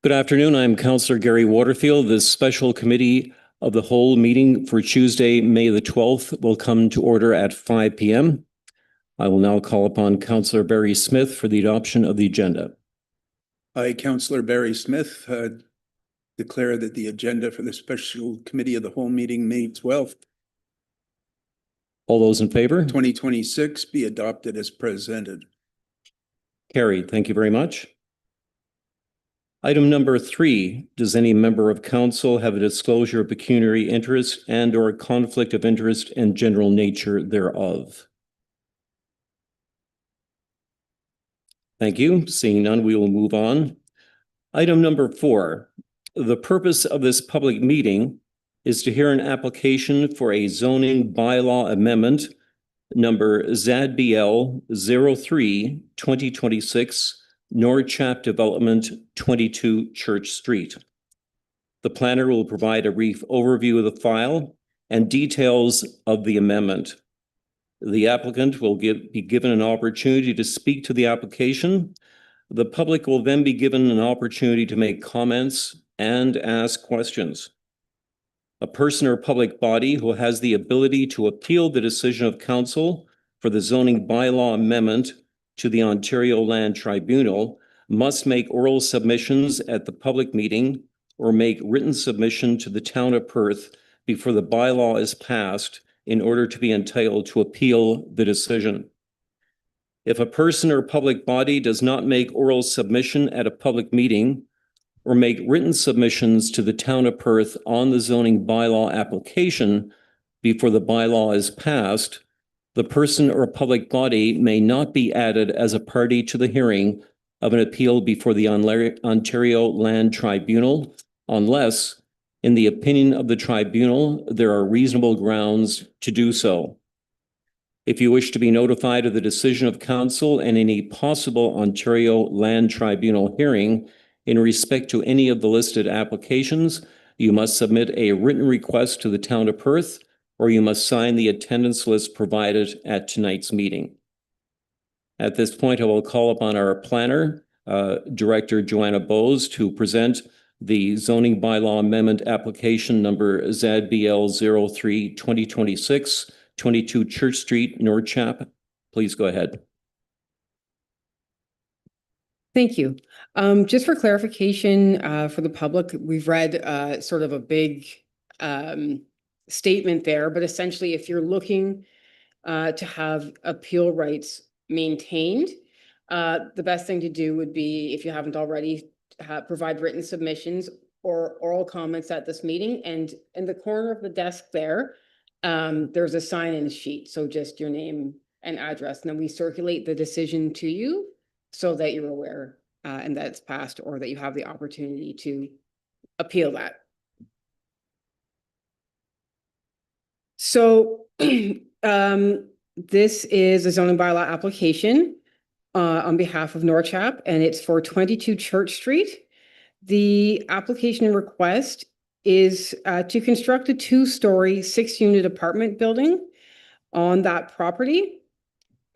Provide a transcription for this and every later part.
Good afternoon. I'm Councillor Gary Waterfield. This special committee of the whole meeting for Tuesday, May the 12th will come to order at 5 p.m. I will now call upon Councillor Barry Smith for the adoption of the agenda. I, Councillor Barry Smith, declare that the agenda for the special committee of the whole meeting, May 12th, All those in favor? 2026, be adopted as presented. Carried. Thank you very much. Item number 3, does any member of council have a disclosure of pecuniary interest and/or conflict of interest and general nature thereof? Thank you. Seeing none, we will move on. Item number 4, the purpose of this public meeting is to hear an application for a zoning bylaw amendment number ZBL 03-2026, Norchap Development, 22 Church Street. The planner will provide a brief overview of the file and details of the amendment. The applicant will be given an opportunity to speak to the application. The public will then be given an opportunity to make comments and ask questions. A person or public body who has the ability to appeal the decision of council for the zoning bylaw amendment to the Ontario Land Tribunal must make oral submissions at the public meeting or make written submission to the town of Perth before the bylaw is passed in order to be entitled to appeal the decision. If a person or public body does not make oral submission at a public meeting or make written submissions to the town of Perth on the zoning bylaw application before the bylaw is passed, the person or public body may not be added as a party to the hearing of an appeal before the Ontario Land Tribunal unless, in the opinion of the tribunal, there are reasonable grounds to do so. If you wish to be notified of the decision of council and any possible Ontario Land Tribunal hearing in respect to any of the listed applications, you must submit a written request to the town of Perth, or you must sign the attendance list provided at tonight's meeting. At this point, I will call upon our planner, Director Joanna Bowes, to present the zoning bylaw amendment application number ZBL 03-2026, 22 Church Street, Norchap. Please go ahead. Thank you. Just for clarification for the public, we've read sort of a big statement there, but essentially if you're looking to have appeal rights maintained, the best thing to do would be, if you haven't already, provide written submissions or oral comments at this meeting. And in the corner of the desk there, there's a sign-in sheet. So just your name and address, and then we circulate the decision to you so that you're aware and that it's passed, or that you have the opportunity to appeal that. So this is a zoning bylaw application on behalf of Norchap, and it's for 22 Church Street. The application request is to construct a 2-story, 6-unit apartment building on that property.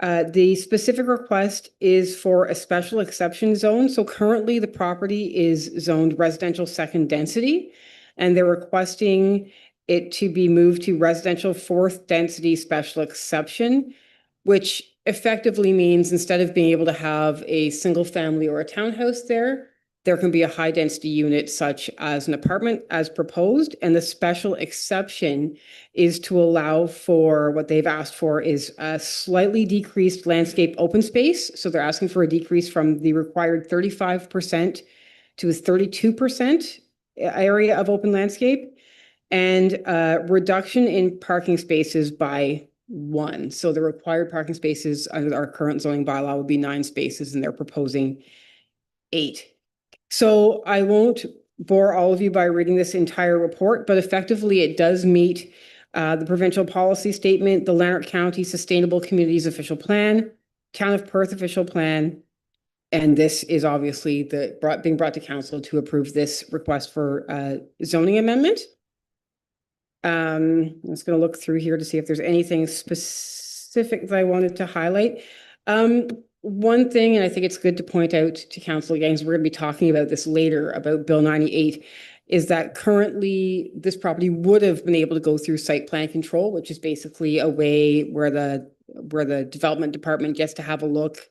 The specific request is for a special exception zone. So currently the property is zoned residential second density, and they're requesting it to be moved to residential 4th density special exception, which effectively means instead of being able to have a single family or a townhouse there can be a high density unit such as an apartment as proposed. And the special exception is to allow for what they've asked for is a slightly decreased landscape open space. So they're asking for a decrease from the required 35% to 32% area of open landscape, and reduction in parking spaces by 1. So the required parking spaces under our current zoning bylaw would be 9 spaces, and they're proposing 8. So I won't bore all of you by reading this entire report, but effectively it does meet the provincial policy statement, the Lanark County Sustainable Communities Official Plan, Town of Perth Official Plan, and this is obviously being brought to council to approve this request for zoning amendment. I'm just going to look through here to see if there's anything specific that I wanted to highlight. one thing, and I think it's good to point out to council again, because we're going to be talking about this later, about Bill 98, is that currently this property would have been able to go through site plan control, which is basically a way where the development department gets to have a look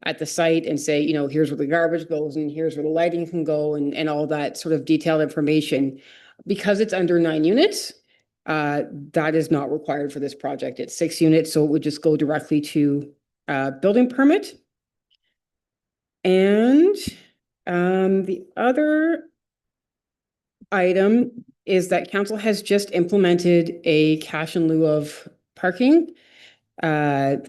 at the site and say, you know, here's where the garbage goes and here's where the lighting can go and all that sort of detailed information. Because it's under 9 units, that is not required for this project. It's 6 units, so it would just go directly to building permit. And the other item is that council has just implemented a cash in lieu of parking bylaw.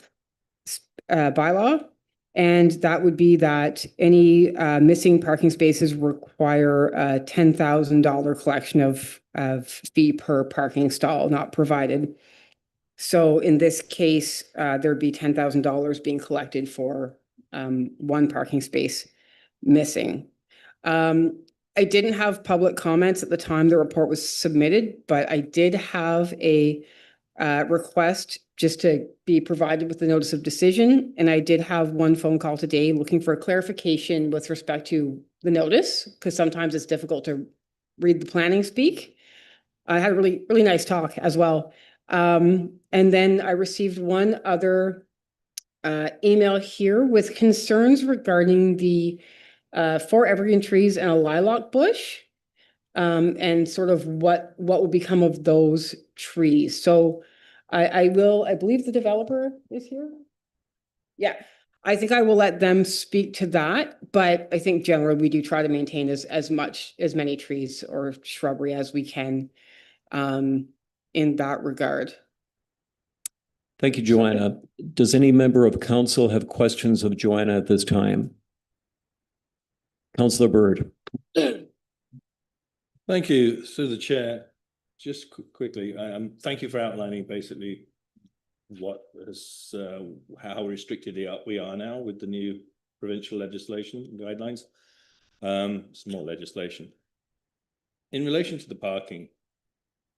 And that would be that any missing parking spaces require a $10,000 collection of fee per parking stall not provided. So in this case, there'd be $10,000 being collected for one parking space missing. I didn't have public comments at the time the report was submitted, but I did have a request just to be provided with the notice of decision. And I did have one phone call today looking for clarification with respect to the notice, because sometimes it's difficult to read the planning speak. I had a really, really nice talk as well. And then I received one other email here with concerns regarding the 4 evergreen trees and a lilac bush, and sort of what will become of those trees. So I believe the developer is here. Yeah, I think I will let them speak to that, but I think generally we do try to maintain as many trees or shrubbery as we can in that regard. Thank you, Joanna. Does any member of council have questions of Joanna at this time? Councillor Bird. Thank you, through the chair. Just quickly, thank you for outlining basically what is how restricted we are now with the new provincial legislation and guidelines. Small legislation. In relation to the parking,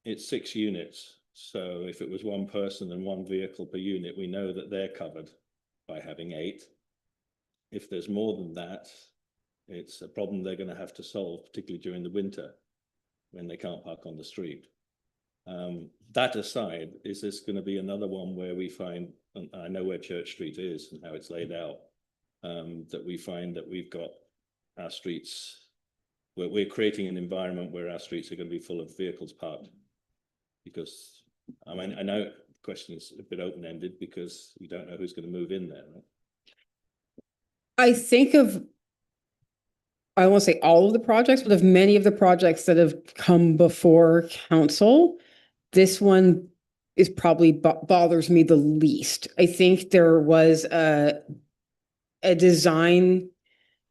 it's 6 units. So if it was one person and one vehicle per unit, we know that they're covered by having 8. If there's more than that, it's a problem they're going to have to solve, particularly during the winter when they can't park on the street. That aside, is this going to be another one where we find, and I know where Church Street is and how it's laid out, that we find that we've got our streets, where we're creating an environment where our streets are going to be full of vehicles parked? Because, I mean, I know the question is a bit open-ended because you don't know who's going to move in there, right? I think I won't say all of the projects, but of many of the projects that have come before council, this one is probably bothers me the least. I think there was a design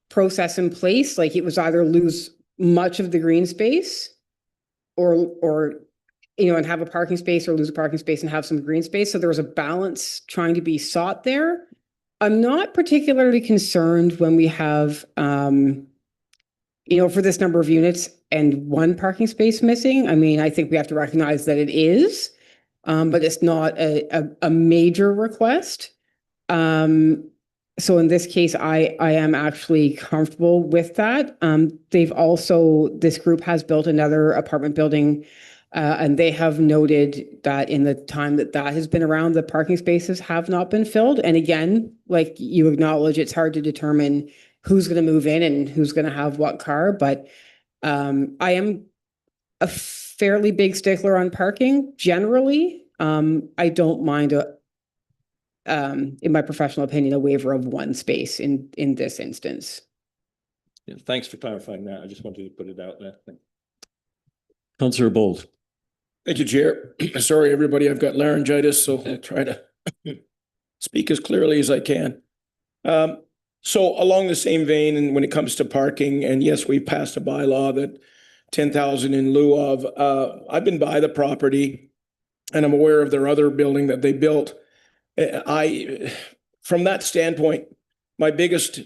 process in place, like it was either lose much of the green space or you know, and have a parking space, or lose a parking space and have some green space. So there was a balance trying to be sought there. I'm not particularly concerned when we have you know, for this number of units and one parking space missing. I mean, I think we have to recognize that it is, but it's not a major request. So in this case, I am actually comfortable with that. This group has built another apartment building, and they have noted that in the time that has been around, the parking spaces have not been filled. And again, like you acknowledge, it's hard to determine who's going to move in and who's going to have what car. But I am a fairly big stickler on parking generally. I don't mind, in my professional opinion, a waiver of 1 space in this instance. Yeah, thanks for clarifying that. I just wanted to put it out there. Councillor Bolt. Thank you, Chair. Sorry, everybody, I've got laryngitis, so I'll try to speak as clearly as I can. So along the same vein, and when it comes to parking, and yes, we passed a bylaw that 10,000 in lieu of, I've been by the property and I'm aware of their other building that they built. From that standpoint, my biggest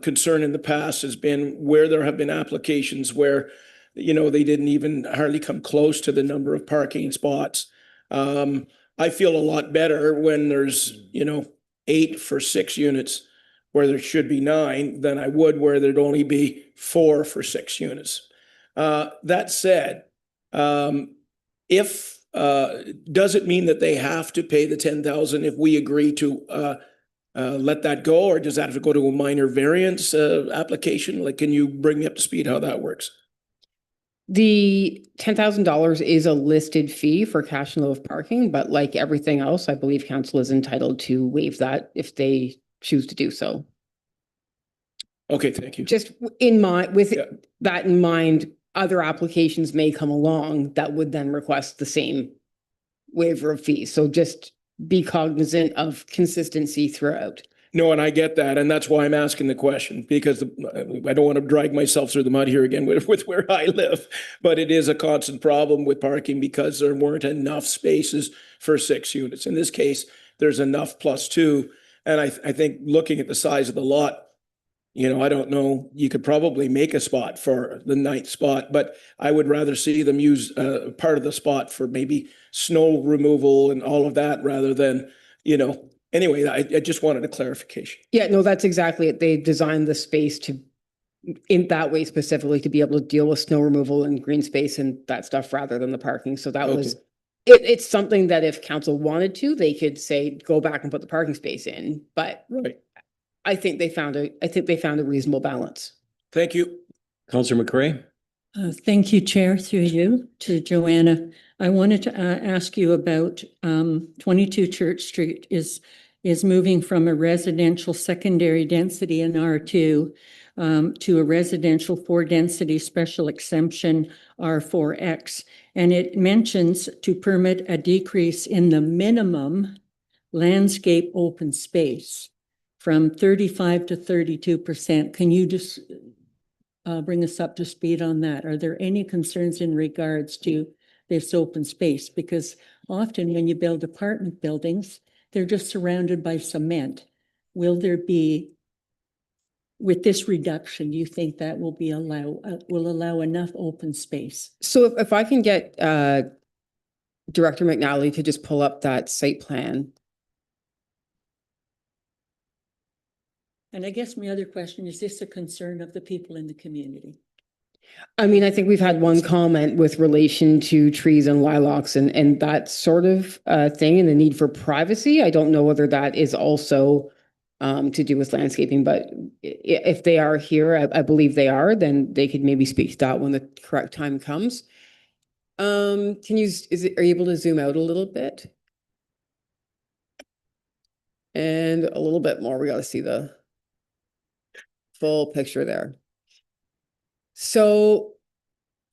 concern in the past has been where there have been applications where, you know, they didn't even hardly come close to the number of parking spots. I feel a lot better when there's, you know, 8 for 6 units. where there should be 9 than I would where there'd only be 4 for 6 units. That said, if does it mean that they have to pay the 10,000 if we agree to let that go, or does that have to go to a minor variance application? Like, can you bring me up to speed how that works? The $10,000 is a listed fee for cash and lieu of parking, but like everything else, I believe council is entitled to waive that if they choose to do so. Okay, thank you. Just in mind, with Yeah. that in mind, other applications may come along that would then request the same waiver of fees. So just be cognizant of consistency throughout. No, and I get that, and that's why I'm asking the question, because I don't want to drag myself through the mud here again with where I live, but it is a constant problem with parking because there weren't enough spaces for 6 units. In this case, there's enough plus 2, and I think looking at the size of the lot, you know, I don't know, you could probably make a spot for the 9th spot, but I would rather see them use part of the spot for maybe snow removal and all of that rather than, you know, anyway, I just wanted a clarification. Yeah, no, that's exactly it. They designed the space to, in that way specifically, to be able to deal with snow removal and green space and that stuff rather than the parking. So that was, it's something that if council wanted to, they could say, go back and put the parking space in, but Right. I think they found a reasonable balance. Thank you. Councillor McCray? Thank you, Chair, through you to Joanna. I wanted to ask you about 22 Church Street is moving from a residential secondary density in R2 to a residential 4 density special exemption R4X. And it mentions to permit a decrease in the minimum landscape open space from 35 to 32%. Can you just bring us up to speed on that? Are there any concerns in regards to this open space? Because often when you build apartment buildings, they're just surrounded by cement. Will there be, with this reduction, do you think that will allow enough open space? So if I can get Director McNally to just pull up that site plan. And I guess my other question, is this a concern of the people in the community? I mean, I think we've had one comment with relation to trees and lilacs and that sort of thing and the need for privacy. I don't know whether that is also to do with landscaping, but if they are here, I believe they are, then they could maybe speak to that when the correct time comes. Are you able to zoom out a little bit? And a little bit more, we got to see the full picture there. So,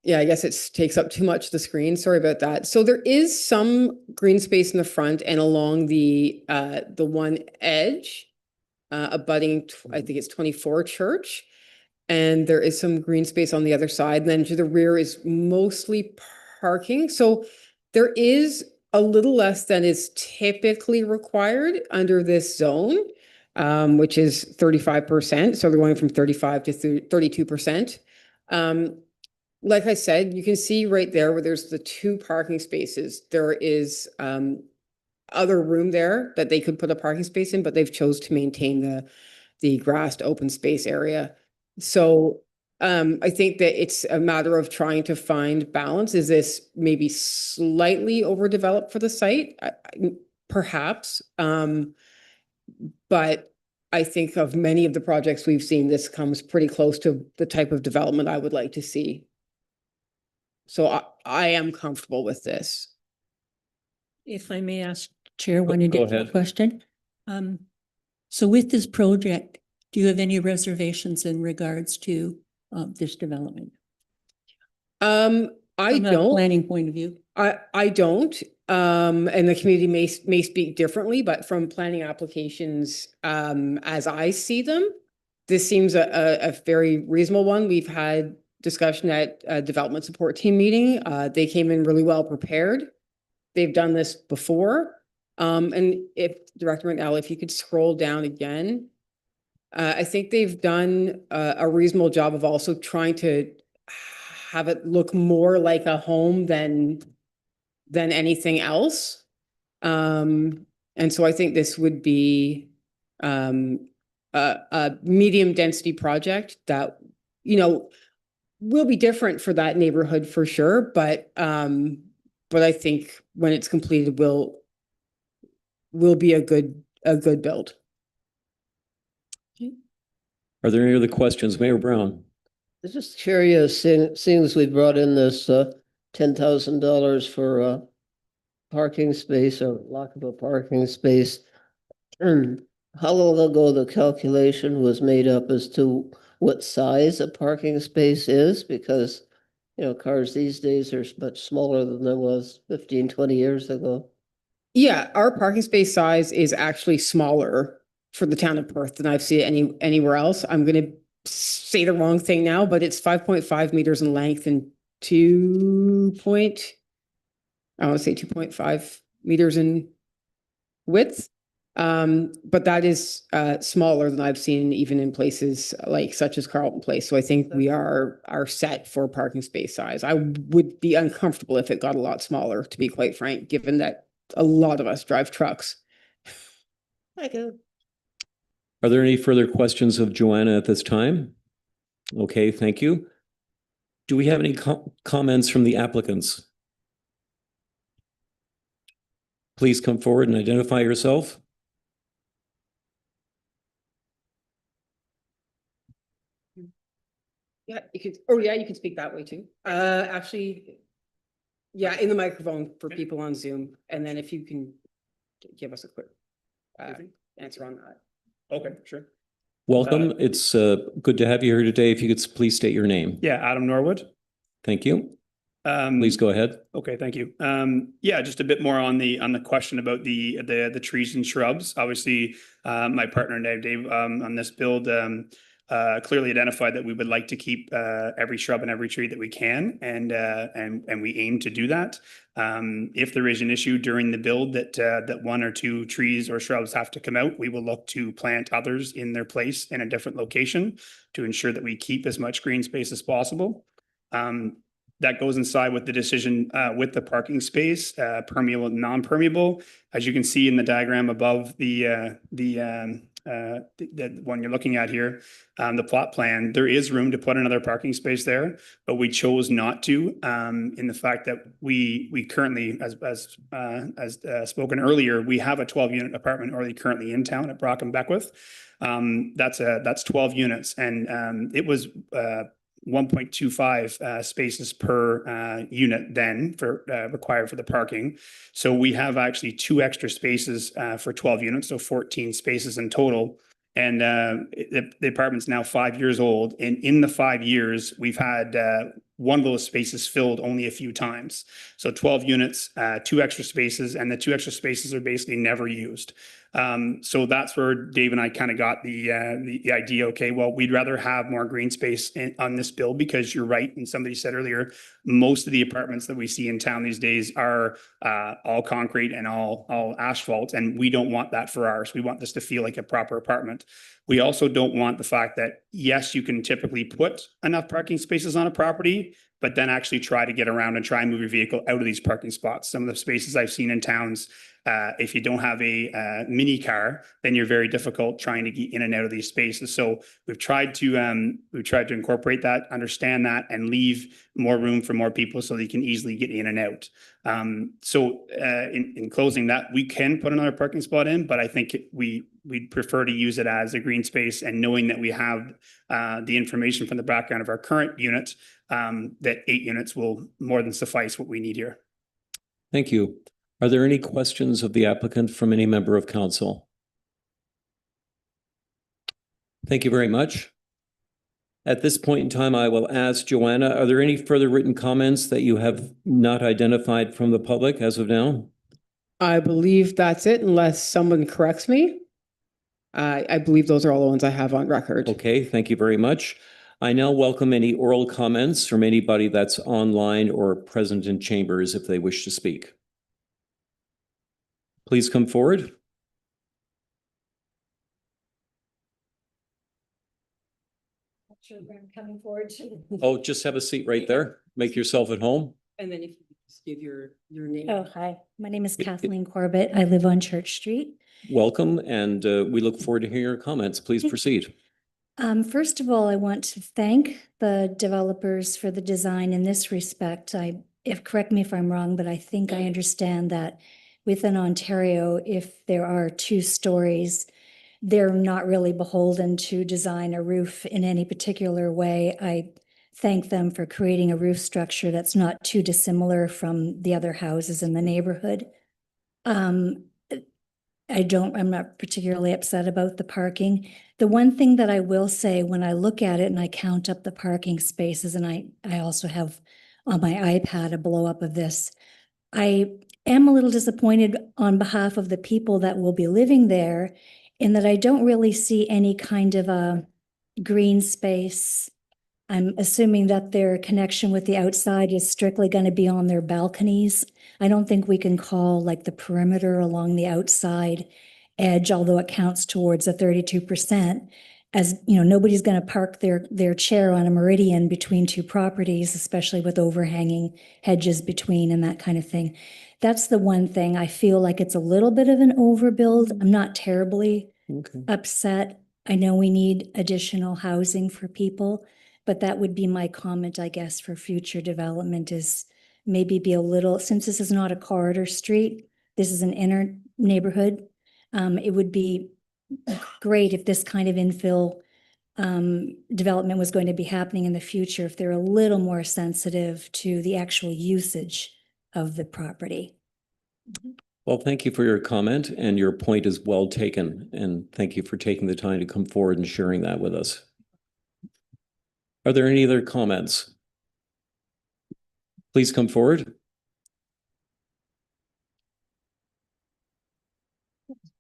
yeah, I guess it takes up too much of the screen. Sorry about that. So there is some green space in the front and along the one edge, abutting, I think it's 24 Church. And there is some green space on the other side. And then to the rear is mostly parking. So there is a little less than is typically required under this zone, which is 35%. So they're going from 35 to 32%. Like I said, you can see right there where there's the 2 parking spaces, there is other room there that they could put a parking space in, but they've chose to maintain the grassed open space area. So I think that it's a matter of trying to find balance. Is this maybe slightly overdeveloped for the site? Perhaps. But I think of many of the projects we've seen, this comes pretty close to the type of development I would like to see. So I am comfortable with this. If I may ask, Chair, one Go additional ahead. question. So with this project, do you have any reservations in regards to this development? I From a don't. planning point of view. I don't. And the community may speak differently, but from planning applications, as I see them, this seems a very reasonable one. We've had discussion at a development support team meeting. They came in really well prepared. They've done this before. And if Director McNally, if you could scroll down again, I think they've done a reasonable job of also trying to have it look more like a home than anything else. And so I think this would be a a medium density project that, you know, will be different for that neighborhood for sure, but I think when it's completed will be a good build. Are there any other questions? Mayor Brown? I'm just curious, seeing as we brought in this $10,000 for a parking space or lack of a parking space. How long ago the calculation was made up as to what size a parking space is? Because, you know, cars these days are much smaller than there was 15, 20 years ago. Yeah, our parking space size is actually smaller for the town of Perth than I've seen anywhere else. I'm gonna say the wrong thing now, but it's 5.5 meters in length and I want to say 2.5 meters in width. But that is smaller than I've seen even in places like such as Carlton Place. So I think we are set for parking space size. I would be uncomfortable if it got a lot smaller, to be quite frank, given that a lot of us drive trucks. I go. Are there any further questions of Joanna at this time? Okay, thank you. Do we have any comments from the applicants? Please come forward and identify yourself. Yeah, you could, oh yeah, you can speak that way too. Actually, yeah, in the microphone for people on Zoom, and then if you can give us a quick answer on that. Okay, sure. Welcome. It's good to have you here today. If you could please state your name. Yeah, Adam Norwood. Thank you. Please go ahead. Okay, thank you. Yeah, just a bit more on the question about the trees and shrubs. Obviously, my partner Dave on this build clearly identified that we would like to keep every shrub and every tree that we can, and we aim to do that. If there is an issue during the build that one or two trees or shrubs have to come out, we will look to plant others in their place in a different location to ensure that we keep as much green space as possible. That goes inside with the decision with the parking space, permeable and non-permeable. As you can see in the diagram above the one you're looking at here, the plot plan, there is room to put another parking space there, but we chose not to in the fact that we currently, as spoken earlier, we have a 12-unit apartment already currently in town at Brock and Beckwith. That's 12 units, and it was 1.25 spaces per unit then for required for the parking. So we have actually 2 extra spaces for 12 units, so 14 spaces in total. And the apartment's now 5 years old. And in the 5 years, we've had one of those spaces filled only a few times. So 12 units, 2 extra spaces, and the 2 extra spaces are basically never used. So that's where Dave and I kind of got the idea. Okay, well, we'd rather have more green space on this build, because you're right. And somebody said earlier, most of the apartments that we see in town these days are all concrete and all asphalt. And we don't want that for ours. We want this to feel like a proper apartment. We also don't want the fact that, yes, you can typically put enough parking spaces on a property, but then actually try to get around and try and move your vehicle out of these parking spots. Some of the spaces I've seen in towns, if you don't have a mini car, then you're very difficult trying to get in and out of these spaces. So we've tried to incorporate that, understand that, and leave more room for more people so they can easily get in and out. In closing, that we can put another parking spot in, but I think we'd prefer to use it as a green space, and knowing that we have the information from the background of our current unit, that 8 units will more than suffice what we need here. Thank you. Are there any questions of the applicant from any member of council? Thank you very much. At this point in time, I will ask Joanna, are there any further written comments that you have not identified from the public as of now? I believe that's it, unless someone corrects me. I believe those are all the ones I have on record. Okay, thank you very much. I now welcome any oral comments from anybody that's online or present in chambers if they wish to speak. Please come forward. Sure, I'm coming forward to. Oh, just have a seat right there. Make yourself at home. And then if you Just give your name. Oh, hi. My name is Kathleen Corbett. I live on Church Street. Welcome, and we look forward to hearing your comments. Please proceed. First of all, I want to thank the developers for the design in this respect. Correct me if I'm wrong, but I think I understand that within Ontario, if there are 2 stories, they're not really beholden to design a roof in any particular way. I thank them for creating a roof structure that's not too dissimilar from the other houses in the neighborhood. I'm not particularly upset about the parking. The one thing that I will say, when I look at it and I count up the parking spaces, and I also have on my iPad a blow up of this, I am a little disappointed on behalf of the people that will be living there in that I don't really see any kind of a green space. I'm assuming that their connection with the outside is strictly going to be on their balconies. I don't think we can call like the perimeter along the outside edge, although it counts towards a 32%. As you know, nobody's going to park their chair on a meridian between 2 properties, especially with overhanging hedges between and that kind of thing. That's the one thing. I feel like it's a little bit of an overbuild. I'm not terribly Okay. upset. I know we need additional housing for people, but that would be my comment, I guess, for future development is maybe be a little, since this is not a corridor street, this is an inner neighborhood. It would be great if this kind of infill development was going to be happening in the future, if they're a little more sensitive to the actual usage of the property. Well, thank you for your comment, and your point is well taken. And thank you for taking the time to come forward and sharing that with us. Are there any other comments? Please come forward.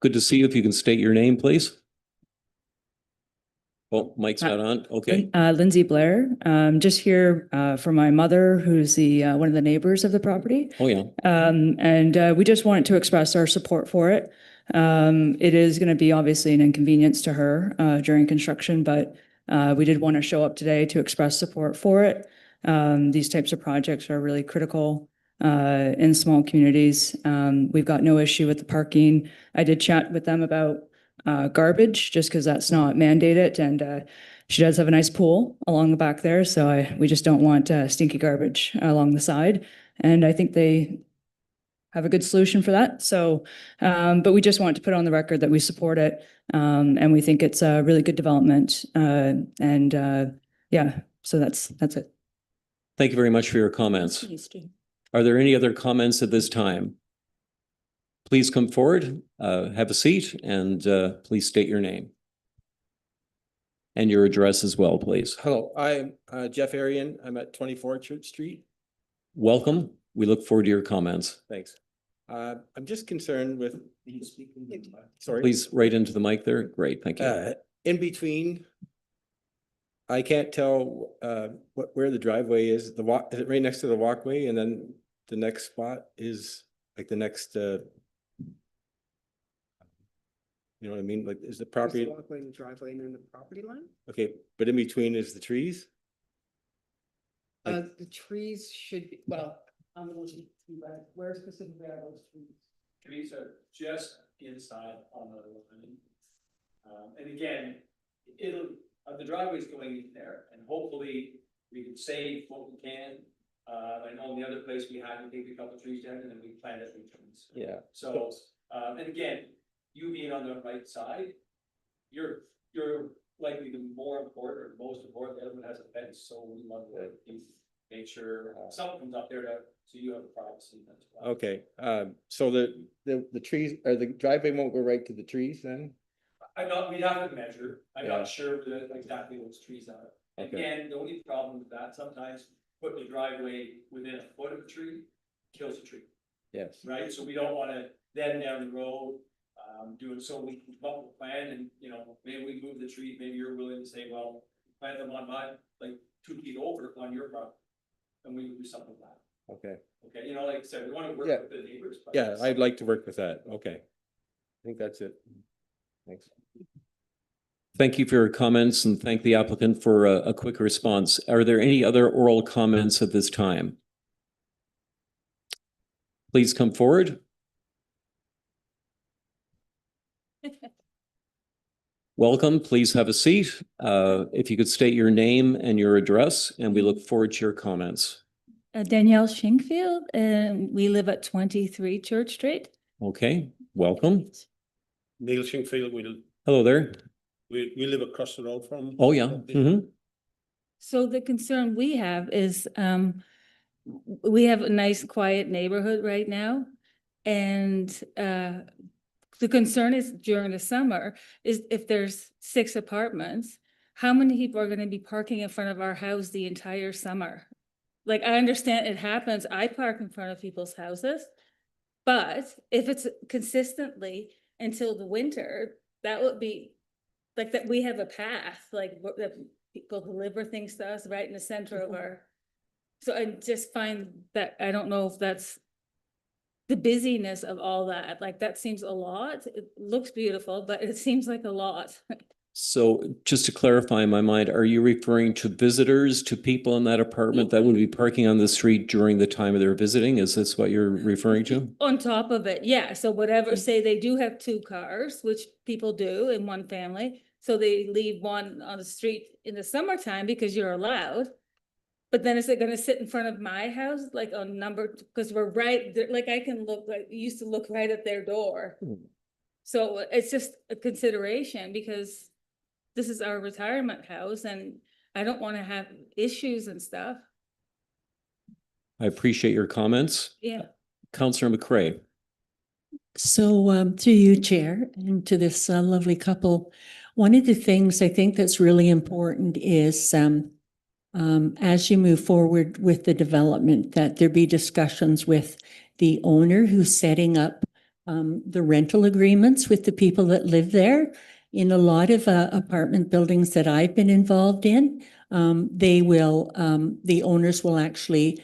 Good to see you. If you can state your name, please. Oh, mic's not on. Okay. Lindsay Blair, just here for my mother, who's the one of the neighbors of the property. Oh, yeah. And we just wanted to express our support for it. It is going to be obviously an inconvenience to her during construction, but we did want to show up today to express support for it. These types of projects are really critical in small communities. We've got no issue with the parking. I did chat with them about garbage, just because that's not mandated, and she does have a nice pool along the back there, so we just don't want stinky garbage along the side, and I think they have a good solution for that. So, but we just want to put on the record that we support it, and we think it's a really good development, and yeah, so that's it. Thank you very much for your comments. Are there any other comments at this time? Please come forward, have a seat, and please state your name. And your address as well, please. Hello, I'm Jeff Arian. I'm at 24 Church Street. Welcome. We look forward to your comments. Thanks. I'm just concerned with, sorry. Please right into the mic there. Great, thank you. In between, I can't tell where the driveway is. Is it right next to the walkway? And then the next spot is like the next you know what I mean? Like, is the property? Walkway and the driveway and then the property line? Okay, but in between is the trees? The trees should be, well, I'm gonna see, where specifically are those trees? Trees are just inside on the line. And again, the driveway's going in there, and hopefully we can save what we can. I know in the other place we had to take a couple trees down and then we planted some trees. Yeah. So, and again, you being on the right side, you're likely the more important or most important. The other one has a fence, so we want to make sure someone comes up there so you have privacy as well. Okay, so the trees, or the driveway won't go right to the trees then? We'd have to measure. I'm not sure exactly what those trees are. Okay. Again, the only problem with that, sometimes putting the driveway within a foot of a tree kills a tree, Yes. right? So we don't want to then down the road do it. So we can come up with a plan, and you know, maybe we move the tree. Maybe you're willing to say, well, plant them on my, like 2 feet over on your property, and we can do something like that. Okay. Okay, you know, like I said, we want to work Yeah. with the neighbors. but Yeah, I'd like to work with that. Okay. I think that's it. Thanks. Thank you for your comments and thank the applicant for a quick response. Are there any other oral comments at this time? please come forward. Welcome, please have a seat. If you could state your name and your address, and we look forward to your comments. Danielle Shinkfield, and we live at 23 Church Street. Okay, welcome. Neil Shinkfield, Hello there. we live across the road from. Oh, yeah. Mhm. So the concern we have is, we have a nice quiet neighborhood right now. And, the concern is during the summer is if there's 6 apartments, how many people are gonna be parking in front of our house the entire summer? Like, I understand it happens, I park in front of people's houses. But if it's consistently until the winter, that would be, like, that we have a path, like, that people deliver things to us right in the center of our. So I just find that, I don't know if that's the busyness of all that, like, that seems a lot. It looks beautiful, but it seems like a lot. So just to clarify in my mind, are you referring to visitors, to people in that apartment that would be parking on the street during the time of their visiting? Is this what you're referring to? On top of it, yeah, so whatever, say they do have 2 cars, which people do in one family, so they leave one on the street in the summertime because you're allowed. But then is it gonna sit in front of my house, like on number, because we're right, like I can look, like, used to look right at their door. So it's just a consideration because this is our retirement house and I don't wanna have issues and stuff. I appreciate your comments. Yeah. Councillor McCray. So through you, Chair, and to this lovely couple, one of the things I think that's really important is as you move forward with the development, that there be discussions with the owner who's setting up the rental agreements with the people that live there. In a lot of apartment buildings that I've been involved in, the owners will actually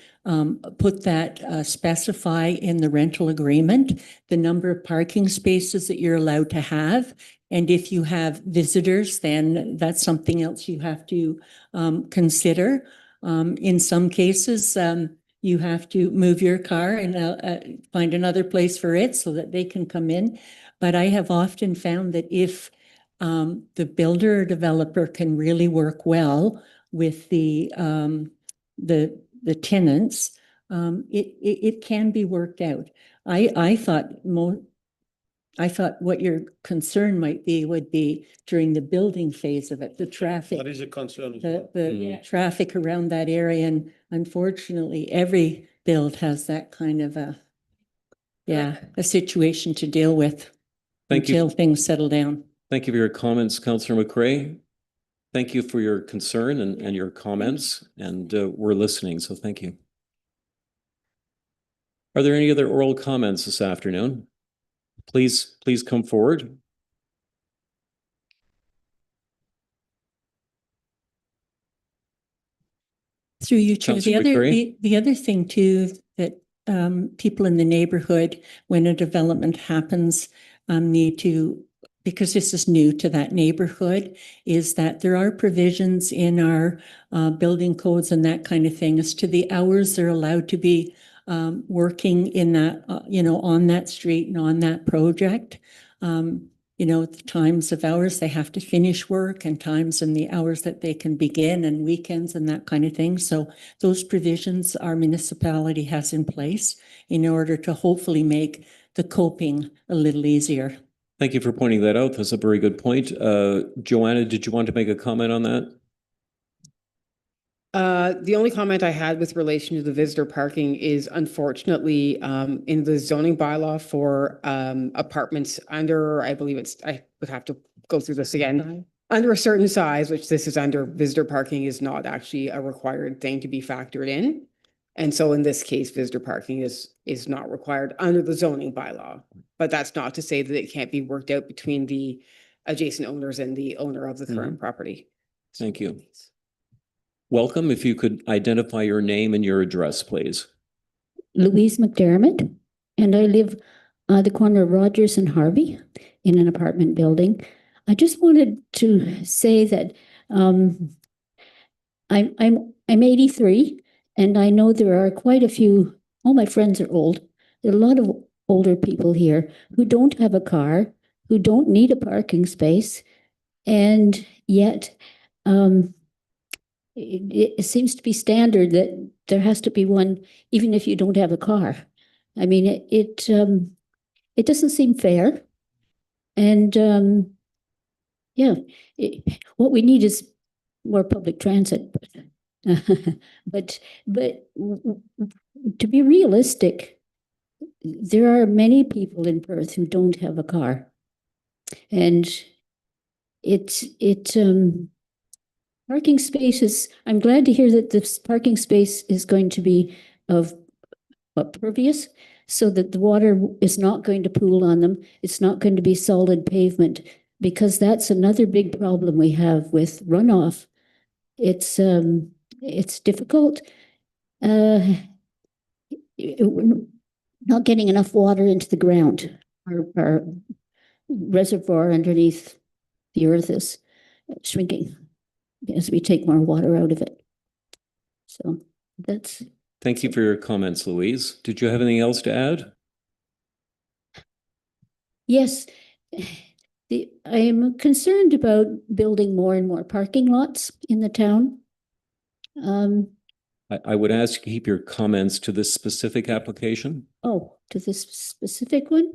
put that, specify in the rental agreement, the number of parking spaces that you're allowed to have. And if you have visitors, then that's something else you have to consider. In some cases, you have to move your car and find another place for it so that they can come in. But I have often found that if the builder or developer can really work well with the tenants, it can be worked out. I thought what your concern might be would be during the building phase of it, the traffic. That is a concern as well. The traffic around that area, and unfortunately, every build has that kind of a situation to deal with. Thank you. Until things settle down. Thank you for your comments, Councillor McCray. Thank you for your concern and your comments, and we're listening, so thank you. Are there any other oral comments this afternoon? Please come forward. Through you, Chair. Councillor McCray? The other thing too, that people in the neighborhood, when a development happens, need to, because this is new to that neighborhood, is that there are provisions in our building codes and that kind of thing as to the hours they're allowed to be working in that, on that street and on that project. The times of hours they have to finish work and times and the hours that they can begin and weekends and that kind of thing. So those provisions our municipality has in place in order to hopefully make the coping a little easier. Thank you for pointing that out. That's a very good point. Joanna, did you want to make a comment on that? The only comment I had with relation to the visitor parking is unfortunately in the zoning bylaw for apartments under, I believe I would have to go through this again, under a certain size, which this is under, visitor parking is not actually a required thing to be factored in. And so in this case, visitor parking is not required under the zoning bylaw. But that's not to say that it can't be worked out between the adjacent owners and the owner of the current property. Thank you. Welcome. If you could identify your name and your address, please. Louise McDermott, and I live the corner of Rogers and Harvey in an apartment building. I just wanted to say that I'm 83, and I know there are quite a few, all my friends are old, There are a lot of older people here who don't have a car, who don't need a parking space, and yet it seems to be standard that there has to be one, even if you don't have a car. I mean, it doesn't seem fair. And yeah, what we need is more public transit. But to be realistic, there are many people in Perth who don't have a car. And parking spaces, I'm glad to hear that this parking space is going to be of pervious, so that the water is not going to pool on them. It's not going to be solid pavement, because that's another big problem we have with runoff. It's difficult. Not getting enough water into the ground. Our reservoir underneath the earth is shrinking as we take more water out of it. So that's. Thank you for your comments, Louise. Did you have anything else to add? Yes. I am concerned about building more and more parking lots in the town. I would ask you to keep your comments to this specific application. Oh, to this specific one?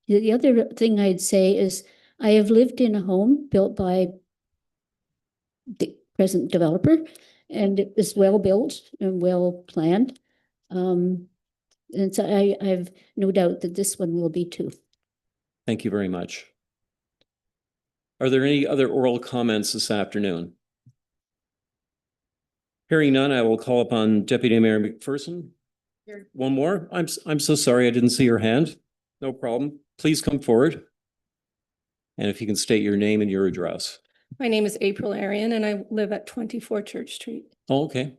The other thing I'd say is I have lived in a home built by the present developer, and it was well built and well planned. And so I have no doubt that this one will be too. Thank you very much. Are there any other oral comments this afternoon? Hearing none, I will call upon Deputy Mayor McPherson. Here. One more. I'm so sorry, I didn't see your hand. No problem. Please come forward. And if you can state your name and your address. My name is April Arian and I live at 24 Church Street. Oh, okay.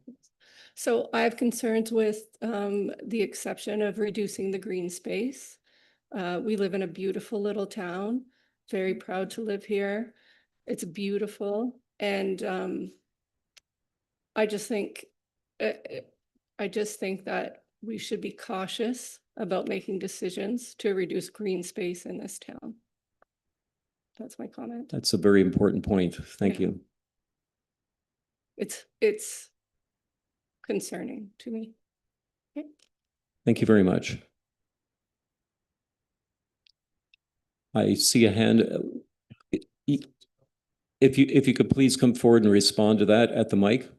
So I have concerns with the exception of reducing the green space. We live in a beautiful little town, very proud to live here. It's beautiful. And I just think that we should be cautious about making decisions to reduce green space in this town. That's my comment. That's a very important point. Thank you. It's concerning to me. Okay. Thank you very much. I see a hand. If you could please come forward and respond to that at the mic.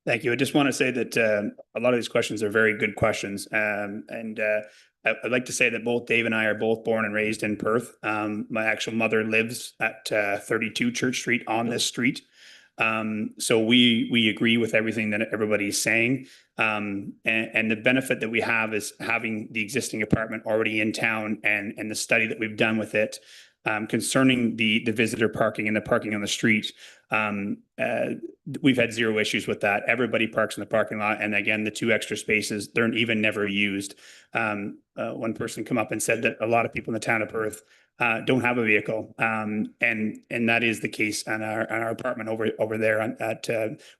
Thank you. I just want to say that a lot of these questions are very good questions. I'd like to say that both Dave and I are both born and raised in Perth. My actual mother lives at 32 Church Street on this street. So we agree with everything that everybody's saying. And the benefit that we have is having the existing apartment already in town and the study that we've done with it. Concerning the visitor parking and the parking on the street, we've had zero issues with that. Everybody parks in the parking lot. And again, the 2 extra spaces, they're even never used. One person come up and said that a lot of people in the town of Perth don't have a vehicle. And that is the case on our apartment over there at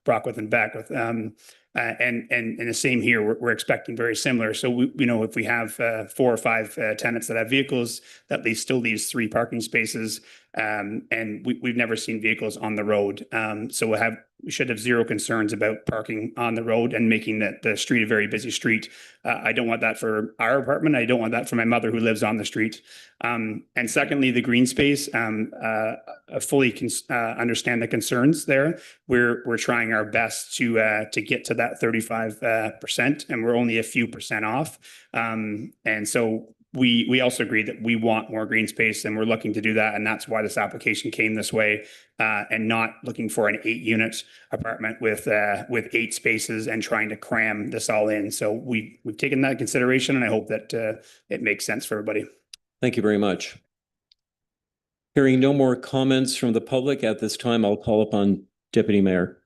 Brockworth and Beckwith. And the same here, we're expecting very similar. So if we have 4 or 5 tenants that have vehicles, that still leaves 3 parking spaces. And we've never seen vehicles on the road. So we should have zero concerns about parking on the road and making the street a very busy street. I don't want that for our apartment. I don't want that for my mother who lives on the street. And secondly, the green space, I fully understand the concerns there. We're trying our best to get to that 35%, and we're only a few percent off. And so we also agree that we want more green space, and we're looking to do that. And that's why this application came this way, and not looking for an 8-unit apartment with 8 spaces and trying to cram this all in. So we've taken that into consideration, and I hope that it makes sense for everybody. Thank you very much. Hearing no more comments from the public at this time, I'll call upon Deputy Mayor.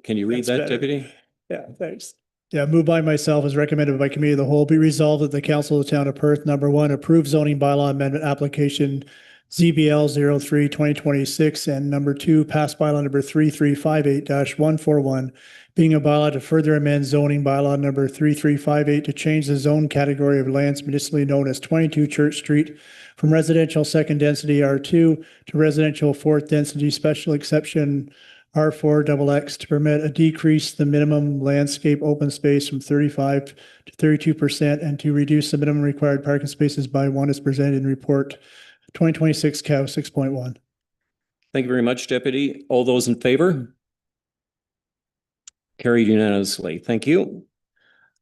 Can you read That's that, better. Deputy? Yeah, thanks. Yeah, moved by myself as recommended by committee of the whole, be resolved that the council of the town of Perth, number one, approve zoning bylaw amendment application ZBL 03/2026, and number two, pass bylaw number 3358-141, being a bylaw to further amend zoning bylaw number 3358 to change the zone category of lands municipally known as 22 Church Street from residential second density R2 to residential fourth density special exception R4XX to permit a decrease the minimum landscape open space from 35 to 32% and to reduce the minimum required parking spaces by one as presented in report 2026 COW 6.1. Thank you very much, Deputy. All those in favor? Carried unanimously. Thank you.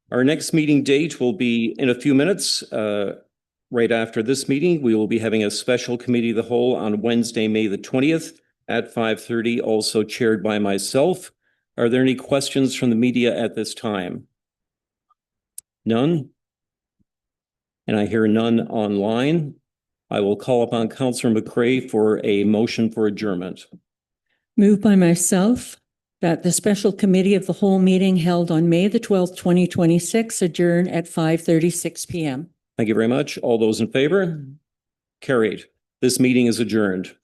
Our next meeting date will be in a few minutes. Right after this meeting, we will be having a special committee of the whole on Wednesday, May the 20th at 5:30, also chaired by myself. Are there any questions from the media at this time? None? And I hear none online. I will call upon Councillor McCray for a motion for adjournment. Moved by myself that the special committee of the whole meeting held on May the 12th, 2026 adjourn at 5:36 p.m. Thank you very much. All those in favor? Carried. This meeting is adjourned.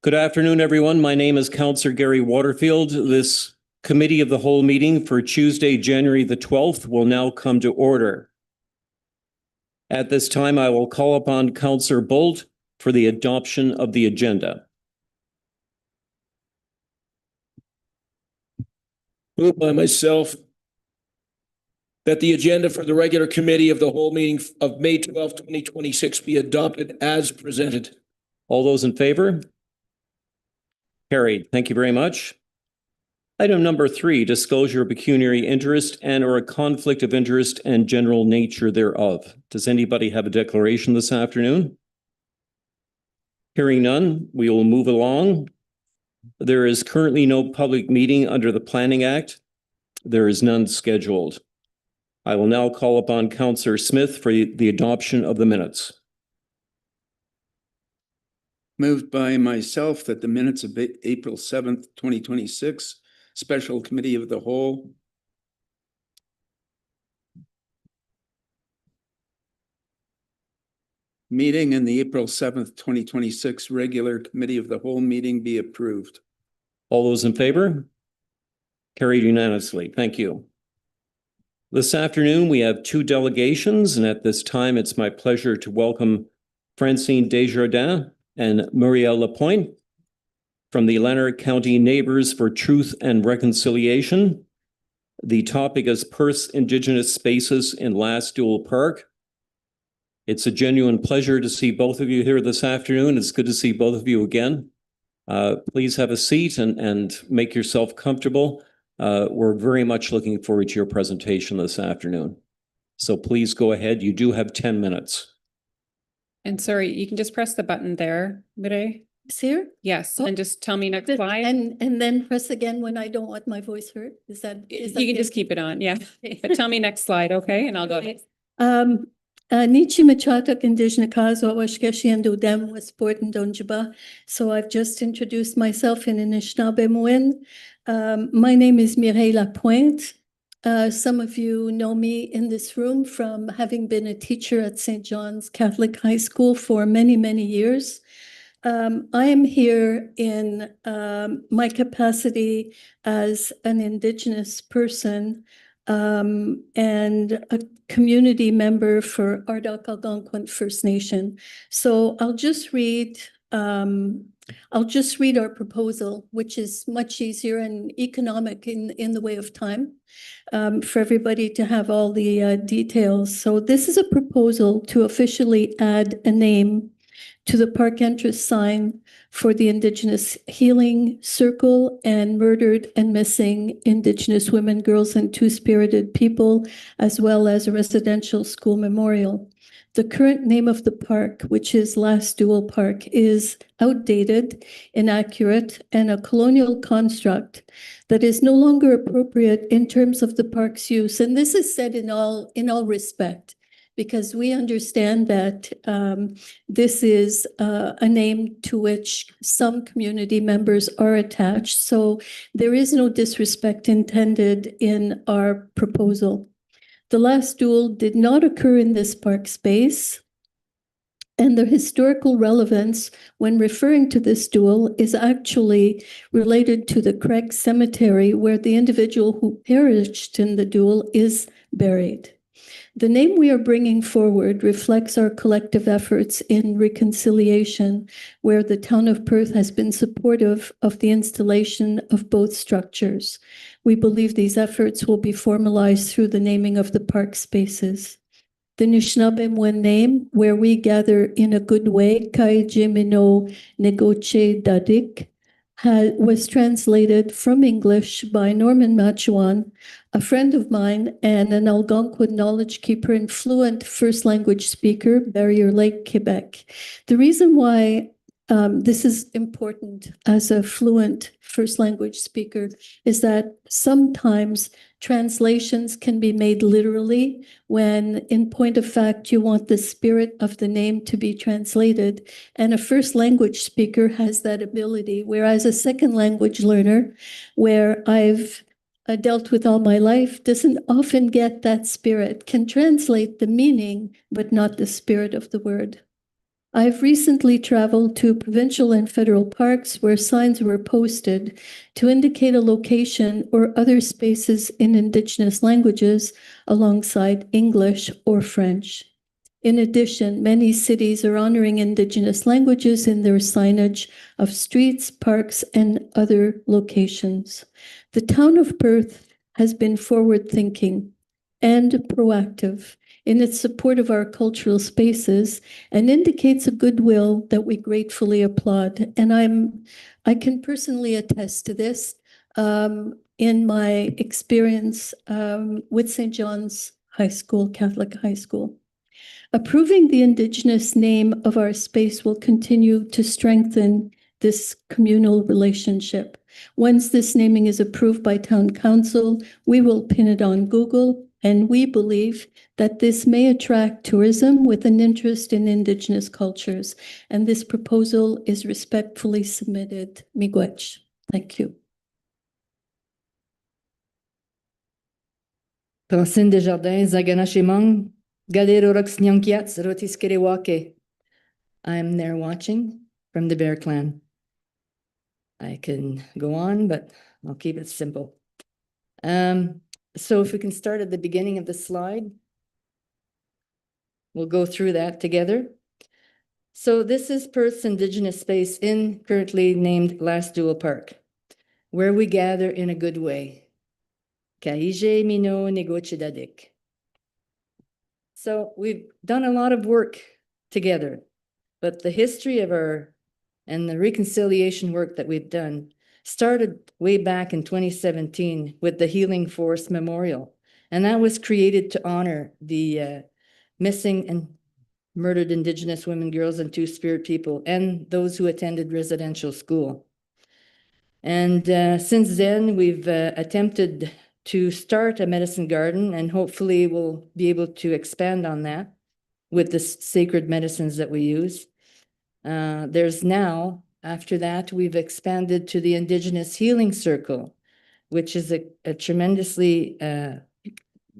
Good afternoon, everyone. My name is Councillor Gary Waterfield. This committee of the whole meeting for Tuesday, January the 12th will now come to order. At this time, I will call upon Councillor Bolt for the adoption of the agenda. Moved by myself that the agenda for the regular committee of the whole meeting of May 12th, 2026 be adopted as presented. All those in favor? Carried. Thank you very much. Item number 3, disclosure of pecuniary interest and or a conflict of interest and general nature thereof. Does anybody have a declaration this afternoon? Hearing none, we will move along. There is currently no public meeting under the Planning Act. There is none scheduled. I will now call upon Councillor Smith for the adoption of the minutes. Moved by myself that the minutes of April 7th, 2026, special committee of the whole meeting and the April 7th, 2026 regular committee of the whole meeting be approved. All those in favor? Carried unanimously. Thank you. This afternoon, we have 2 delegations, and at this time, it's my pleasure to welcome Francine Desjardins and Muriel Lapointe from the Lanark County Neighbors for Truth and Reconciliation. The topic is Perth's Indigenous Spaces in Lastool Park. It's a genuine pleasure to see both of you here this afternoon. It's good to see both of you again. Please have a seat and make yourself comfortable. We're very much looking forward to your presentation this afternoon. So please go ahead. You do have 10 minutes. And sorry, you can just press the button there, Mireille. Here? Yes, Oh, and just tell me next But- slide. And then press again when I don't want my voice heard? Is that? You can just keep it on, yeah. But tell me next slide, okay? And I'll go. Nichi Machatak Indigenous Kazo Washkeshi and Udem was Port and Donjiba. So I've just introduced myself in Anishinaabe Moen. My name is Mireille Lapointe. Some of you know me in this room from having been a teacher at St. John's Catholic High School for many, many years. I am here in my capacity as an Indigenous person and a community member for Ardoch Algonquin First Nation. So I'll just read our proposal, which is much easier and economic in the way of time for everybody to have all the details. So this is a proposal to officially add a name to the park entrance sign for the Indigenous Healing Circle and Murdered and Missing Indigenous Women, Girls, and Two-Spirited People, as well as a residential school memorial. The current name of the park, which is Last Dual Park, is outdated, inaccurate, and a colonial construct that is no longer appropriate in terms of the park's use. And this is said in all respect, because we understand that this is a name to which some community members are attached. So there is no disrespect intended in our proposal. The last duel did not occur in this park space, and the historical relevance when referring to this duel is actually related to the Craig Cemetery, where the individual who perished in the duel is buried. The name we are bringing forward reflects our collective efforts in reconciliation, where the town of Perth has been supportive of the installation of both structures. We believe these efforts will be formalized through the naming of the park spaces. The Anishinaabe name, where we gather in a good way, Kaijimino Negoche Dadik, was translated from English by Norman Machuan, a friend of mine and an Algonquin knowledge keeper and fluent first language speaker, Barrier Lake, Quebec. The reason why this is important as a fluent first language speaker is that sometimes translations can be made literally when, in point of fact, you want the spirit of the name to be translated. And a first language speaker has that ability, whereas a second language learner, where I've dealt with all my life, doesn't often get that spirit, can translate the meaning, but not the spirit of the word. I've recently traveled to provincial and federal parks where signs were posted to indicate a location or other spaces in Indigenous languages alongside English or French. In addition, many cities are honoring Indigenous languages in their signage of streets, parks, and other locations. The town of Perth has been forward-thinking and proactive in its support of our cultural spaces and indicates a goodwill that we gratefully applaud. And I can personally attest to this in my experience with St. John's High School, Catholic High School. Approving the Indigenous name of our space will continue to strengthen this communal relationship. Once this naming is approved by Town Council, we will pin it on Google, and we believe that this may attract tourism with an interest in Indigenous cultures. And this proposal is respectfully submitted. Miigwech. Thank you. Francine Desjardins, Zaganashimang, Galeroroxnyankiat, Rotiskerewake. I'm there watching from the Bear Clan. I can go on, but I'll keep it simple. So if we can start at the beginning of the slide, we'll go through that together. So this is Perth's Indigenous space currently named Last Dual Park, where we gather in a good way. Kaije Mino Negochidadik. So we've done a lot of work together, but the history of and the reconciliation work that we've done started way back in 2017 with the Healing Force Memorial. And that was created to honor the missing and murdered Indigenous women, girls, and Two-Spirit people, and those who attended residential school. And since then, we've attempted to start a medicine garden, and hopefully we'll be able to expand on that with the sacred medicines that we use. There's now, after that, we've expanded to the Indigenous Healing Circle, which is a tremendously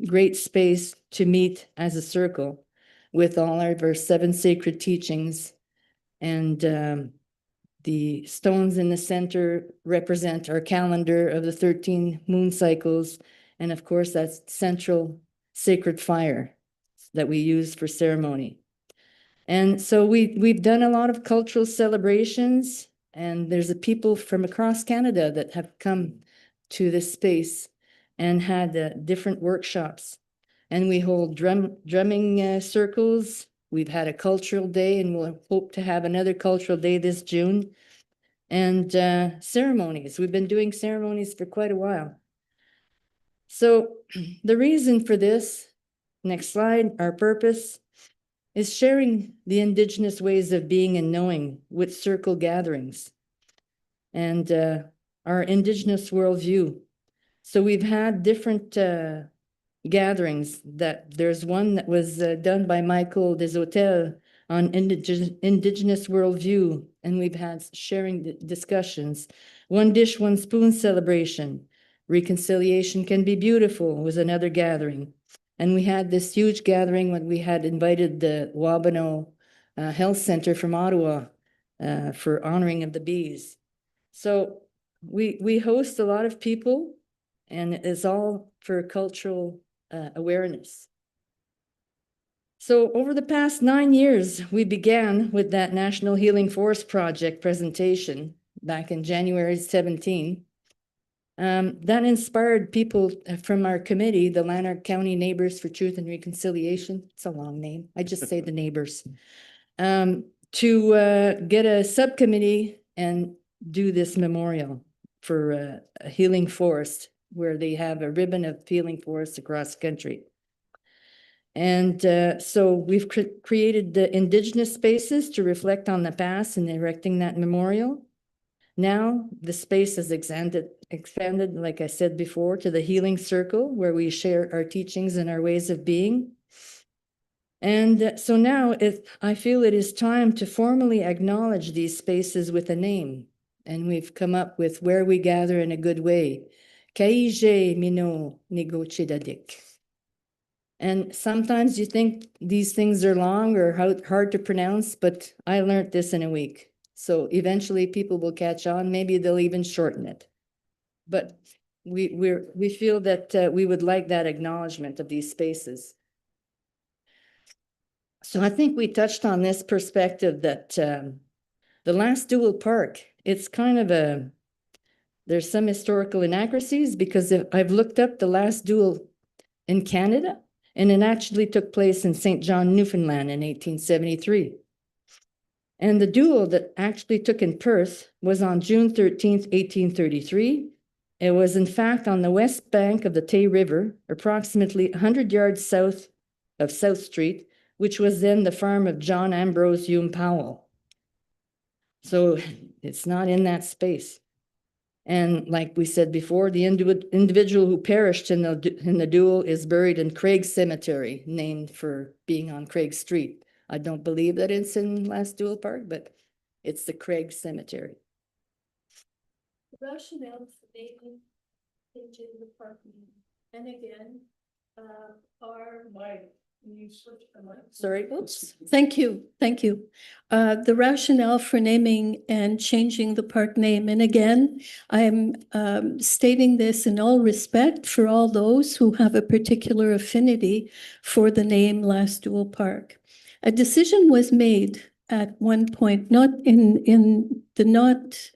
great space to meet as a circle with all of our 7 sacred teachings. And the stones in the center represent our calendar of the 13 moon cycles. And of course, that's central sacred fire that we use for ceremony. And so we've done a lot of cultural celebrations, and there's a people from across Canada that have come to this space and had different workshops. And we hold drumming circles. We've had a cultural day, and we'll hope to have another cultural day this June. And ceremonies. We've been doing ceremonies for quite a while. So the reason for this, next slide, our purpose is sharing the Indigenous ways of being and knowing with circle gatherings and our Indigenous worldview. So we've had different gatherings. That there's one that was done by Michael Deshotel on Indigenous worldview, and we've had sharing discussions. One dish, one spoon celebration. Reconciliation can be beautiful was another gathering. And we had this huge gathering when we had invited the Wabano Health Center from Ottawa for honoring of the bees. So we host a lot of people, and it's all for cultural awareness. So over the past 9 years, we began with that National Healing Forest Project presentation back in January 17. That inspired people from our committee, the Lanark County Neighbors for Truth and Reconciliation. It's a long name. I just say the neighbors. To get a subcommittee and do this memorial for a healing forest, where they have a ribbon of healing forests across the country. And so we've created the Indigenous spaces to reflect on the past and erecting that memorial. Now the space has expanded, like I said before, to the Healing Circle, where we share our teachings and our ways of being. And so now I feel it is time to formally acknowledge these spaces with a name. And we've come up with Where We Gather in a Good Way. Kaije Mino Nigochidadik. And sometimes you think these things are long or hard to pronounce, but I learned this in a week. So eventually people will catch on. Maybe they'll even shorten it. But we feel that we would like that acknowledgement of these spaces. So I think we touched on this perspective that the last dual park, it's kind of there's some historical inaccuracies, because I've looked up the last duel in Canada, and it actually took place in St. John, Newfoundland in 1873. And the duel that actually took in Perth was on June 13th, 1833. It was in fact on the west bank of the Tay River, approximately 100 yards south of South Street, which was then the farm of John Ambrose Hume Powell. So it's not in that space. And like we said before, the individual who perished in the duel is buried in Craig Cemetery, named for being on Craig Street. I don't believe that it's in Last Duel Park, but it's the Craig Cemetery. The rationale for naming the park, and again, Sorry. Oops. Thank you. The rationale for naming and changing the park name. And again, I'm stating this in all respect for all those who have a particular affinity for the name Last Duel Park. A decision was made at one point, not in the not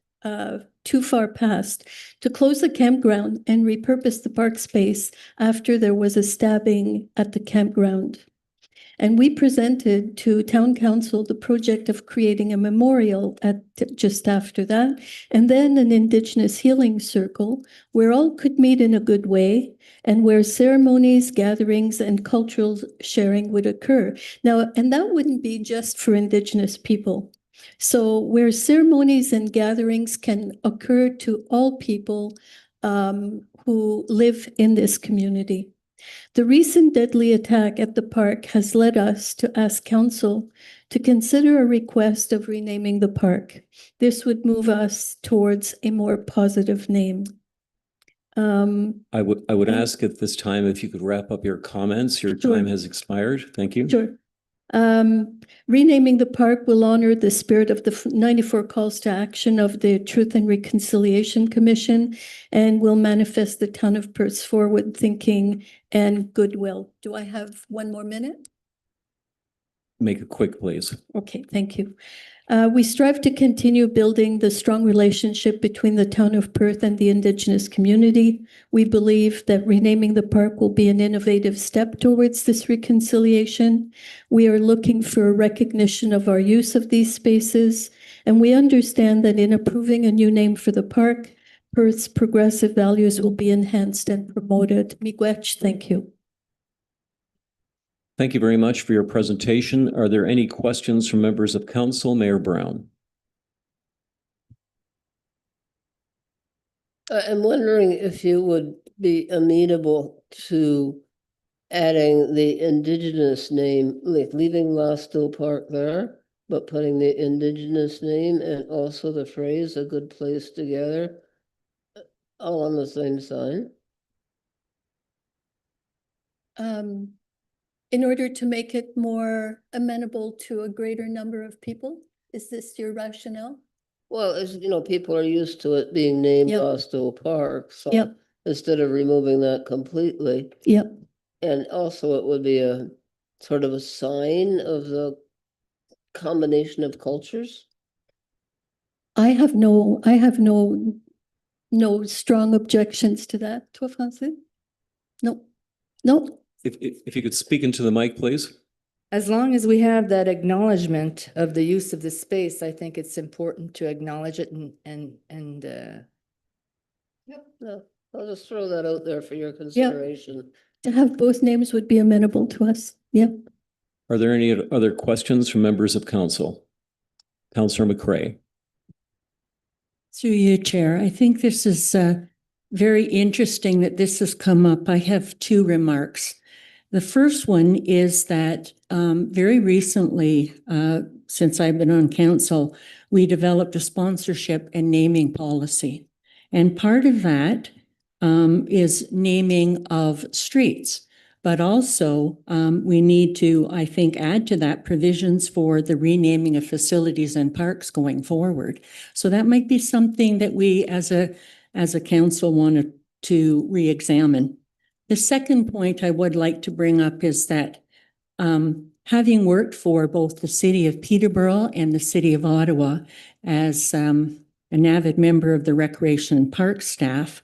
too far past, to close the campground and repurpose the park space after there was a stabbing at the campground. And we presented to town council the project of creating a memorial just after that, and then an Indigenous healing circle where all could meet in a good way and where ceremonies, gatherings, and cultural sharing would occur. Now, and that wouldn't be just for Indigenous people. So where ceremonies and gatherings can occur to all people who live in this community. The recent deadly attack at the park has led us to ask council to consider a request of renaming the park. This would move us towards a more positive name. I would ask at this time if you could wrap up your comments. Your Sure. time has expired. Thank you. Sure. Renaming the park will honor the spirit of the 94 calls to action of the Truth and Reconciliation Commission and will manifest the town of Perth's forward thinking and goodwill. Do I have 1 more minute? Make it quick, please. Okay, thank you. We strive to continue building the strong relationship between the town of Perth and the Indigenous community. We believe that renaming the park will be an innovative step towards this reconciliation. We are looking for a recognition of our use of these spaces, and we understand that in approving a new name for the park, Perth's progressive values will be enhanced and promoted. Miigwech, thank you. Thank you very much for your presentation. Are there any questions from members of council? Mayor Brown. I'm wondering if you would be amenable to adding the Indigenous name, like leaving Lostel Park there, but putting the Indigenous name and also the phrase "a good place together" all on the same sign. In order to make it more amenable to a greater number of people? Is this your rationale? Well, as you know, people are used to it being named Yep. Lostel Park, so Yep. instead of removing that completely. Yep. And also it would be a sort of a sign of the combination of cultures. I have no strong objections to that. Toi, Francis? No, no. If you could speak into the mic, please. As long as we have that acknowledgement of the use of the space, I think it's important to acknowledge it and Yep. No, I'll just throw that out there for your consideration. To have both names would be amenable to us. Yep. Are there any other questions from members of council? Councillor McCray. Through you, Chair. I think this is very interesting that this has come up. I have 2 remarks. The first one is that very recently, since I've been on council, we developed a sponsorship and naming policy. And part of that is naming of streets. But also, we need to, I think, add to that provisions for the renaming of facilities and parks going forward. So that might be something that we as a council wanted to re-examine. The second point I would like to bring up is that having worked for both the city of Peterborough and the city of Ottawa as an avid member of the Recreation and Parks staff,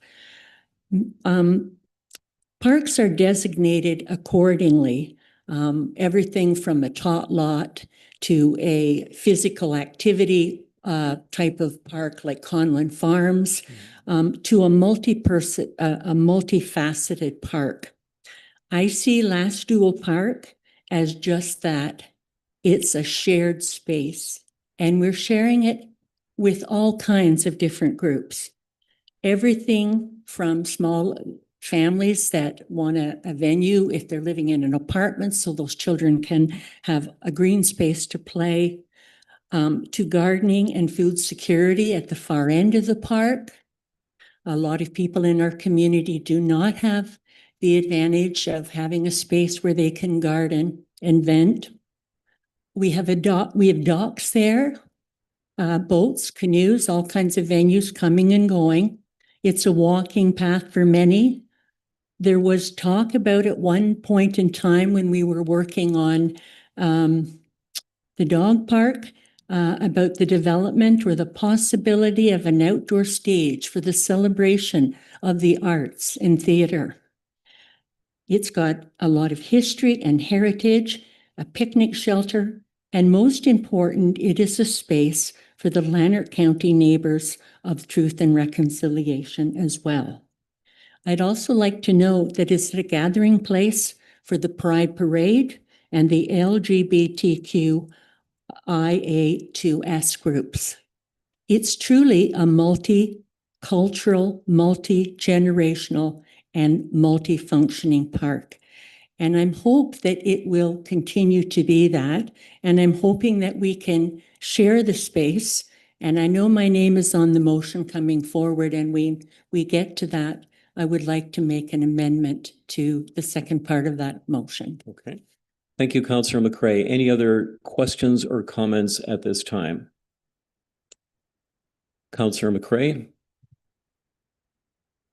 parks are designated accordingly. Everything from a tot lot to a physical activity type of park like Conlin Farms, to a multifaceted park. I see Last Dual Park as just that. It's a shared space, and we're sharing it with all kinds of different groups. Everything from small families that want a venue if they're living in an apartment so those children can have a green space to play, to gardening and food security at the far end of the park. A lot of people in our community do not have the advantage of having a space where they can garden and vent. We have docks there, boats, canoes, all kinds of venues coming and going. It's a walking path for many. There was talk about at one point in time when we were working on the dog park, about the development or the possibility of an outdoor stage for the celebration of the arts and theater. It's got a lot of history and heritage. a picnic shelter, and most important, it is a space for the Lanark County neighbors of Truth and Reconciliation as well. I'd also like to note that it's a gathering place for the Pride Parade and the LGBTQIA2S groups. It's truly a multicultural, multi-generational, and multifunctioning park. And I'm hope that it will continue to be that. And I'm hoping that we can share the space. And I know my name is on the motion coming forward, and we get to that. I would like to make an amendment to the second part of that motion. Okay. Thank you, Councillor McCray. Any other questions or comments at this time? Councillor McCray?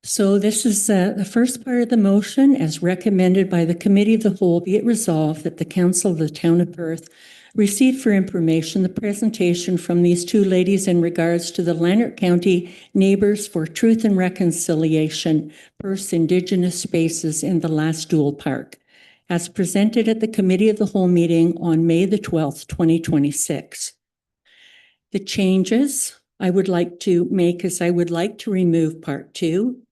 So this is the first part of the motion, as recommended by the Committee of the Whole. Be it resolved that the Council of the Town of Perth receive for information the presentation from these two ladies in regards to the Lanark County Neighbors for Truth and Reconciliation Perth's Indigenous Spaces in the Last Dual Park, as presented at the Committee of the Whole meeting on May the 12th, 2026. The changes I would like to make is I would like to remove Part 2.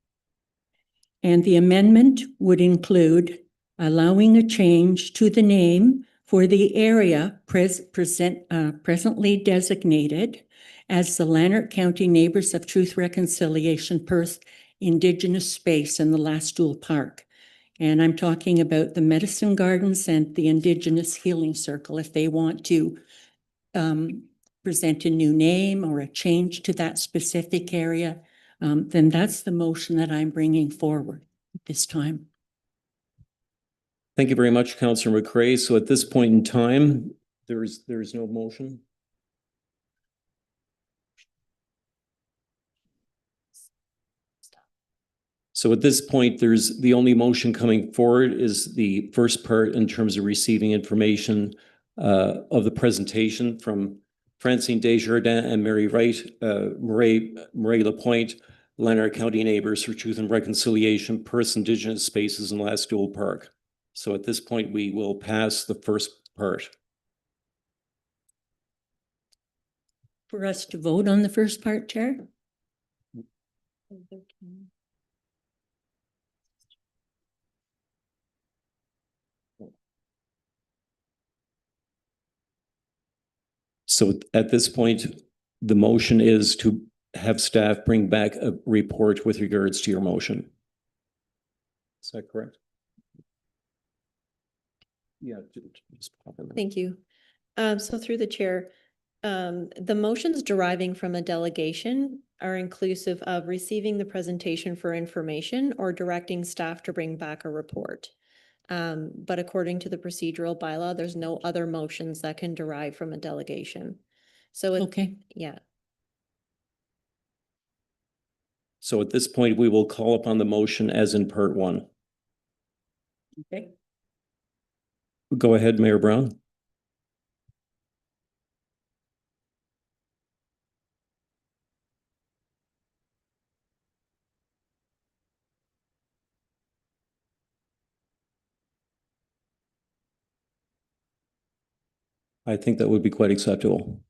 And the amendment would include allowing a change to the name for the area presently designated as the Lanark County Neighbors of Truth Reconciliation Perth Indigenous Space in the Last Dual Park. And I'm talking about the Medicine Gardens and the Indigenous Healing Circle. If they want to present a new name or a change to that specific area, then that's the motion that I'm bringing forward this time. Thank you very much, Councillor McCray. So at this point in time, there is no motion. So at this point, there's the only motion coming forward is the first part in terms of receiving information of the presentation from Francine Desjardins and Mary Wright, Murray Lapointe, Lanark County Neighbors for Truth and Reconciliation, Perth's Indigenous Spaces in Last Dual Park. So at this point, we will pass the first part. For us to vote on the first part, Chair? So at this point, the motion is to have staff bring back a report with regards to your motion. Is that correct? Yeah. Thank you. So through the chair, the motions deriving from a delegation are inclusive of receiving the presentation for information or directing staff to bring back a report. But according to the procedural bylaw, there's no other motions that can derive from a delegation. So okay. Yeah. So at this point, we will call upon the motion as in part 1. Okay. Go ahead, Mayor Brown. I think that would be quite acceptable.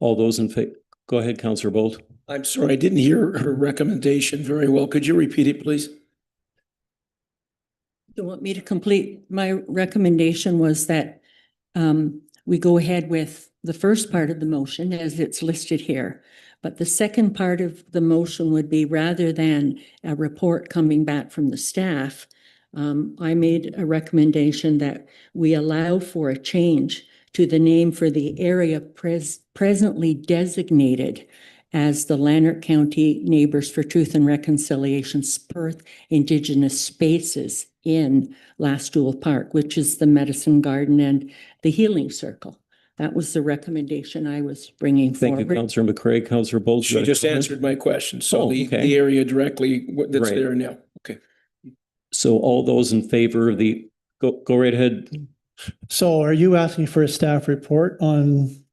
All those in favor, go ahead, Councillor Bolt. I'm sorry, I didn't hear her recommendation very well. Could you repeat it, please? You want me to complete? My recommendation was that we go ahead with the first part of the motion as it's listed here. But the second part of the motion would be, rather than a report coming back from the staff, I made a recommendation that we allow for a change to the name for the area presently designated as the Lanark County Neighbors for Truth and Reconciliation Perth Indigenous Spaces in Last Dual Park, which is the Medicine Garden and the Healing Circle. That was the recommendation I was bringing forward. Thank you, Councillor McCray. Councillor Bolt. She just answered my question. So the area directly that's Right. there now. Okay. So all those in favor of the, go right ahead. So are you asking for a staff report on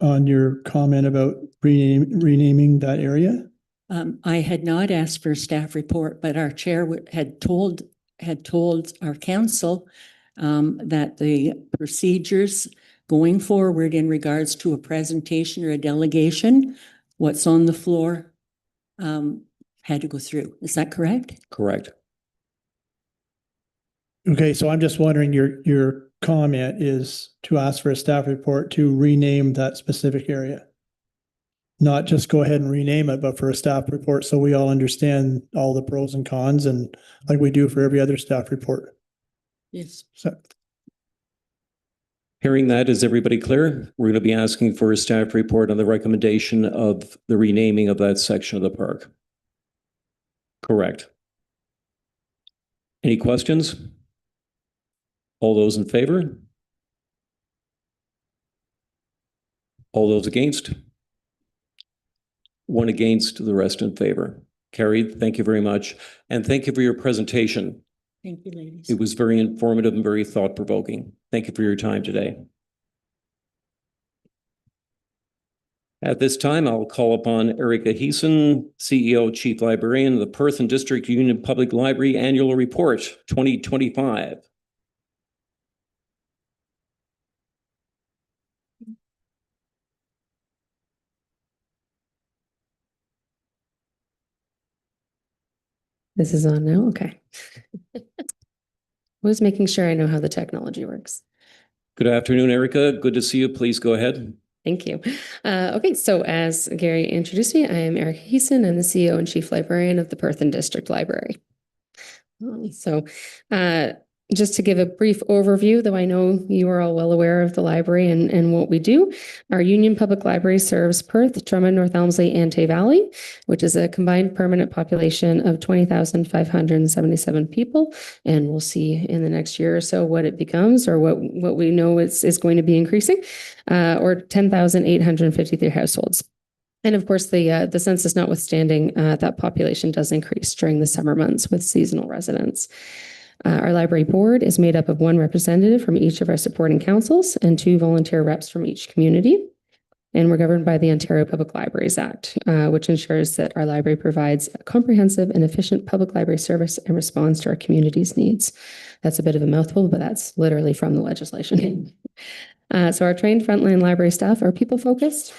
your comment about renaming that area? I had not asked for a staff report, but our chair had told our council that the procedures going forward in regards to a presentation or a delegation, what's on the floor, had to go through. Is that correct? Correct. Okay, so I'm just wondering, your comment is to ask for a staff report to rename that specific area. Not just go ahead and rename it, but for a staff report so we all understand all the pros and cons and like we do for every other staff report. Yes. So, Hearing that, is everybody clear? We're going to be asking for a staff report on the recommendation of the renaming of that section of the park. Correct. Any questions? All those in favor? All those against? One against, the rest in favor. Carried. Thank you very much. And thank you for your presentation. Thank you, ladies. It was very informative and very thought-provoking. Thank you for your time today. At this time, I'll call upon Erica Heason, CEO, Chief Librarian of the Perth and District Union Public Library Annual Report 2025. This is on now? Okay. Was making sure I know how the technology works. Good afternoon, Erica. Good to see you. Please go ahead. Thank you. Okay, so as Gary introduced me, I am Erica Heason. I'm the CEO and Chief Librarian of the Perth and District Library. Just to give a brief overview, though I know you are all well aware of the library and what we do, our Union Public Library serves Perth, Drummond, North Elmsley, and Tay Valley, which is a combined permanent population of 20,577 people. And we'll see in the next year or so what it becomes, or what we know is going to be increasing, or 10,853 households. And of course, the census notwithstanding, that population does increase during the summer months with seasonal residents. Our library board is made up of one representative from each of our supporting councils and 2 volunteer reps from each community. And we're governed by the Ontario Public Libraries Act, which ensures that our library provides a comprehensive and efficient public library service and responds to our community's needs. That's a bit of a mouthful, but that's literally from the legislation. So our trained frontline library staff are people-focused,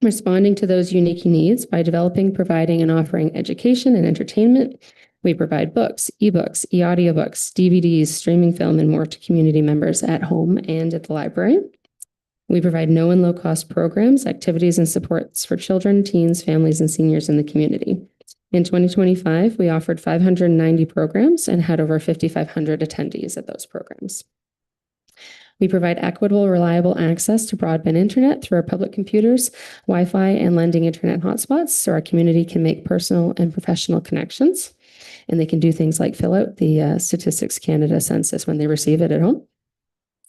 responding to those unique needs by developing, providing, and offering education and entertainment. We provide books, ebooks, e-audiobooks, DVDs, streaming film, and more to community members at home and at the library. We provide no and low-cost programs, activities, and supports for children, teens, families, and seniors in the community. In 2025, we offered 590 programs and had over 5,500 attendees at those programs. We provide equitable, reliable access to broadband internet through our public computers, Wi-Fi, and lending internet hotspots so our community can make personal and professional connections. And they can do things like fill out the Statistics Canada census when they receive it at home.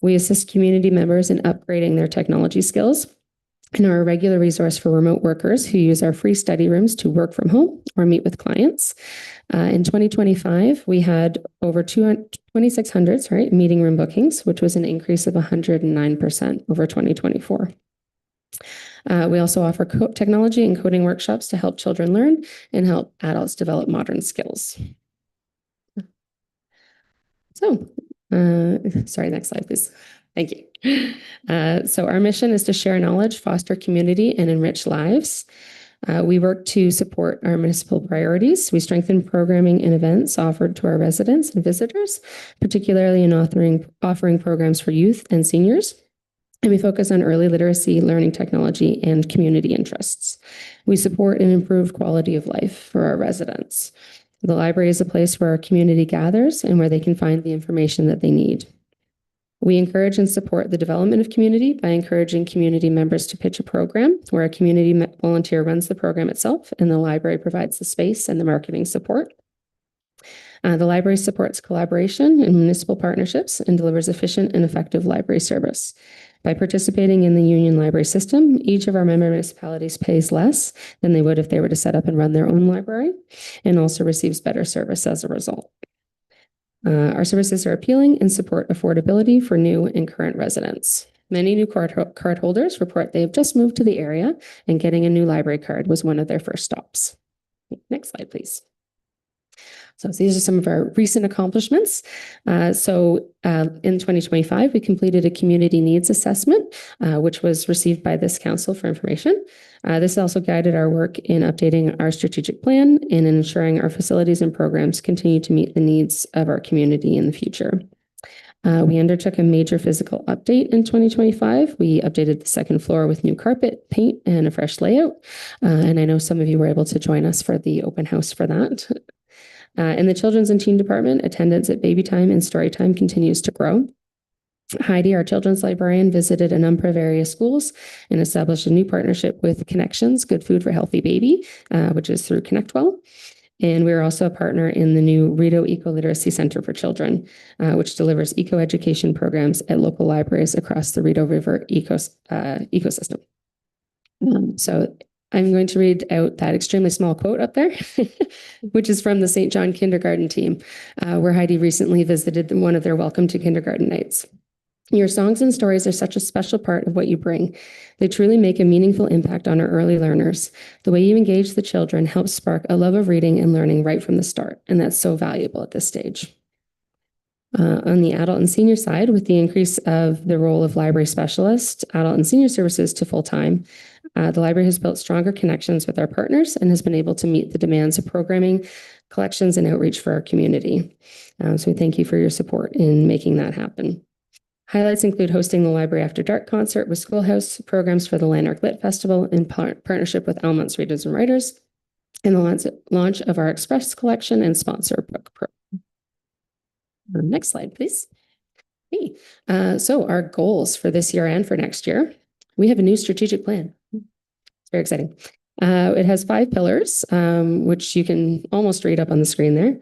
We assist community members in upgrading their technology skills and are a regular resource for remote workers who use our free study rooms to work from home or meet with clients. In 2025, we had over 2,600 meeting room bookings, which was an increase of 109% over 2024. We also offer technology and coding workshops to help children learn and help adults develop modern skills. So, sorry, next slide, please. Thank you. So our mission is to share knowledge, foster community, and enrich lives. We work to support our municipal priorities. We strengthen programming and events offered to our residents and visitors, particularly in offering programs for youth and seniors. And we focus on early literacy, learning technology, and community interests. We support and improve quality of life for our residents. The library is a place where our community gathers and where they can find the information that they need. We encourage and support the development of community by encouraging community members to pitch a program where a community volunteer runs the program itself and the library provides the space and the marketing support. The library supports collaboration and municipal partnerships and delivers efficient and effective library service. By participating in the Union Library System, each of our member municipalities pays less than they would if they were to set up and run their own library, and also receives better service as a result. Our services are appealing and support affordability for new and current residents. Many new card holders report they have just moved to the area, and getting a new library card was one of their first stops. Next slide, please. So these are some of our recent accomplishments. In 2025, we completed a community needs assessment, which was received by this council for information. This also guided our work in updating our strategic plan and in ensuring our facilities and programs continue to meet the needs of our community in the future. We undertook a major physical update in 2025. We updated the second floor with new carpet, paint, and a fresh layout. And I know some of you were able to join us for the open house for that. In the children's and teen department, attendance at baby time and story time continues to grow. Heidi, our children's librarian, visited a number of area schools and established a new partnership with Connections, Good Food for Healthy Baby, which is through ConnectWell. And we're also a partner in the new Rideau Eco Literacy Center for Children, which delivers eco-education programs at local libraries across the Rideau River ecosystem. So I'm going to read out that extremely small quote up there, which is from the St. John Kindergarten team, where Heidi recently visited one of their Welcome to Kindergarten nights. Your songs and stories are such a special part of what you bring. They truly make a meaningful impact on our early learners. The way you engage the children helps spark a love of reading and learning right from the start, and that's so valuable at this stage. On the adult and senior side, with the increase of the role of library specialist, adult and senior services to full-time, the library has built stronger connections with our partners and has been able to meet the demands of programming, collections, and outreach for our community. So we thank you for your support in making that happen. Highlights include hosting the Library After Dark concert with Schoolhouse, programs for the Lanark Lit Festival in partnership with Almonts Readers and Writers, and the launch of our Express collection and sponsor book program. Next slide, please. Okay. So our goals for this year and for next year, we have a new strategic plan. It's very exciting. It has 5 pillars, which you can almost read up on the screen there.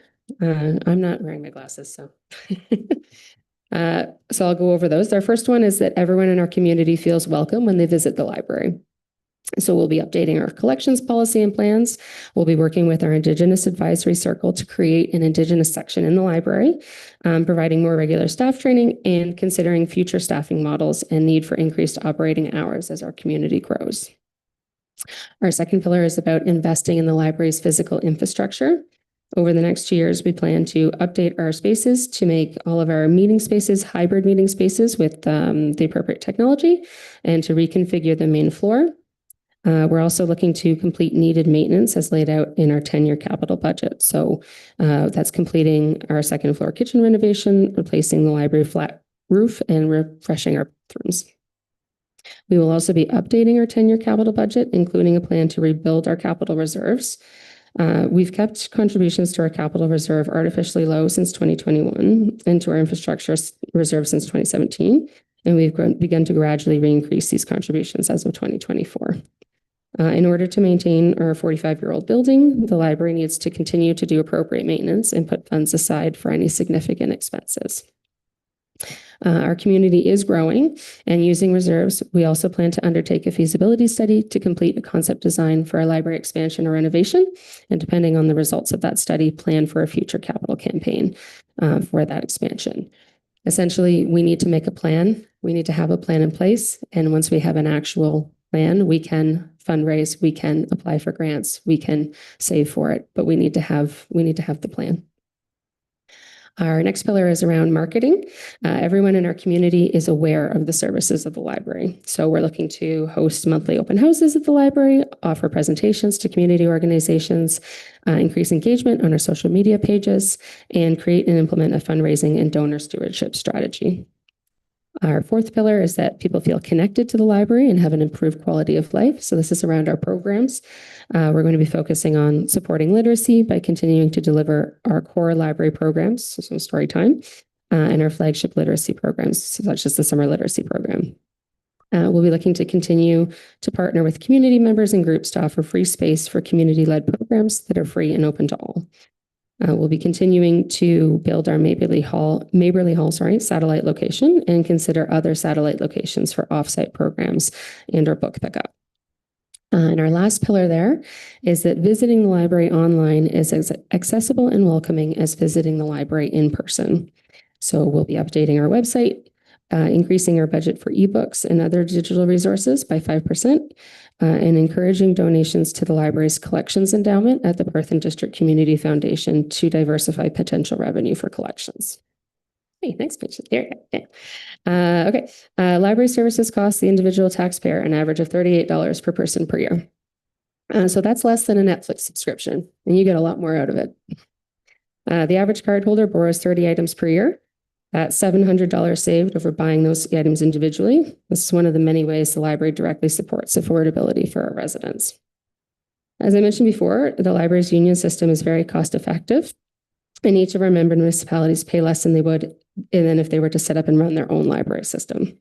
I'm not wearing my glasses, so. So I'll go over those. Our first one is that everyone in our community feels welcome when they visit the library. So we'll be updating our collections policy and plans. We'll be working with our Indigenous Advisory Circle to create an Indigenous section in the library, providing more regular staff training and considering future staffing models and need for increased operating hours as our community grows. Our second pillar is about investing in the library's physical infrastructure. Over the next 2 years, we plan to update our spaces to make all of our meeting spaces hybrid meeting spaces with the appropriate technology and to reconfigure the main floor. We're also looking to complete needed maintenance as laid out in our 10-year capital budget. So that's completing our second floor kitchen renovation, replacing the library flat roof, and refreshing our bathrooms. We will also be updating our 10-year capital budget, including a plan to rebuild our capital reserves. We've kept contributions to our capital reserve artificially low since 2021 and to our infrastructure reserve since 2017. And we've begun to gradually re-increase these contributions as of 2024. In order to maintain our 45-year-old building, the library needs to continue to do appropriate maintenance and put funds aside for any significant expenses. Our community is growing, and using reserves, we also plan to undertake a feasibility study to complete a concept design for a library expansion or renovation, and depending on the results of that study, plan for a future capital campaign for that expansion. Essentially, we need to make a plan. We need to have a plan in place, and once we have an actual plan, we can fundraise, we can apply for grants, we can save for it, but we need to have the plan. Our next pillar is around marketing. Everyone in our community is aware of the services of the library. So we're looking to host monthly open houses at the library, offer presentations to community organizations, increase engagement on our social media pages, and create and implement a fundraising and donor stewardship strategy. Our fourth pillar is that people feel connected to the library and have an improved quality of life. So this is around our programs. We're going to be focusing on supporting literacy by continuing to deliver our core library programs, so story time, and our flagship literacy programs, such as the summer literacy program. We'll be looking to continue to partner with community members and groups to offer free space for community-led programs that are free and open to all. We'll be continuing to build our Maberly Hall satellite location and consider other satellite locations for offsite programs and our book pickup. And our last pillar there is that visiting the library online is as accessible and welcoming as visiting the library in person. So we'll be updating our website, increasing our budget for ebooks and other digital resources by 5%, and encouraging donations to the library's collections endowment at the Perth and District Community Foundation to diversify potential revenue for collections. Hey, next page. There you go. Okay. Library services cost the individual taxpayer an average of $38 per person per year. So that's less than a Netflix subscription, and you get a lot more out of it. The average cardholder borrows 30 items per year. That's $700 saved over buying those items individually. This is one of the many ways the library directly supports affordability for our residents. As I mentioned before, the library's union system is very cost effective, and each of our member municipalities pay less than they would than if they were to set up and run their own library system.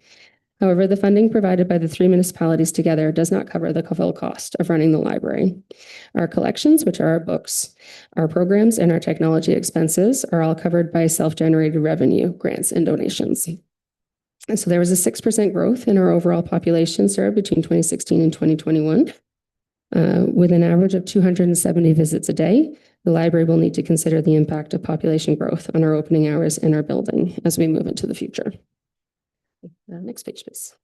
However, the funding provided by the 3 municipalities together does not cover the full cost of running the library. Our collections, which are our books, our programs, and our technology expenses are all covered by self-generated revenue, grants, and donations. And so there was a 6% growth in our overall population served between 2016 and 2021. With an average of 270 visits a day, the library will need to consider the impact of population growth on our opening hours and our building as we move into the future. Next page, please.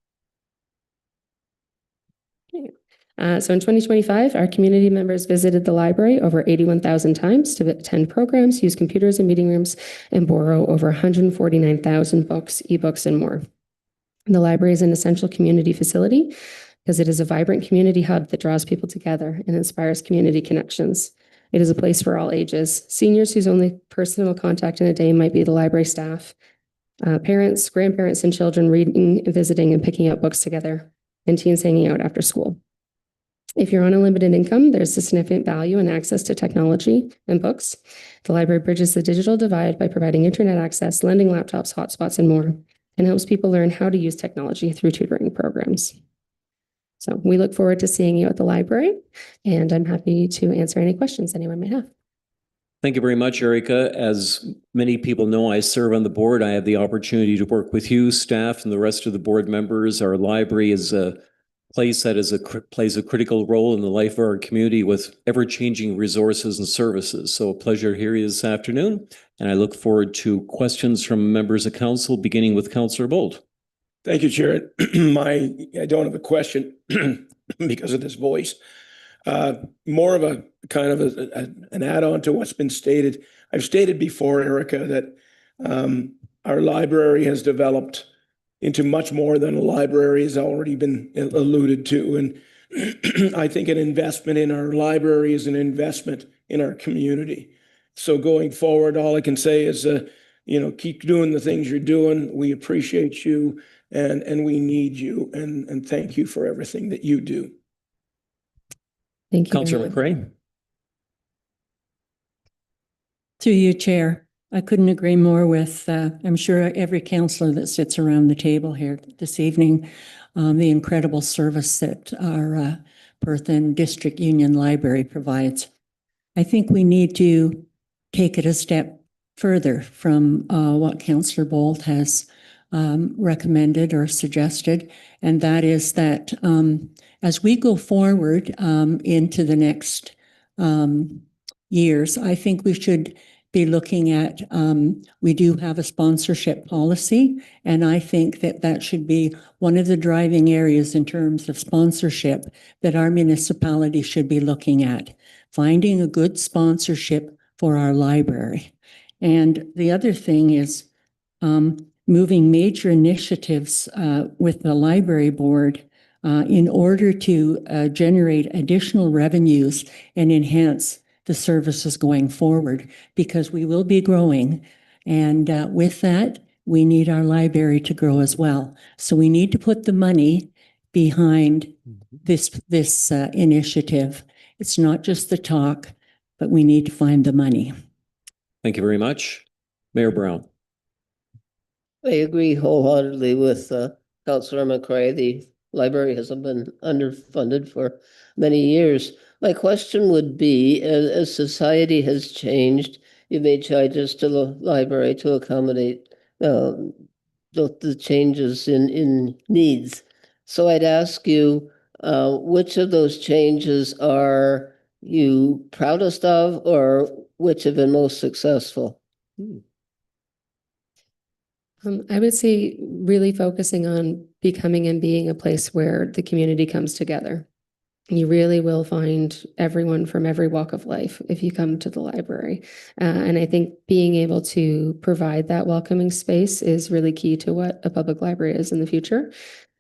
Okay. So in 2025, our community members visited the library over 81,000 times to attend programs, use computers and meeting rooms, and borrow over 149,000 books, ebooks, and more. The library is an essential community facility because it is a vibrant community hub that draws people together and inspires community connections. It is a place for all ages. Seniors whose only personal contact in a day might be the library staff. Parents, grandparents, and children reading, visiting, and picking up books together, and teens hanging out after school. If you're on a limited income, there's a significant value in access to technology and books. The library bridges the digital divide by providing internet access, lending laptops, hotspots, and more, and helps people learn how to use technology through tutoring programs. So we look forward to seeing you at the library, and I'm happy to answer any questions anyone may have. Thank you very much, Erica. As many people know, I serve on the board. I have the opportunity to work with you, staff, and the rest of the board members. Our library is a place that plays a critical role in the life of our community with ever-changing resources and services. So a pleasure to hear you this afternoon, and I look forward to questions from members of council, beginning with Councillor Bolt. Thank you, Chair. I don't have a question because of this voice. More of a kind of an add-on to what's been stated. I've stated before, Erica, that our library has developed into much more than a library has already been alluded to. And I think an investment in our library is an investment in our community. So going forward, all I can say is, keep doing the things you're doing. We appreciate you and we need you. And thank you for everything that you do. Thank you. Councillor McCray. Through you, Chair. I couldn't agree more with, I'm sure every councillor that sits around the table here this evening, the incredible service that our Perth and District Union Library provides. I think we need to take it a step further from what Councillor Bolt has recommended or suggested, and that is that as we go forward into the next years, I think we should be looking at, we do have a sponsorship policy, and I think that that should be one of the driving areas in terms of sponsorship that our municipality should be looking at, finding a good sponsorship for our library. And the other thing is moving major initiatives with the library board in order to generate additional revenues and enhance the services going forward, because we will be growing. And with that, we need our library to grow as well. So we need to put the money behind this initiative. It's not just the talk, but we need to find the money. Thank you very much. Mayor Brown. I agree wholeheartedly with Councillor McCray. The library has been underfunded for many years. My question would be, as society has changed, you made changes to the library to accommodate the changes in needs. So I'd ask you, which of those changes are you proudest of, or which have been most successful? I would say really focusing on becoming and being a place where the community comes together. You really will find everyone from every walk of life if you come to the library. And I think being able to provide that welcoming space is really key to what a public library is in the future.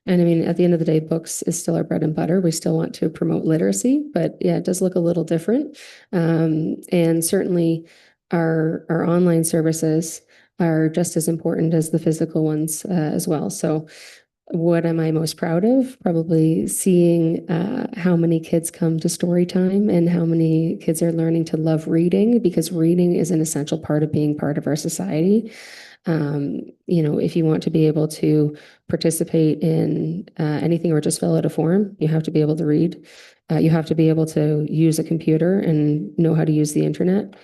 And I mean, at the end of the day, books is still our bread and butter. We still want to promote literacy, but yeah, it does look a little different. And certainly our online services are just as important as the physical ones as well. So what am I most proud of? Probably seeing how many kids come to story time and how many kids are learning to love reading, because reading is an essential part of being part of our society. You know, if you want to be able to participate in anything or just fill out a form, you have to be able to read. You have to be able to use a computer and know how to use the internet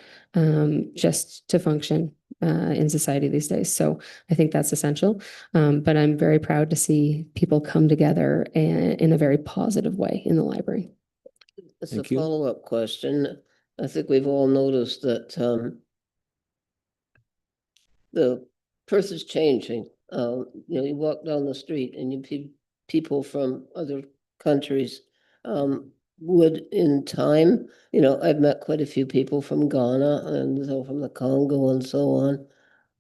just to function in society these days. So I think that's essential. But I'm very proud to see people come together in a very positive way in the library. It's a follow-up question. I think we've all noticed that the Perth is changing. You know, you walk down the street and you see people from other countries would in time, you know, I've met quite a few people from Ghana and so from the Congo and so on.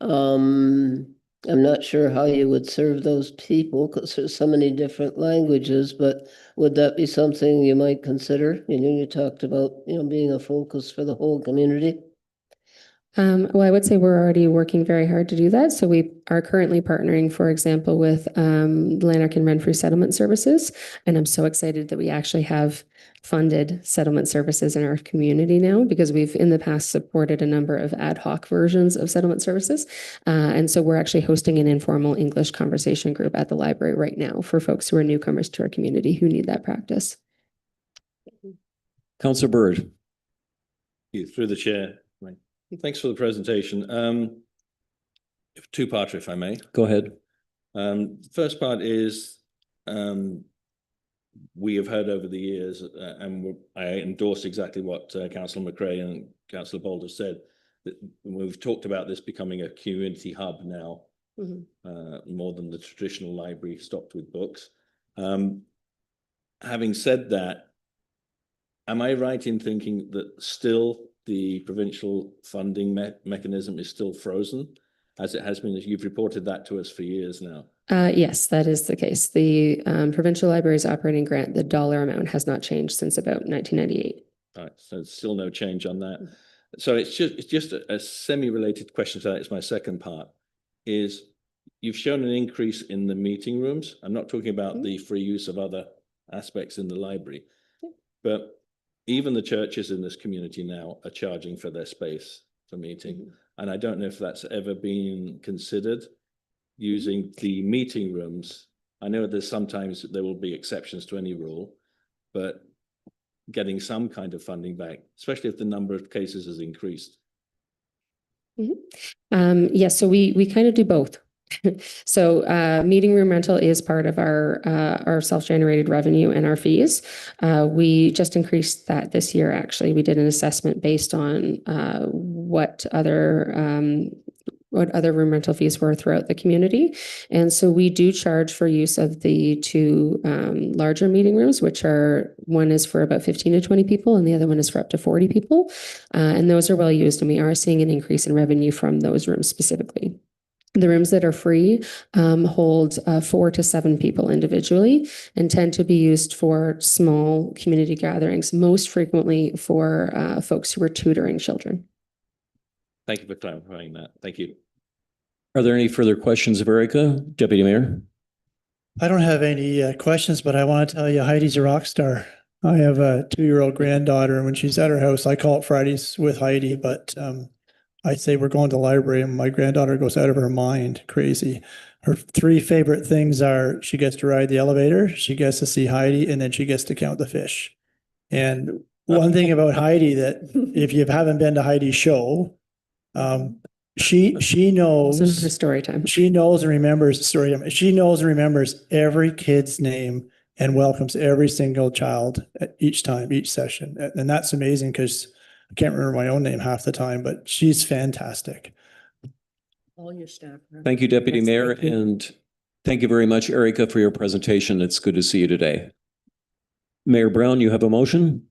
I'm not sure how you would serve those people because there's so many different languages, but would that be something you might consider? You know, you talked about, you know, being a focus for the whole community. Well, I would say we're already working very hard to do that. So we are currently partnering, for example, with Lanark and Renfrew Settlement Services. And I'm so excited that we actually have funded settlement services in our community now, because we've in the past supported a number of ad hoc versions of settlement services. And so we're actually hosting an informal English conversation group at the library right now for folks who are newcomers to our community who need that practice. Councillor Bird. Through the chair. Right. Thanks for the presentation. Two-parter, if I may. Go ahead. First part is we have heard over the years, and I endorse exactly what Councillor McRae and Councillor Bold have said, that we've talked about this becoming a community hub now, more than the traditional library stocked with books. Having said that, am I right in thinking that still the provincial funding mechanism is still frozen, as it has been? You've reported that to us for years now. Yes, that is the case. The Provincial Libraries Operating Grant, the dollar amount has not changed since about 1998. All right, so still no change on that. So it's just a semi-related question to that. It's my second part. Is you've shown an increase in the meeting rooms. I'm not talking about the free use of other aspects in the library, but even the churches in this community now are charging for their space for meeting. And I don't know if that's ever been considered, using the meeting rooms. I know there's sometimes there will be exceptions to any rule, but getting some kind of funding back, especially if the number of cases has increased. Yes, so we kind of do both. So meeting room rental is part of our self-generated revenue and our fees. We just increased that this year, actually. We did an assessment based on what other room rental fees were throughout the community. And so we do charge for use of the two larger meeting rooms, which are, one is for about 15 to 20 people and the other one is for up to 40 people. And those are well used, and we are seeing an increase in revenue from those rooms specifically. The rooms that are free hold 4 to 7 people individually and tend to be used for small community gatherings, most frequently for folks who are tutoring children. Thank you for clarifying that. Thank you. Are there any further questions of Erica? Deputy Mayor? I don't have any questions, but I want to tell you Heidi's a rock star. I have a 2-year-old granddaughter, and when she's at her house, I call it Fridays with Heidi, but I say we're going to the library and my granddaughter goes out of her mind, crazy. Her 3 favorite things are she gets to ride the elevator, she gets to see Heidi, and then she gets to count the fish. And one thing about Heidi that if you haven't been to Heidi's show, she knows her story time. She knows and remembers the story time. She knows and remembers every kid's name and welcomes every single child at each time, each session. And that's amazing because I can't remember my own name half the time, but she's fantastic. All your staff. Thank you, Deputy Mayor, and thank you very much, Erica, for your presentation. It's good to see you today. Mayor Brown, you have a motion?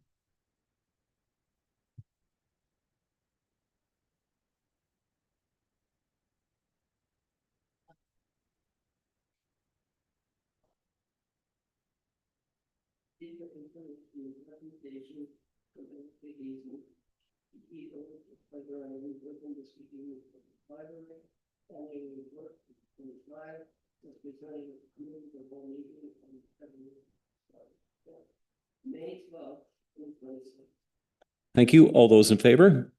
Thank you. All those in favor?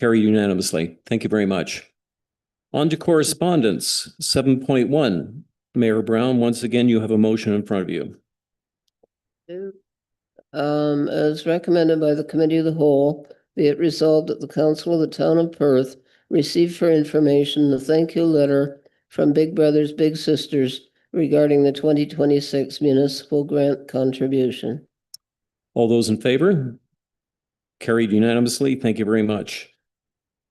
Carried unanimously. Thank you very much. On to correspondence, 7.1. Mayor Brown, once again, you have a motion in front of you. As recommended by the Committee of the Whole, be it resolved that the Council of the Town of Perth receive for information the thank you letter from Big Brothers Big Sisters regarding the 2026 municipal grant contribution. All those in favor? Carried unanimously. Thank you very much.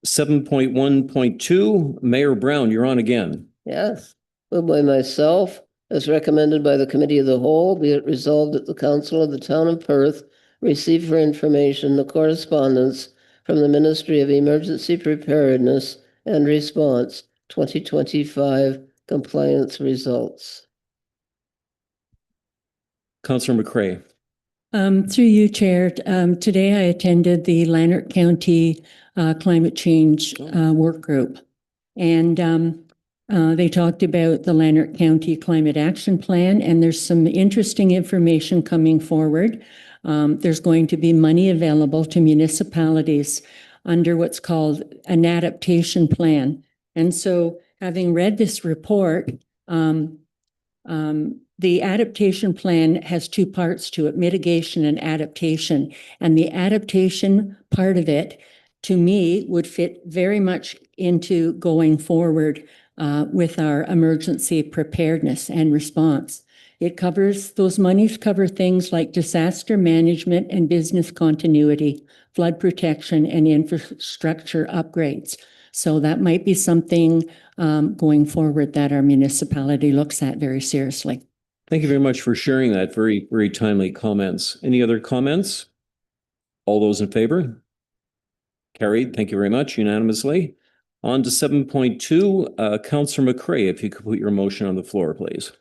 7.1.2, Mayor Brown, you're on again. Yes, moved by myself, as recommended by the Committee of the Whole, be it resolved that the Council of the Town of Perth receive for information the correspondence from the Ministry of Emergency Preparedness and Response 2025 compliance results. Councillor McCray. Through you, Chair, today I attended the Lanark County Climate Change Work Group. And they talked about the Lanark County Climate Action Plan, and there's some interesting information coming forward. There's going to be money available to municipalities under what's called an adaptation plan. And so, having read this report, the adaptation plan has two parts to it, mitigation and adaptation. And the adaptation part of it, to me, would fit very much into going forward with our emergency preparedness and response. It covers, those monies cover things like disaster management and business continuity, flood protection, and infrastructure upgrades. So that might be something going forward that our municipality looks at very seriously. Thank you very much for sharing that. Very, very timely comments. Any other comments? All those in favor? Carried. Thank you very much. Unanimously. On to 7.2, Councillor McCray, if you could put your motion on the floor, please.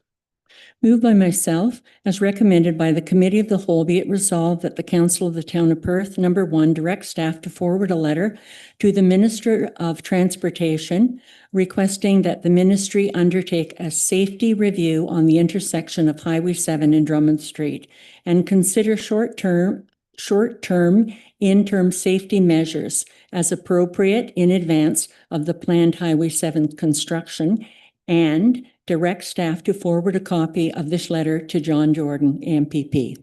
Moved by myself, as recommended by the Committee of the Whole, be it resolved that the Council of the Town of Perth, number 1, direct staff to forward a letter to the Minister of Transportation requesting that the ministry undertake a safety review on the intersection of Highway 7 and Drummond Street and consider short-term, interim safety measures as appropriate in advance of the planned Highway 7 construction, and direct staff to forward a copy of this letter to John Jordan, MPP.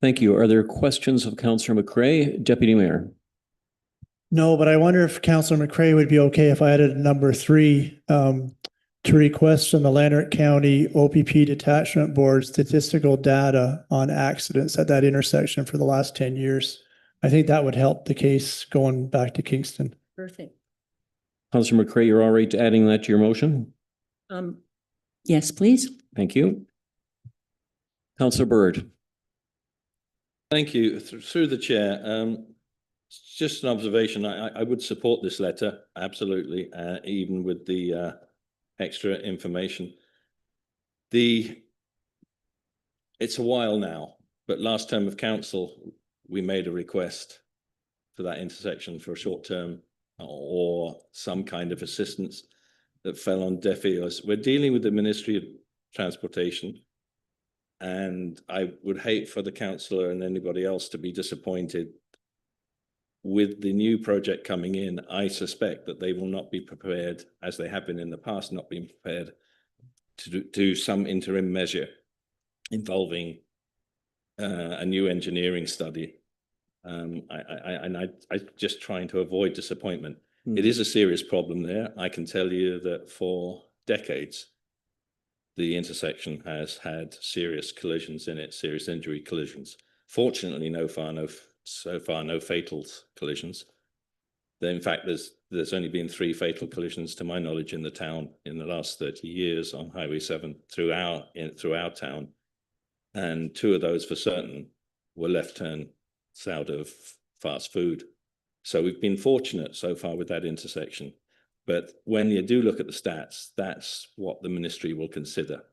Thank you. Are there questions of Councillor McCray? Deputy Mayor. No, but I wonder if Councillor McCray would be okay if I added number 3 to request from the Lanark County OPP Detachment Board statistical data on accidents at that intersection for the last 10 years. I think that would help the case going back to Kingston. Perfect. Councillor McCray, you're all right to adding that to your motion? Yes, please. Thank you. Councillor Bird. Thank you. Through the chair, just an observation. I would support this letter, absolutely, even with the extra information. It's a while now, but last term of council, we made a request for that intersection for a short term or some kind of assistance that fell on deaf ears. We're dealing with the Ministry of Transportation, and I would hate for the councillor and anybody else to be disappointed with the new project coming in. I suspect that they will not be prepared, as they have been in the past, not being prepared to do some interim measure involving a new engineering study. I'm just trying to avoid disappointment. It is a serious problem there. I can tell you that for decades, the intersection has had serious collisions in it, serious injury collisions. Fortunately, so far, no fatal collisions. In fact, there's only been 3 fatal collisions, to my knowledge, in the town in the last 30 years on Highway 7 through our town. And two of those for certain were left turn south of fast food. So we've been fortunate so far with that intersection. But when you do look at the stats, that's what the ministry will consider.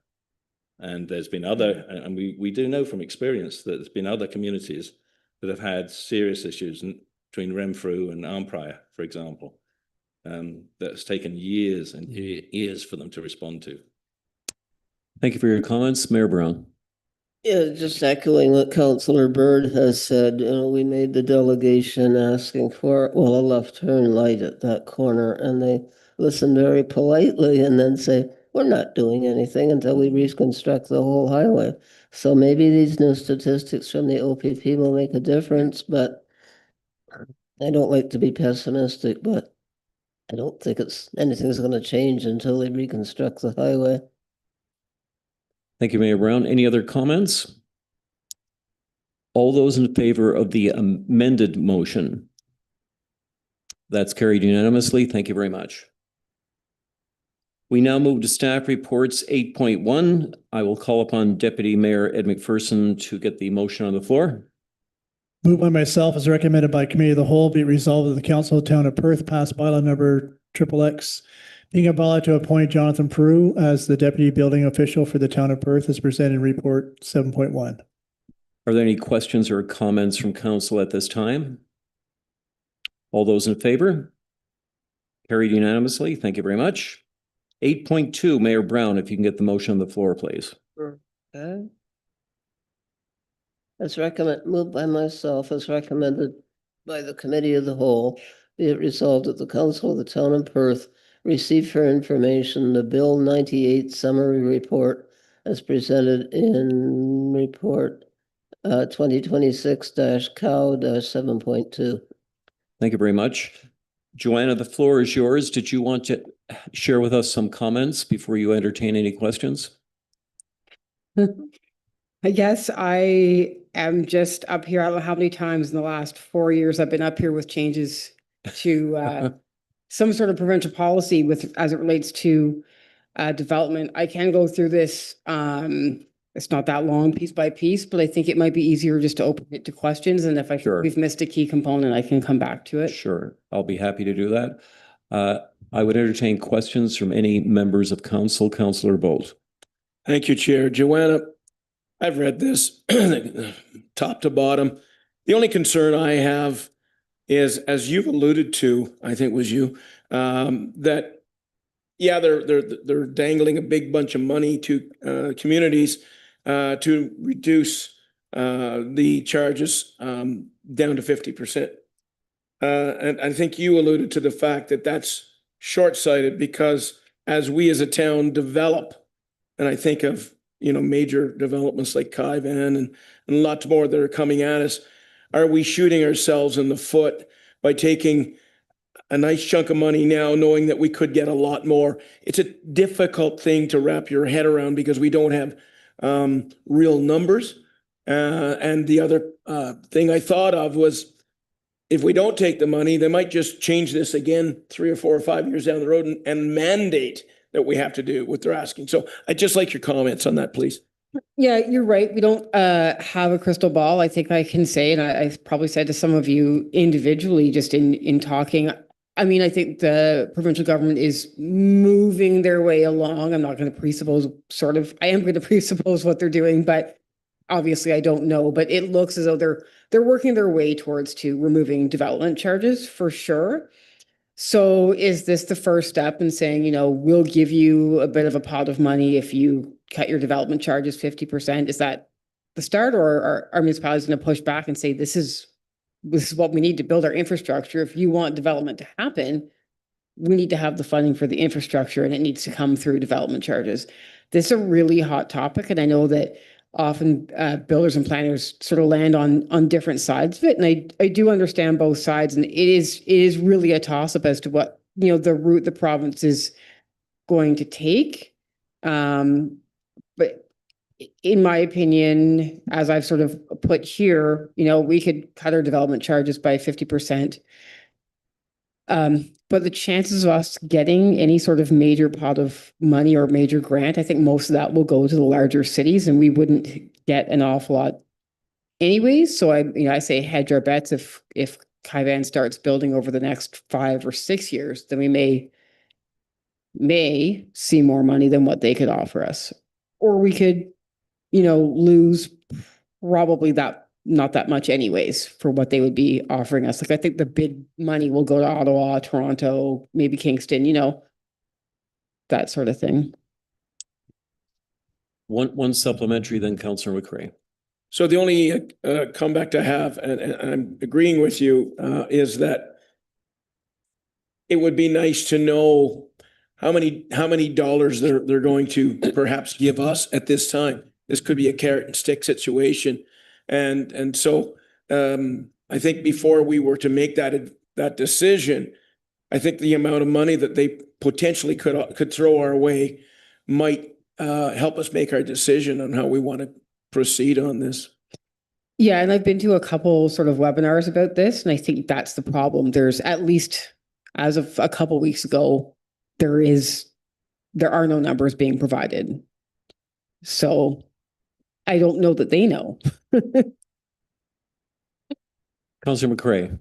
And there's been other, and we do know from experience that there's been other communities that have had serious issues between Renfrew and Arnprior, for example, that's taken years and years for them to respond to. Thank you for your comments. Mayor Brown. Yeah, just echoing what Councillor Byrd has said, we made the delegation asking for, a left turn light at that corner, and they listened very politely and then say, we're not doing anything until we reconstruct the whole highway. So maybe these new statistics from the OPP will make a difference, but I don't like to be pessimistic, but I don't think anything's going to change until they reconstruct the highway. Thank you, Mayor Brown. Any other comments? All those in favor of the amended motion? That's carried unanimously. Thank you very much. We now move to staff reports 8.1. I will call upon Deputy Mayor Ed McPherson to get the motion on the floor. Moved by myself as recommended by Committee of the Whole, be it resolved that the Council of the Town of Perth pass bylaw number XXX, being a bylaw to appoint Jonathan Peru as the Deputy Building Official for the Town of Perth as presented in Report 7.1. Are there any questions or comments from council at this time? All those in favor? Carried unanimously. Thank you very much. 8.2, Mayor Brown, if you can get the motion on the floor, please. Okay. Moved by myself as recommended by the Committee of the Whole, be it resolved that the Council of the Town of Perth receive for information the Bill 98 summary report as presented in Report 2026-COW-7.2. Thank you very much. Joanna, the floor is yours. Did you want to share with us some comments before you entertain any questions? I guess I am just up here. I don't know how many times in the last 4 years I've been up here with changes to some sort of provincial policy as it relates to development. I can go through this. It's not that long, piece by piece, but I think it might be easier just to open it to questions. And if I think we've missed a key component, I can come back to it. Sure, I'll be happy to do that. I would entertain questions from any members of council. Councillor Bolt. Thank you, Chair. Joanna, I've read this top to bottom. The only concern I have is, as you've alluded to, I think was you, that yeah, they're dangling a big bunch of money to communities to reduce the charges down to 50%. And I think you alluded to the fact that that's short-sighted because as we as a town develop, and I think of major developments like Kaivan and lots more that are coming at us, are we shooting ourselves in the foot by taking a nice chunk of money now, knowing that we could get a lot more? It's a difficult thing to wrap your head around because we don't have real numbers. And the other thing I thought of was, if we don't take the money, they might just change this again 3 or 4 or 5 years down the road and mandate that we have to do what they're asking. So I'd just like your comments on that, please. Yeah, you're right. We don't have a crystal ball. I think I can say, and I probably said to some of you individually just in talking, I mean, I think the provincial government is moving their way along. I'm not going to presuppose I am going to presuppose what they're doing, but obviously I don't know. But it looks as though they're working their way towards removing development charges for sure. So is this the first step in saying, we'll give you a bit of a pot of money if you cut your development charges 50%? Is that the start, or are municipalities going to push back and say, this is what we need to build our infrastructure? If you want development to happen, we need to have the funding for the infrastructure, and it needs to come through development charges. This is a really hot topic, and I know that often builders and planners sort of land on different sides of it, and I do understand both sides, and it is really a toss-up as to what the route the province is going to take. But in my opinion, as I've sort of put here, we could cut our development charges by 50%. But the chances of us getting any sort of major pot of money or major grant, I think most of that will go to the larger cities, and we wouldn't get an awful lot anyways. So I say hedge our bets. If Kaivan starts building over the next 5 or 6 years, then we may see more money than what they could offer us. Or we could, lose probably not that much anyways for what they would be offering us. Like, I think the bid money will go to Ottawa, Toronto, maybe Kingston, that sort of thing. One supplementary, then Councillor McCray. So the only comeback to have, and I'm agreeing with you, is that it would be nice to know how many dollars they're going to perhaps give us at this time. This could be a carrot and stick situation. And so I think before we were to make that decision, I think the amount of money that they potentially could throw our way might help us make our decision on how we want to proceed on this. Yeah, and I've been to a couple sort of webinars about this, and I think that's the problem. There's, at least as of a couple weeks ago, there are no numbers being provided. So I don't know that they know. Councillor McCray.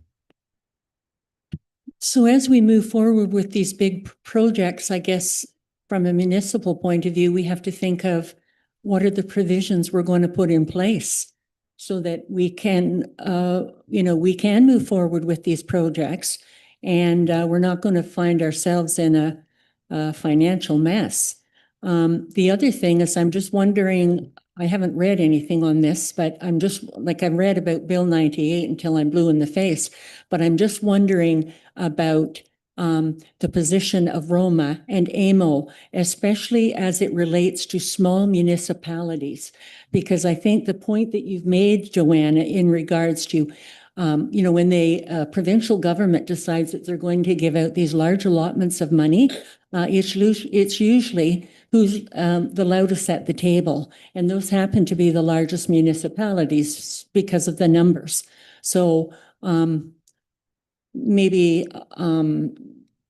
So as we move forward with these big projects, I guess from a municipal point of view, we have to think of what are the provisions we're going to put in place so that we can, we can move forward with these projects, and we're not going to find ourselves in a financial mess. The other thing is, I'm just wondering, I haven't read anything on this, but I'm just, like, I've read about Bill 98 until I'm blue in the face, but I'm just wondering about the position of Roma and AMO, especially as it relates to small municipalities. Because I think the point that you've made, Joanna, in regards to, when the provincial government decides that they're going to give out these large allotments of money, it's usually who's the loudest at the table. And those happen to be the largest municipalities because of the numbers. So maybe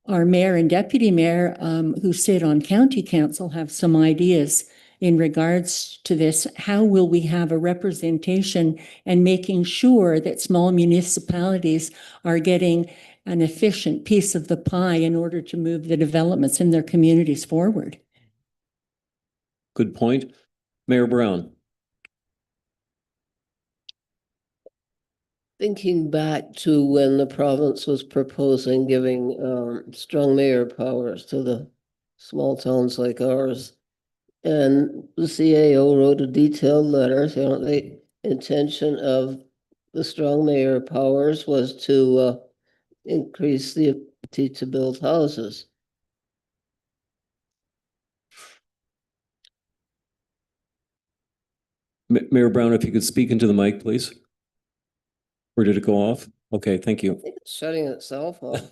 our mayor and deputy mayor who sit on county council have some ideas in regards to this. How will we have a representation and making sure that small municipalities are getting an efficient piece of the pie in order to move the developments in their communities forward? Good point. Mayor Brown. Thinking back to when the province was proposing giving strong mayor powers to the small towns like ours, and the CAO wrote a detailed letter. The intention of the strong mayor powers was to increase the ability to build houses. Mayor Brown, if you could speak into the mic, please. Or did it go off? Okay, thank you. I think it's shutting itself off.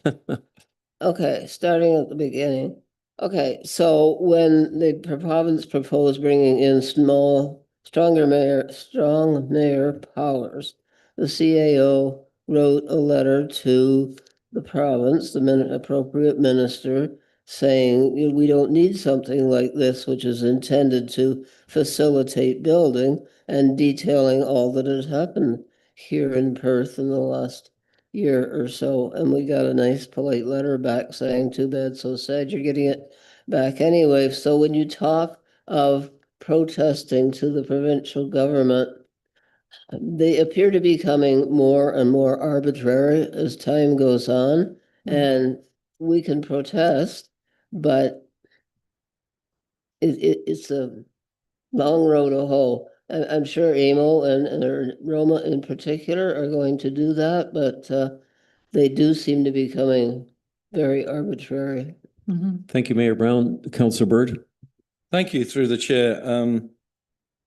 Okay, starting at the beginning. Okay, so when the province proposed bringing in strong mayor powers, the CAO wrote a letter to the province, the appropriate minister, saying we don't need something like this, which is intended to facilitate building, and detailing all that has happened here in Perth in the last year or so. And we got a nice polite letter back saying, too bad, so sad, you're getting it back anyway. So when you talk of protesting to the provincial government, they appear to be becoming more and more arbitrary as time goes on. And we can protest, but it's a long road to hoe. I'm sure AMO and Roma in particular are going to do that, but they do seem to be becoming very arbitrary. Thank you, Mayor Brown. Councillor Bird. Thank you, through the chair.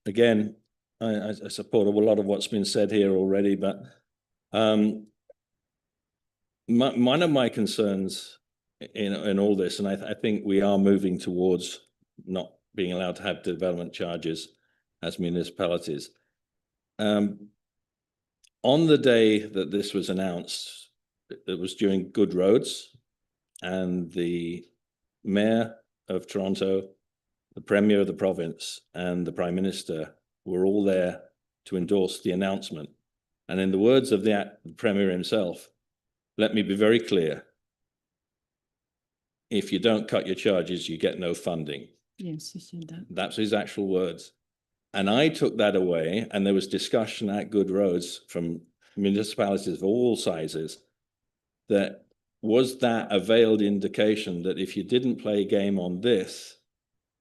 Again, I support a lot of what's been said here already, but one of my concerns in all this, and I think we are moving towards not being allowed to have development charges as municipalities. On the day that this was announced, it was during Good Roads, and the Mayor of Toronto, the Premier of the province, and the Prime Minister were all there to endorse the announcement. And in the words of the Premier himself, let me be very clear. If you don't cut your charges, you get no funding. Yes, you said that. That's his actual words. And I took that away, and there was discussion at Good Roads from municipalities of all sizes that was that a veiled indication that if you didn't play a game on this,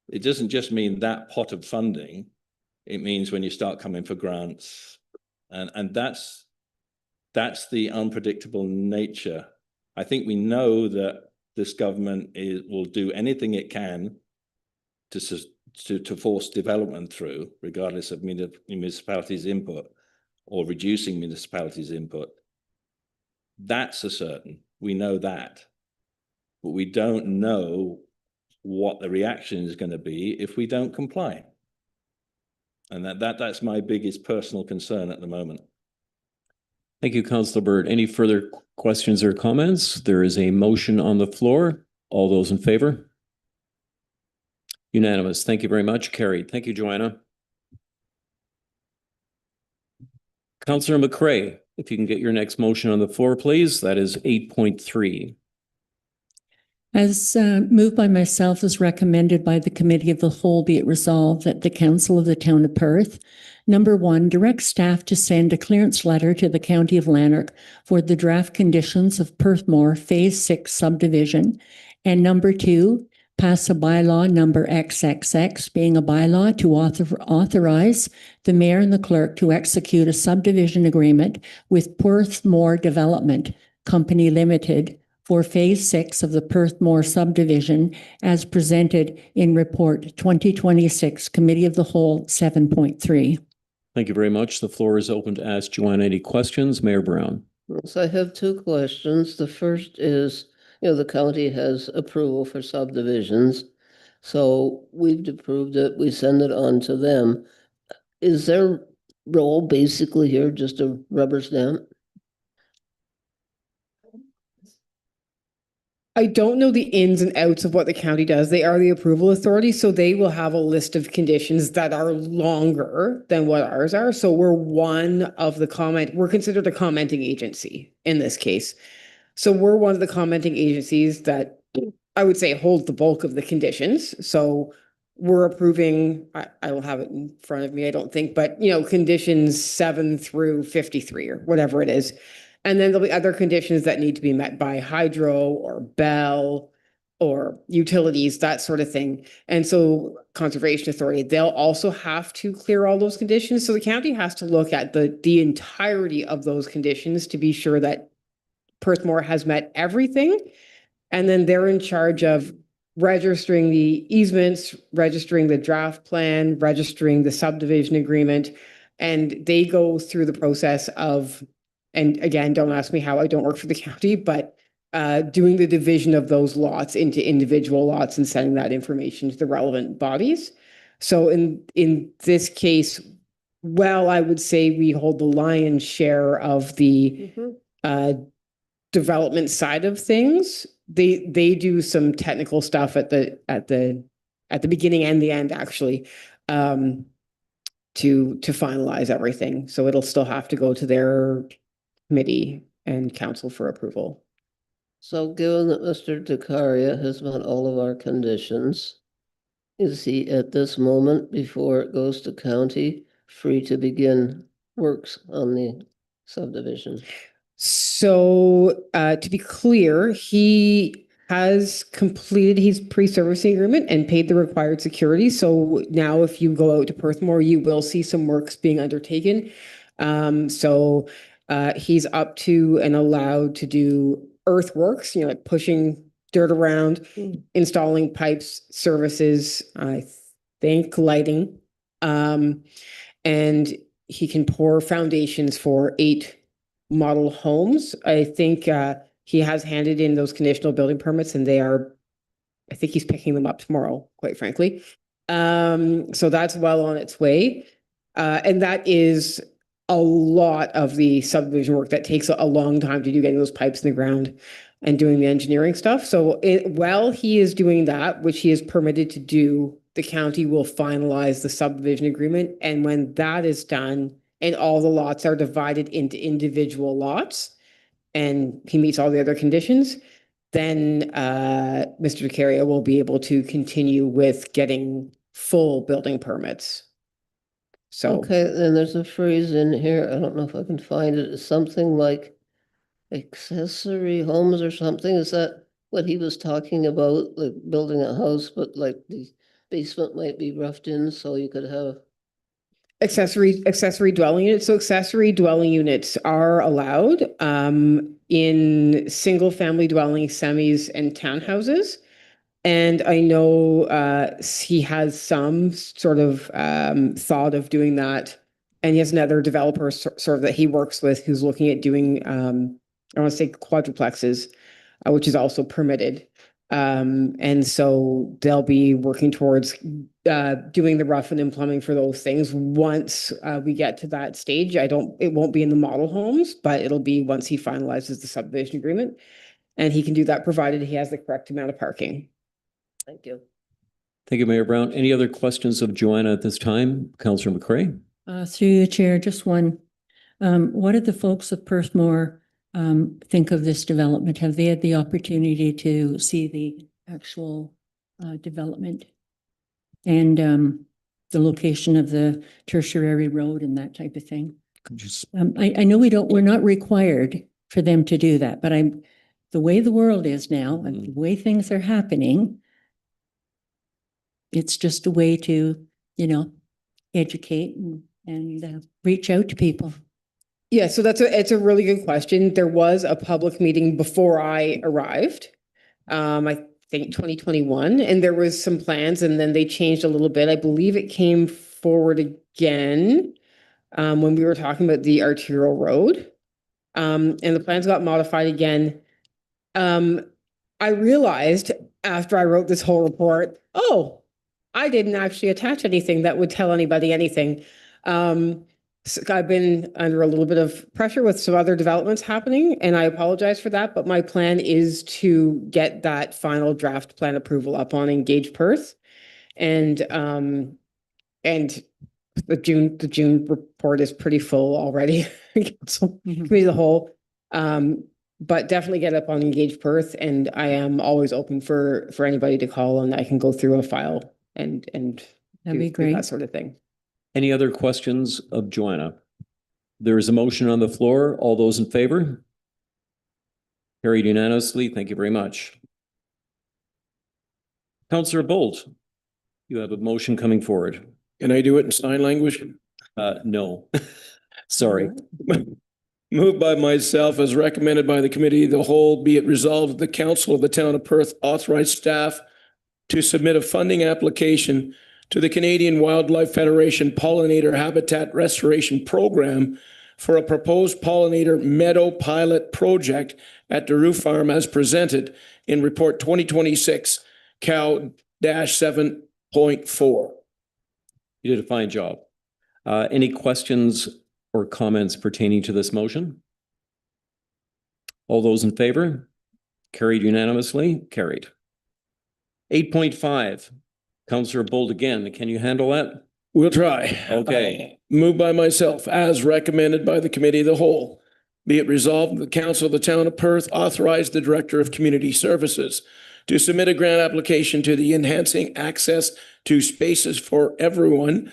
it doesn't just mean that pot of funding, it means when you start coming for grants. And that's the unpredictable nature. I think we know that this government will do anything it can to force development through, regardless of municipalities' input or reducing municipalities' input. That's a certain. We know that. But we don't know what the reaction is going to be if we don't comply. And that's my biggest personal concern at the moment. Thank you, Councillor Byrd. Any further questions or comments? There is a motion on the floor. All those in favor? Unanimous. Thank you very much. Carried. Thank you, Joanna. Councillor McCray, if you can get your next motion on the floor, please. That is 8.3. As moved by myself, as recommended by the Committee of the Whole, be it resolved that the Council of the Town of Perth, number 1, direct staff to send a clearance letter to the County of Lanark for the draft conditions of Perthmore Phase 6 subdivision, and number 2, pass a bylaw number XXX, being a bylaw to authorize the mayor and the clerk to execute a subdivision agreement with Perthmore Development Company Limited for Phase 6 of the Perthmore subdivision as presented in Report 2026, Committee of the Whole 7.3. Thank you very much. The floor is open to ask Joanna any questions. Mayor Brown. Yes, I have 2 questions. The first is, the county has approval for subdivisions. So we've approved it, we send it on to them. Is their role basically here just a rubber stamp? I don't know the ins and outs of what the county does. They are the approval authority, so they will have a list of conditions that are longer than what ours are. So we're considered a commenting agency in this case. So we're one of the commenting agencies that I would say hold the bulk of the conditions. So we're approving, I will have it in front of me, I don't think, but conditions 7 through 53 or whatever it is. And then there'll be other conditions that need to be met by Hydro or Bell or utilities, that sort of thing. And so Conservation Authority, they'll also have to clear all those conditions. So the county has to look at the entirety of those conditions to be sure that Perthmore has met everything. And then they're in charge of registering the easements, registering the draft plan, registering the subdivision agreement. And they go through the process of, and again, don't ask me how, I don't work for the county, but doing the division of those lots into individual lots and sending that information to the relevant bodies. So in this case, I would say we hold the lion's share of the development side of things. They do some technical stuff at the beginning and the end, actually, to finalize everything. So it'll still have to go to their committee and council for approval. So given that Mr. Dekaria has met all of our conditions, is he at this moment, before it goes to county, free to begin works on the subdivision? So to be clear, he has completed his pre-servicing agreement and paid the required security. So now if you go out to Perthmore, you will see some works being undertaken. So he's up to and allowed to do earthworks, like pushing dirt around, installing pipes, services, I think lighting. And he can pour foundations for 8 model homes. I think he has handed in those conditional building permits and I think he's picking them up tomorrow, quite frankly. So that's well on its way. And that is a lot of the subdivision work that takes a long time to do, getting those pipes in the ground and doing the engineering stuff. So while he is doing that, which he is permitted to do the county will finalize the subdivision agreement. And when that is done and all the lots are divided into individual lots and he meets all the other conditions, then Mr. DeCaria will be able to continue with getting full building permits. So. Okay, then there's a phrase in here, I don't know if I can find it, it's something like accessory homes or something, is that what he was talking about, like building a house, but like the basement might be roughed in, so you could have. Accessory dwelling units. So accessory dwelling units are allowed in single family dwelling semis and townhouses. And I know he has some sort of thought of doing that. And he has another developer sort of that he works with who's looking at doing, I want to say quadruplexes, which is also permitted. And so they'll be working towards doing the rough and plumbing for those things once we get to that stage. It won't be in the model homes, but it'll be once he finalizes the subdivision agreement. And he can do that provided he has the correct amount of parking. Thank you. Thank you, Mayor Brown. Any other questions of Joanna at this time? Councillor McCray? Through you, Chair, just one. What did the folks of Perthmore think of this development? Have they had the opportunity to see the actual development and the location of the tertiary road and that type of thing? I know we're not required for them to do that, but the way the world is now and the way things are happening, it's just a way to, educate and reach out to people. Yeah, so it's a really good question. There was a public meeting before I arrived, I think 2021, and there was some plans and then they changed a little bit. I believe it came forward again when we were talking about the arterial road, and the plans got modified again. I realized after I wrote this whole report, I didn't actually attach anything that would tell anybody anything. So I've been under a little bit of pressure with some other developments happening, and I apologize for that, but my plan is to get that final draft plan approval up on Engage Perth. And the June report is pretty full already. So committee the whole. But definitely get up on Engage Perth, and I am always open for anybody to call, and I can go through a file and that'd be do great. that sort of thing. Any other questions of Joanna? There is a motion on the floor. All those in favor? Carried unanimously. Thank you very much. Councillor Bolt, you have a motion coming forward. Can I do it in sign language? No. Sorry. Moved by myself as recommended by the committee, the whole be it resolved, the council of the town of Perth authorized staff to submit a funding application to the Canadian Wildlife Federation Pollinator Habitat Restoration Program for a proposed pollinator meadow pilot project at Daru Farm as presented in report 2026 Cal-7.4. You did a fine job. Any questions or comments pertaining to this motion? All those in favor? Carried unanimously. Carried. 8.5. Councillor Bolt again. Can you handle that? We'll try. Okay. Moved by myself as recommended by the committee of the whole. Be it resolved, the council of the town of Perth authorized the Director of Community Services to submit a grant application to the Enhancing Access to Spaces for Everyone,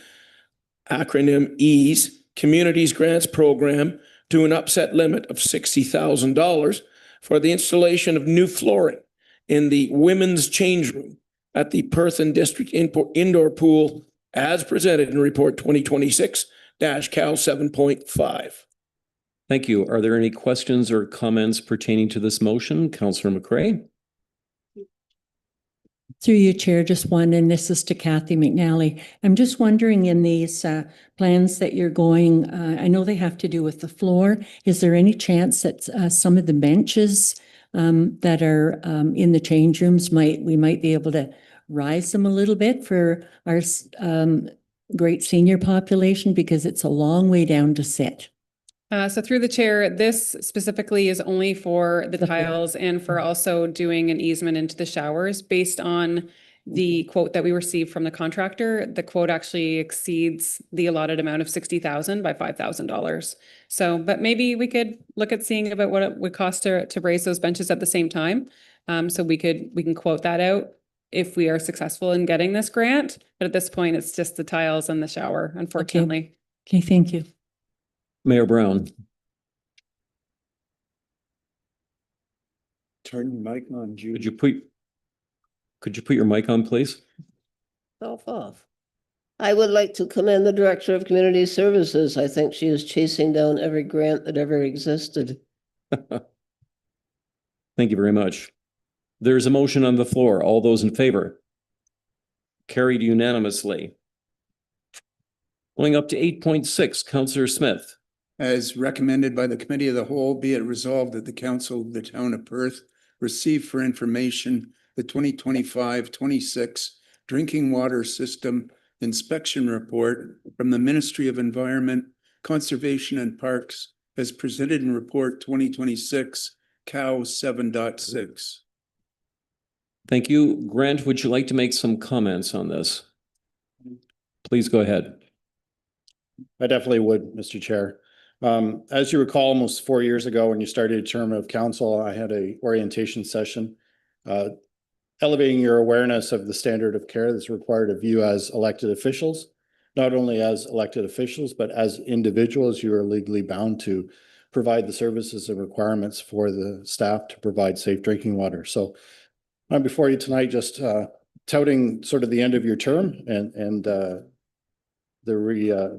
acronym EASE, Communities Grants Program to an upset limit of $60,000 for the installation of new flooring in the women's change room at the Perth and District Indoor Pool as presented in report 2026-Cal 7.5. Thank you. Are there any questions or comments pertaining to this motion? Councillor McCray? Through you, Chair, just one, and this is to Kathy McNally. I'm just wondering in these plans that you're going, I know they have to do with the floor. Is there any chance that some of the benches that are in the change rooms we might be able to rise them a little bit for our great senior population, because it's a long way down to sit? So through the chair, this specifically is only for the tiles and for also doing an easement into the showers based on the quote that we received from the contractor, the quote actually exceeds the allotted amount of 60,000 by $5,000. So, but maybe we could look at seeing about what it would cost to raise those benches at the same time. So we can quote that out if we are successful in getting this grant. But at this point, it's just the tiles and the shower, unfortunately. Okay, thank you. Mayor Brown. Turn your mic on, Jude. Could you put your mic on, please? Off. I would like to commend the Director of Community Services. I think she is chasing down every grant that ever existed. Thank you very much. There's a motion on the floor. All those in favor? Carried unanimously. Going up to 8.6, Councillor Smith. As recommended by the Committee of the Whole, be it resolved that the Council of the Town of Perth receive for information the 2025-26 Drinking Water System Inspection Report from the Ministry of Environment, Conservation and Parks as presented in Report 2026, COW 7.6. Thank you. Grant, would you like to make some comments on this? Please go ahead. I definitely would, Mr. Chair. As you recall, almost 4 years ago, when you started a term of council, I had a orientation session elevating your awareness of the standard of care that's required of you as elected officials. Not only as elected officials, but as individuals, you are legally bound to provide the services and requirements for the staff to provide safe drinking water. So I'm before you tonight just touting sort of the end of your term and the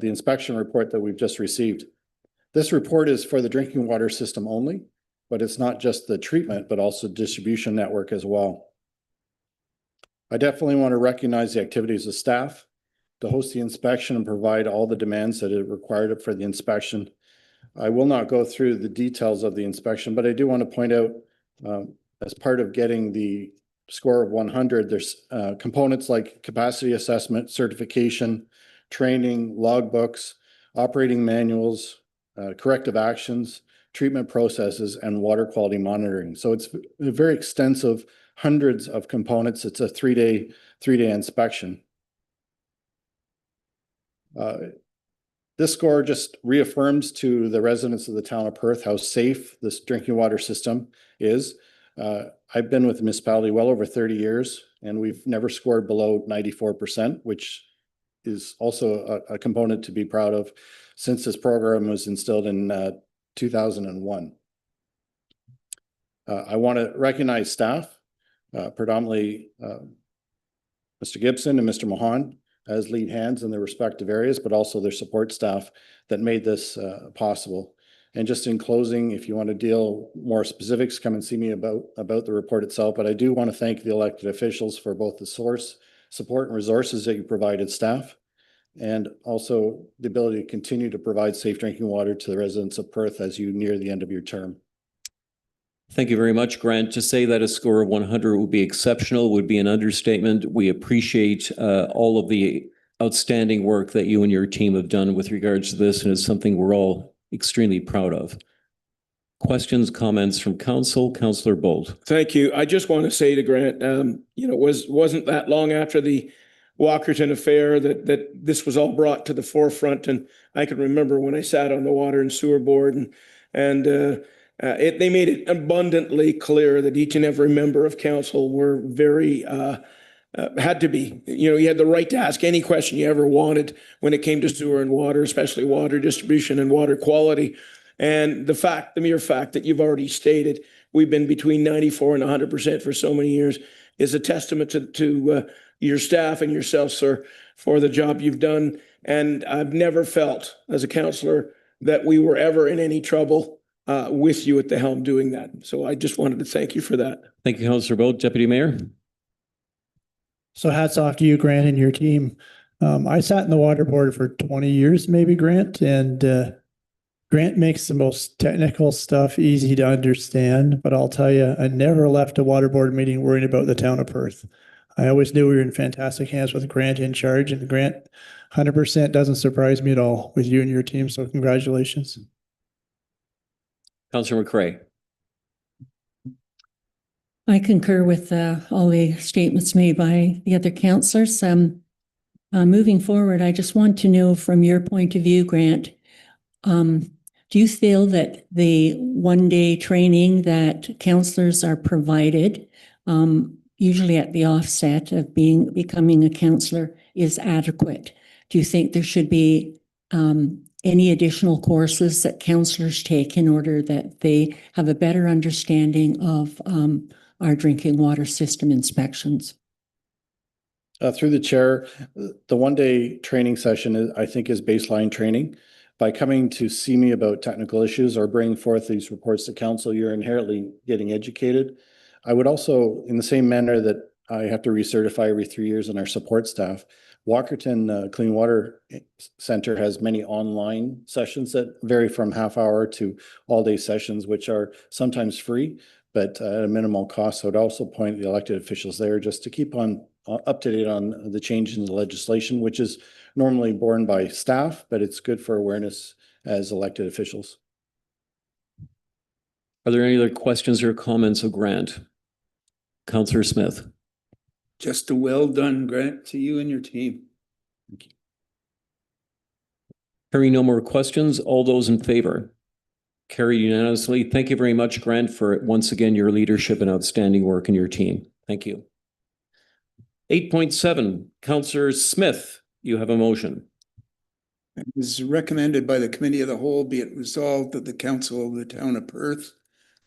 inspection report that we've just received. This report is for the drinking water system only, but it's not just the treatment, but also distribution network as well. I definitely want to recognize the activities of staff to host the inspection and provide all the demands that are required for the inspection. I will not go through the details of the inspection, but I do want to point out as part of getting the score of 100, there's components like capacity assessment, certification, training, logbooks, operating manuals, corrective actions, treatment processes, and water quality monitoring. So it's a very extensive, hundreds of components. It's a three-day inspection. This score just reaffirms to the residents of the town of Perth how safe this drinking water system is. I've been with the municipality well over 30 years, and we've never scored below 94%, which is also a component to be proud of since this program was instilled in 2001. I want to recognize staff, predominantly Mr. Gibson and Mr. Mahan as lead hands in their respective areas, but also their support staff that made this possible. And just in closing, if you want to deal more specifics, come and see me about the report itself. But I do want to thank the elected officials for both the source, support, and resources that you provided staff, and also the ability to continue to provide safe drinking water to the residents of Perth as you near the end of your term. Thank you very much, Grant. To say that a score of 100 would be exceptional would be an understatement. We appreciate all of the outstanding work that you and your team have done with regards to this, and it's something we're all extremely proud of. Questions, comments from council? Councillor Bolt. Thank you. I just want to say to Grant, wasn't that long after the Walkerton affair that this was all brought to the forefront. And I can remember when I sat on the Water and Sewer Board and they made it abundantly clear that each and every member of council were very, had to be, you had the right to ask any question you ever wanted when it came to sewer and water, especially water distribution and water quality. And the mere fact that you've already stated we've been between 94 and 100% for so many years is a testament to your staff and yourself, sir, for the job you've done. And I've never felt as a councillor that we were ever in any trouble with you at the helm doing that. So I just wanted to thank you for that. Thank you, Councillor Bolt. Deputy Mayor. So hats off to you, Grant, and your team. I sat in the water board for 20 years, maybe, Grant, and Grant makes the most technical stuff easy to understand, but I'll tell you, I never left a water board meeting worrying about the town of Perth. I always knew we were in fantastic hands with Grant in charge, and Grant 100% doesn't surprise me at all with you and your team, so congratulations. Councillor McCray. I concur with all the statements made by the other councillors. Moving forward, I just want to know from your point of view, Grant, do you feel that the one-day training that councillors are provided, usually at the offset of becoming a councillor, is adequate? Do you think there should be any additional courses that councillors take in order that they have a better understanding of our drinking water system inspections? Through the chair, the one-day training session, I think, is baseline training. By coming to see me about technical issues or bring forth these reports to council, you're inherently getting educated. I would also, in the same manner that I have to recertify every 3 years in our support staff, Walkerton Clean Water Center has many online sessions that vary from half hour to all-day sessions, which are sometimes free, but at a minimal cost. So I'd also point the elected officials there just to keep on up to date on the change in the legislation, which is normally borne by staff, but it's good for awareness as elected officials. Are there any other questions or comments of Grant? Councillor Smith. Just a well done, Grant, to you and your team. Thank you. Hearing no more questions, all those in favor? Carried unanimously. Thank you very much, Grant, for once again your leadership and outstanding work in your team. Thank you. 8.7, Councillor Smith, you have a motion. It is recommended by the Committee of the Whole, be it resolved that the Council of the Town of Perth,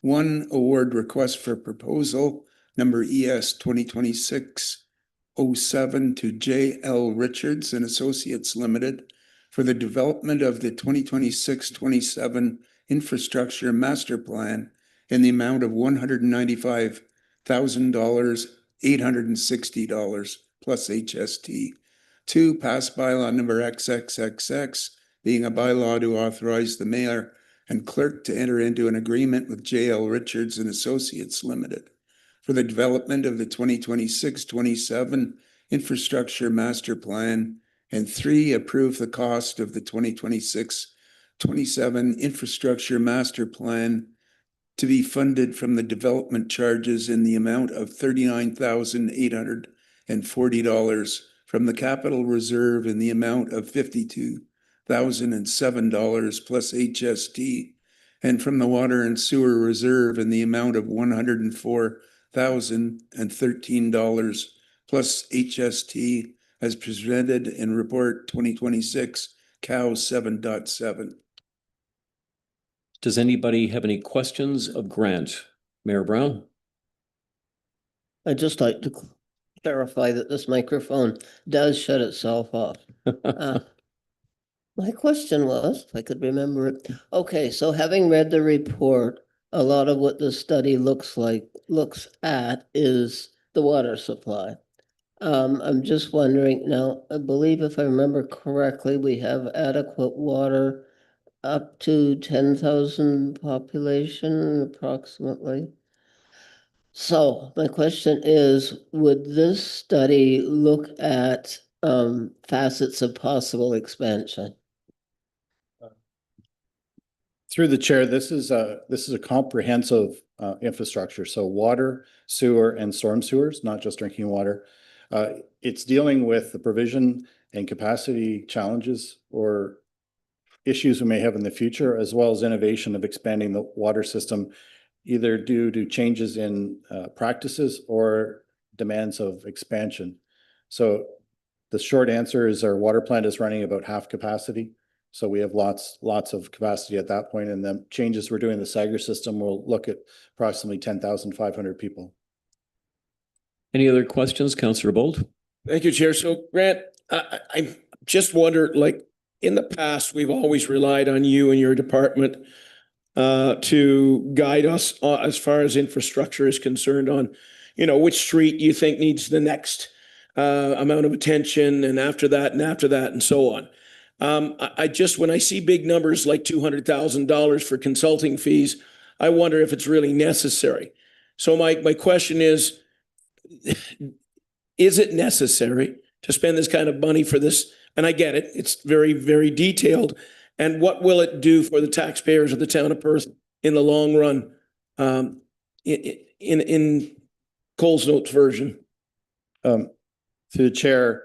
one award request for proposal number ES 2026-07 to J.L. Richards and Associates Limited for the development of the 2026-27 infrastructure master plan in the amount of $195,000, $860 plus HST. 2, pass bylaw number XXXX, being a bylaw to authorize the mayor and clerk to enter into an agreement with J.L. Richards and Associates Limited for the development of the 2026-27 infrastructure master plan. And 3, approve the cost of the 2026-27 infrastructure master plan to be funded from the development charges in the amount of $39,840, from the capital reserve in the amount of $52,007 plus HST, and from the water and sewer reserve in the amount of $104,013 plus HST, as presented in report 2026 COW 7.7. Does anybody have any questions of Grant? Mayor Brown? I'd just like to clarify that this microphone does shut itself off. My question was, if I could remember it. Okay, so having read the report, a lot of what the study looks at is the water supply. I'm just wondering now, I believe if I remember correctly, we have adequate water up to 10,000 population approximately. So my question is, would this study look at facets of possible expansion? Through the chair, this is a comprehensive infrastructure. So water, sewer, and storm sewers, not just drinking water. It's dealing with the provision and capacity challenges or issues we may have in the future, as well as innovation of expanding the water system, either due to changes in practices or demands of expansion. So the short answer is our water plant is running about half capacity. So we have lots of capacity at that point, and the changes we're doing in the Sagar system will look at approximately 10,500 people. Any other questions, Councillor Bolt? Thank you, Chair. So Grant, I just wondered, like in the past, we've always relied on you and your department to guide us as far as infrastructure is concerned on, which street you think needs the next amount of attention, and after that, and so on. I just, when I see big numbers like $200,000 for consulting fees, I wonder if it's really necessary. So my question is it necessary to spend this kind of money for this? And I get it, it's very, very detailed. And what will it do for the taxpayers of the town of Perth in the long run, in Coles Notes version. To the chair,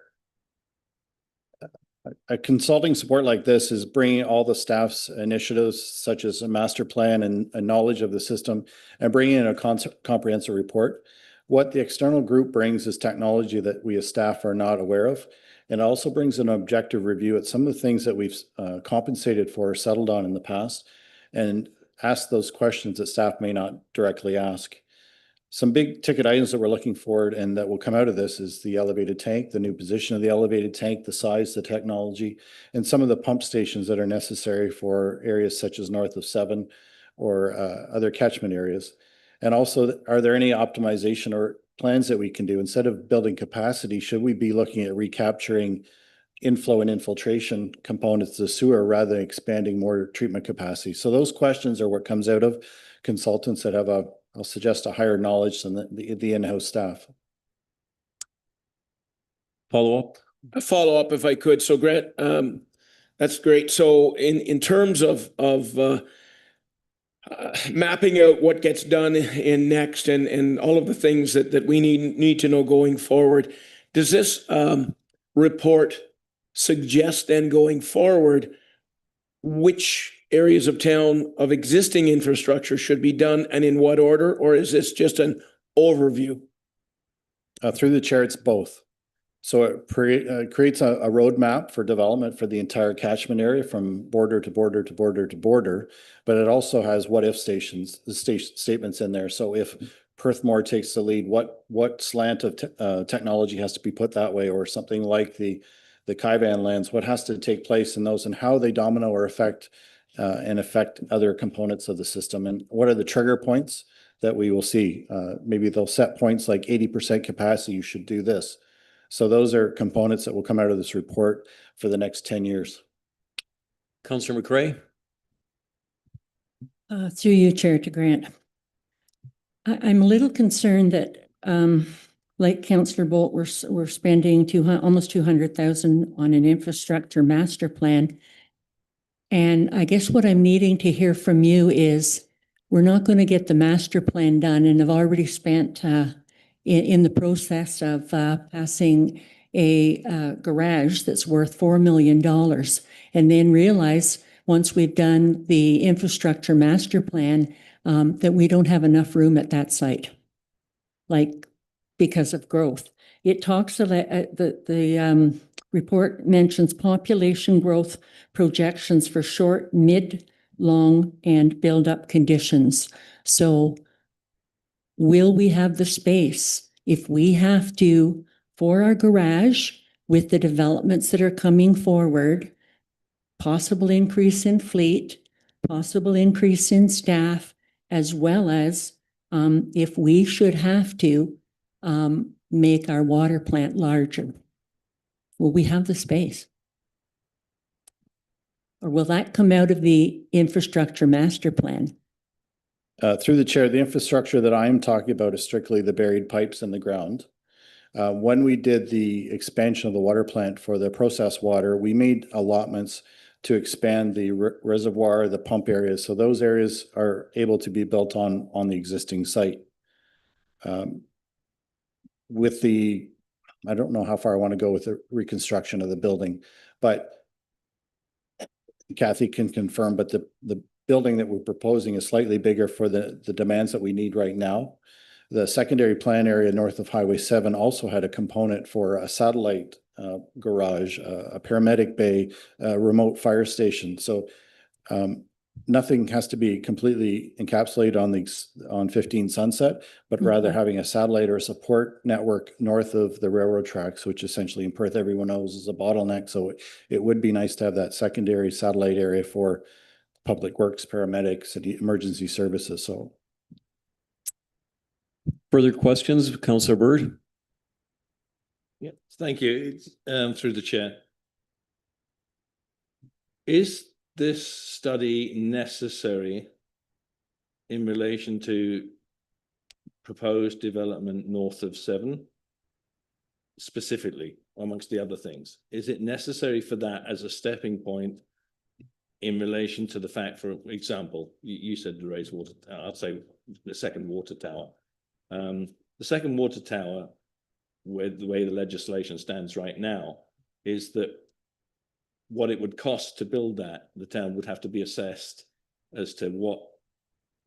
a consulting support like this is bringing all the staff's initiatives such as a master plan and a knowledge of the system and bringing in a comprehensive report. What the external group brings is technology that we as staff are not aware of. And also brings an objective review at some of the things that we've compensated for or settled on in the past and ask those questions that staff may not directly ask. Some big ticket items that we're looking for and that will come out of this is the elevated tank, the new position of the elevated tank, the size, the technology, and some of the pump stations that are necessary for areas such as north of 7 or other catchment areas. And also, are there any optimization or plans that we can do? Instead of building capacity, should we be looking at recapturing inflow and infiltration components to the sewer rather than expanding more treatment capacity? So those questions are what comes out of consultants that have I'll suggest a higher knowledge than the in-house staff. Follow up? A follow-up if I could. So Grant, that's great. So in terms of mapping out what gets done in next and all of the things that we need to know going forward, does this report suggest then going forward which areas of town of existing infrastructure should be done and in what order, or is this just an overview? Through the chair, it's both. So it creates a roadmap for development for the entire catchment area from border to border to border to border, but it also has what if statements in there. So if Perthmore takes the lead, what slant of technology has to be put that way, or something like the Kaivan lands, what has to take place in those and how they domino or affect other components of the system, and what are the trigger points that we will see. Maybe they'll set points like 80% capacity, you should do this. So those are components that will come out of this report for the next 10 years. Councillor McCray? Through you, Chair, to Grant. I'm a little concerned that, like Councillor Bolt, we're spending almost 200,000 on an infrastructure master plan. And I guess what I'm needing to hear from you is we're not going to get the master plan done, and have already spent in the process of passing a garage that's worth $4 million, and then realize once we've done the infrastructure master plan that we don't have enough room at that site, like because of growth. It talks about the report mentions population growth projections for short, mid, long, and build-up conditions. So will we have the space if we have to, for our garage, with the developments that are coming forward, possible increase in fleet, possible increase in staff, as well as if we should have to make our water plant larger? Will we have the space? Or will that come out of the infrastructure master plan? Through the chair, the infrastructure that I'm talking about is strictly the buried pipes in the ground. When we did the expansion of the water plant for the processed water, we made allotments to expand the reservoir, the pump areas. So those areas are able to be built on the existing site. With the, I don't know how far I want to go with the reconstruction of the building, but Kathy can confirm, but the building that we're proposing is slightly bigger for the demands that we need right now. The secondary plan area north of Highway 7 also had a component for a satellite garage, a paramedic bay, a remote fire station. So nothing has to be completely encapsulated on 15 Sunset, but rather having a satellite or a support network north of the railroad tracks, which essentially in Perth everyone knows is a bottleneck. So it would be nice to have that secondary satellite area for public works, paramedics, and emergency services. So further questions, Councillor Bird? Yeah, thank you. Through the chair. Is this study necessary in relation to proposed development north of 7, specifically, amongst the other things? Is it necessary for that as a stepping point in relation to the fact, for example, you said the raised water tower, I'd say the second water tower. The second water tower, with the way the legislation stands right now, is that what it would cost to build that, the town would have to be assessed as to what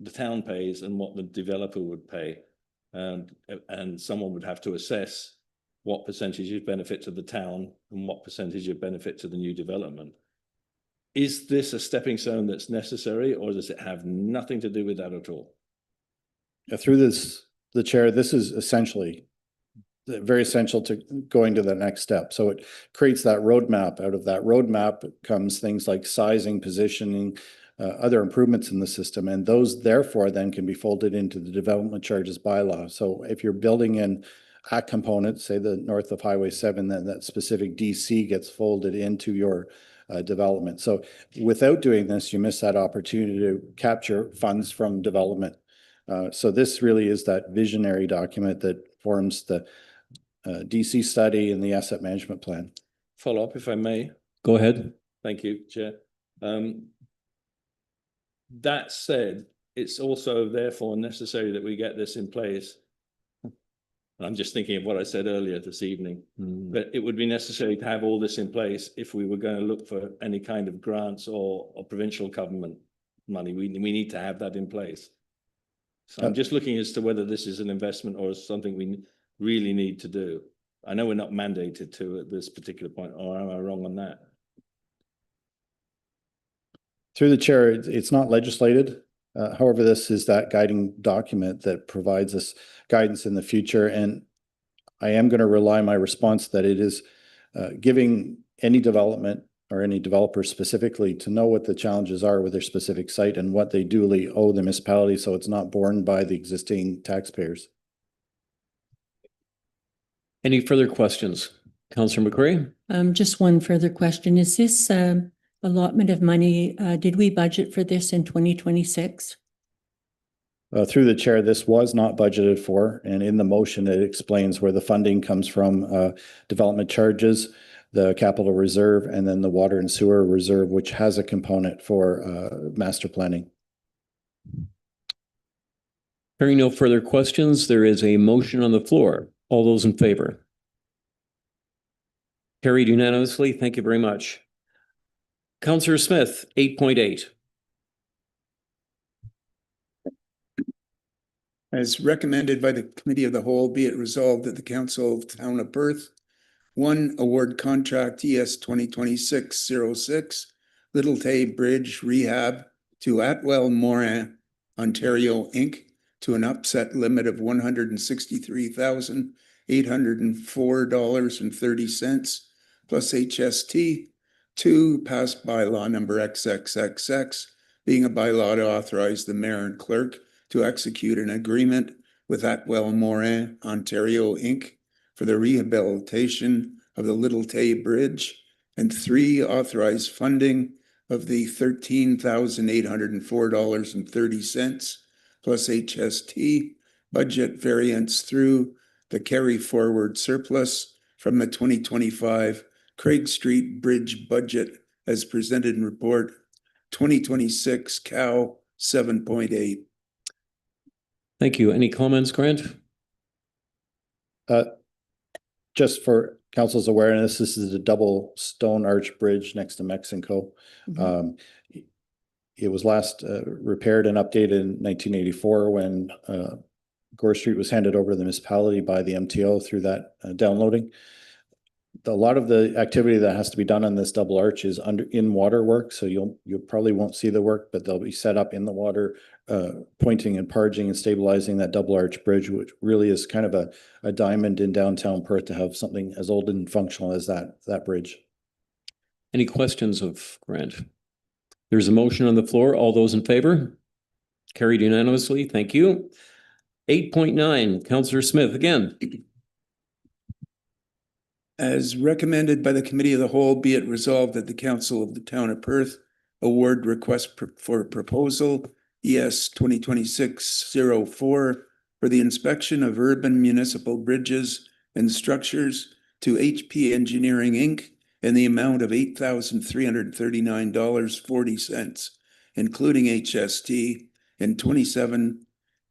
the town pays and what the developer would pay. And someone would have to assess what percentage of benefit to the town and what percentage of benefit to the new development. Is this a stepping stone that's necessary, or does it have nothing to do with that at all? Through the chair, this is essentially very essential to going to the next step. So it creates that roadmap. Out of that roadmap comes things like sizing, positioning, other improvements in the system, and those therefore then can be folded into the development charges bylaw. So if you're building in a component, say the north of Highway 7, then that specific DC gets folded into your development. So without doing this, you miss that opportunity to capture funds from development. So this really is that visionary document that forms the DC study and the asset management plan. Follow up, if I may. Go ahead. Thank you, Chair. That said, it's also therefore necessary that we get this in place. I'm just thinking of what I said earlier this evening, but it would be necessary to have all this in place if we were going to look for any kind of grants or provincial government money. We need to have that in place. So I'm just looking as to whether this is an investment or something we really need to do. I know we're not mandated to at this particular point, or am I wrong on that? Through the chair, it's not legislated. However, this is that guiding document that provides us guidance in the future. And I am going to rely my response that it is giving any development or any developer specifically to know what the challenges are with their specific site and what they duly owe the municipality, so it's not borne by the existing taxpayers. Any further questions? Councillor McCray? Just one further question. Is this allotment of money, did we budget for this in 2026? Through the chair, this was not budgeted for, and in the motion, it explains where the funding comes from, development charges, the capital reserve, and then the water and sewer reserve, which has a component for master planning. Hearing no further questions, there is a motion on the floor. All those in favor? Carried unanimously. Thank you very much. Councillor Smith, 8.8. As recommended by the Committee of the Whole, be it resolved that the Council of Town of Perth, 1, award contract ES 2026-06, Little Tay Bridge Rehab to Atwell Morin, Ontario, Inc., to an upset limit of $163,804.30 plus HST. 2, passed bylaw number XXXX, being a bylaw to authorize the mayor and clerk to execute an agreement with Atwell Morin, Ontario, Inc., for the rehabilitation of the Little Tay Bridge. And 3, authorize funding of the $13,804.30 plus HST budget variance through the carry forward surplus from the 2025 Craig Street Bridge budget as presented in report 2026 COW 7.8. Thank you. Any comments, Grant? Just for council's awareness, this is a double stone arch bridge next to Mexico. It was last repaired and updated in 1984 when Gore Street was handed over to the municipality by the MTO through that downloading. A lot of the activity that has to be done on this double arch is in water work, so you probably won't see the work, but they'll be set up in the water, pointing and parging and stabilizing that double arch bridge, which really is kind of a diamond in downtown Perth to have something as old and functional as that bridge. Any questions of Grant? There's a motion on the floor. All those in favor? Carried unanimously. Thank you. 8.9, Councillor Smith again. As recommended by the Committee of the Whole, be it resolved that the Council of the Town of Perth award request for proposal ES 2026-04 for the inspection of urban municipal bridges and structures to HP Engineering, Inc. in the amount of $8,339.40, including HST, and 27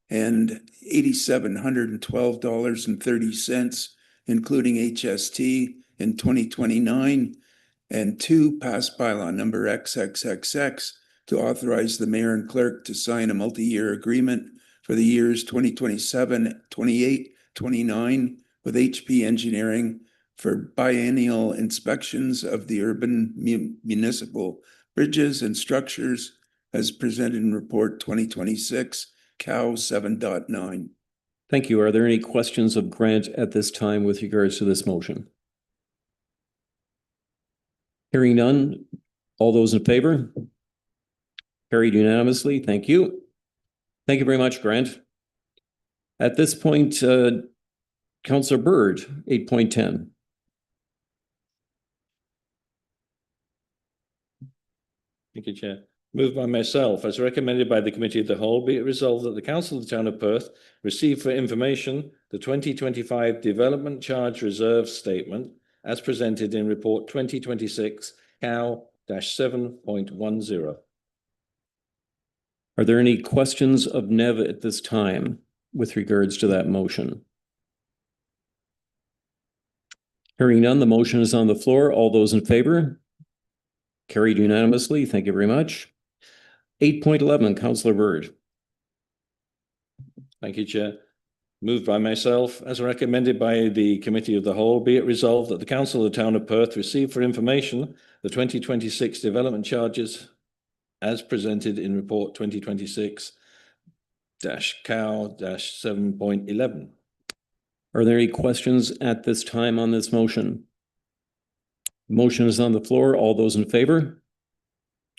and $8,712.30, including HST in 2029. And two, pass bylaw number XXXX to authorize the mayor and clerk to sign a multi-year agreement for the years 2027, 28, 29 with HP Engineering for biennial inspections of the urban municipal bridges and structures as presented in report 2026, COW 7.9. Thank you. Are there any questions of Grant at this time with regards to this motion? Hearing none, all those in favor? Carried unanimously. Thank you. Thank you very much, Grant. At this point, Councillor Bird, 8.10. Thank you, Chair. Moved by myself, as recommended by the Committee of the Whole, be it resolved that the Council of the Town of Perth receive for information the 2025 Development Charge Reserve Statement as presented in Report 2026 COW-7.10. Are there any questions of Nev at this time with regards to that motion? Hearing none, the motion is on the floor. All those in favor? Carried unanimously. Thank you very much. 8.11, Councillor Bird. Thank you, Chair. Moved by myself, as recommended by the Committee of the Whole, be it resolved that the Council of the Town of Perth receive for information the 2026 development charges as presented in Report 2026-COW-7.11. Are there any questions at this time on this motion? Motion is on the floor. All those in favor?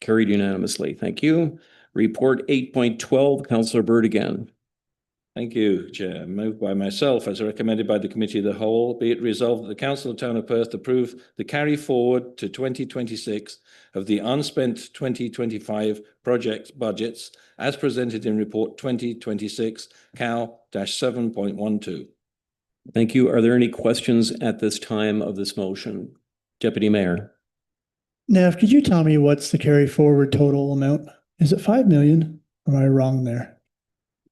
Carried unanimously. Thank you. Report 8.12, Councillor Bird again. Thank you, Chair. Moved by myself, as recommended by the Committee of the Whole, be it resolved that the Council of Town of Perth approve the carry forward to 2026 of the unspent 2025 project budgets as presented in Report 2026 COW-7.12. Thank you. Are there any questions at this time of this motion? Deputy Mayor. Nev, could you tell me what's the carry forward total amount? Is it 5 million? Or am I wrong there?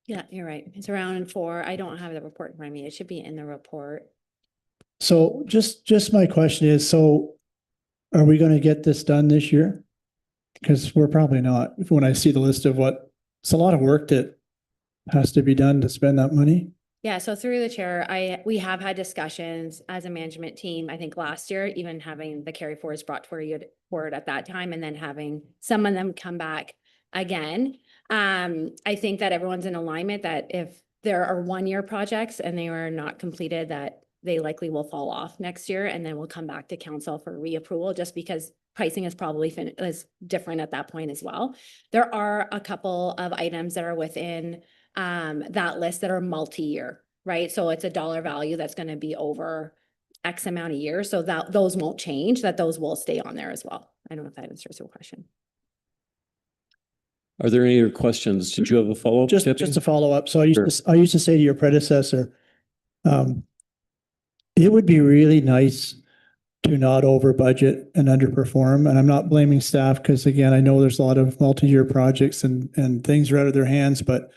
Yeah, you're right. It's around 4. I don't have the report in front of me. It should be in the report. So just my question is, so are we going to get this done this year? Because we're probably not. When I see the list of what, it's a lot of work that has to be done to spend that money. Yeah, so through the chair, we have had discussions as a management team, I think last year, even having the carry forwards brought forward at that time, and then having some of them come back again. I think that everyone's in alignment that if there are 1-year projects and they are not completed, that they likely will fall off next year, and then we'll come back to council for reapproval, just because pricing is probably is different at that point as well. There are a couple of items that are within that list that are multi-year, right? So it's a dollar value that's going to be over X amount of years. So that those won't change, that those will stay on there as well. I don't know if that answers your question. Are there any other questions? Did you have a follow-up? Just a follow-up. So I used to say to your predecessor, it would be really nice to not over budget and underperform. And I'm not blaming staff because, again, I know there's a lot of multi-year projects and things are out of their hands, but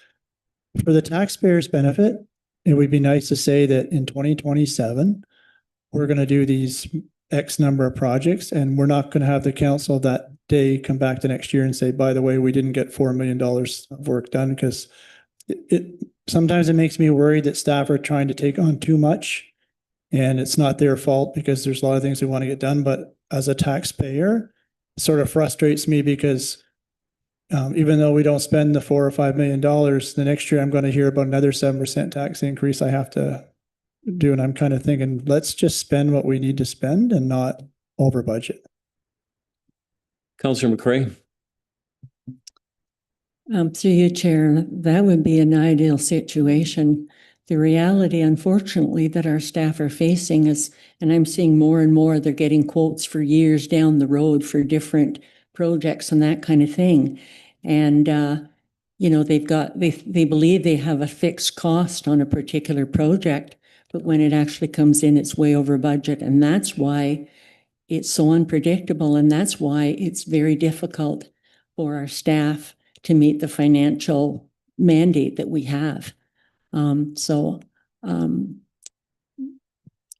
for the taxpayers' benefit, it would be nice to say that in 2027, we're going to do these X number of projects, and we're not going to have the council that day come back the next year and say, by the way, we didn't get $4 million of work done, because sometimes it makes me worried that staff are trying to take on too much, and it's not their fault because there's a lot of things we want to get done. But as a taxpayer, it sort of frustrates me because even though we don't spend the $4 or $5 million, the next year I'm going to hear about another 7% tax increase I have to do. And I'm kind of thinking, let's just spend what we need to spend and not over budget. Councillor McCray. Through you, Chair, that would be an ideal situation. The reality, unfortunately, that our staff are facing is, and I'm seeing more and more, they're getting quotes for years down the road for different projects and that kind of thing. And, they believe they have a fixed cost on a particular project, but when it actually comes in, it's way over budget. And that's why it's so unpredictable. And that's why it's very difficult for our staff to meet the financial mandate that we have. So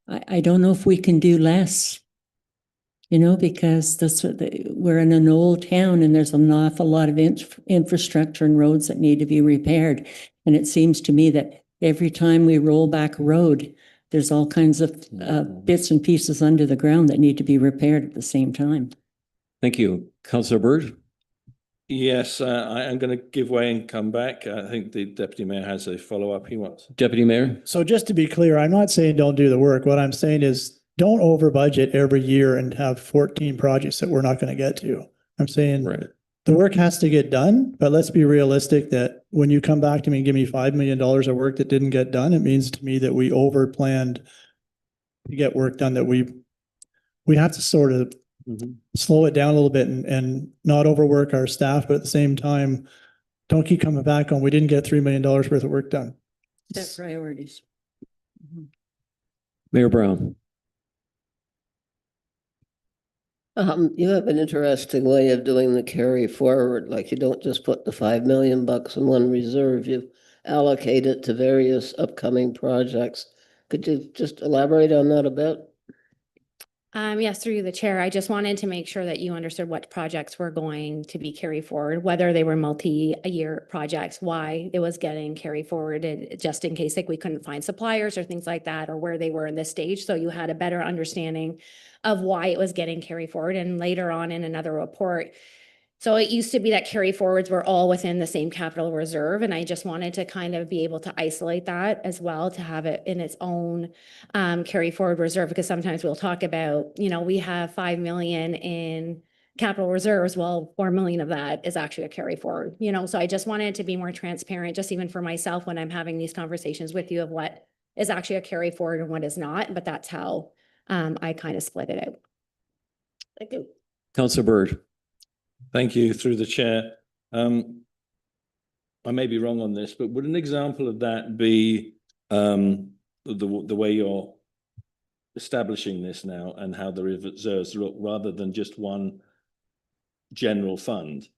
I don't know if we can do less, you know, because that's what we're in an old town and there's an awful lot of infrastructure and roads that need to be repaired. And it seems to me that every time we roll back a road, there's all kinds of bits and pieces under the ground that need to be repaired at the same time. Thank you. Councillor Byrd? Yes, I'm going to give way and come back. I think the Deputy Mayor has a follow-up he wants. Deputy Mayor? So just to be clear, I'm not saying don't do the work. What I'm saying is don't over budget every year and have 14 projects that we're not going to get to. I'm saying the work has to get done, but let's be realistic that when you come back to me and give me $5 million of work that didn't get done, it means to me that we over planned to get work done, that we have to sort of slow it down a little bit and not overwork our staff, but at the same time, don't keep coming back on, we didn't get $3 million worth of work done. Set priorities. Mayor Brown? You have an interesting way of doing the carry forward, like you don't just put the $5 million in one reserve, you allocate it to various upcoming projects. Could you just elaborate on that a bit? Yes, through the chair, I just wanted to make sure that you understood what projects were going to be carried forward, whether they were multi-year projects, why it was getting carried forward, and just in case like we couldn't find suppliers or things like that, or where they were in this stage. So you had a better understanding of why it was getting carried forward. And later on in another report, so it used to be that carry forwards were all within the same capital reserve. And I just wanted to kind of be able to isolate that as well, to have it in its own carry forward reserve, because sometimes we'll talk about, you know, we have 5 million in capital reserves. Well, 4 million of that is actually a carry forward, you know, so I just wanted to be more transparent, just even for myself when I'm having these conversations with you, of what is actually a carry forward and what is not. But that's how I kind of split it out. Thank you. Councillor Byrd? Thank you, through the chair. I may be wrong on this, but would an example of that be the way you're establishing this now, and how the reserves look, rather than just one general fund?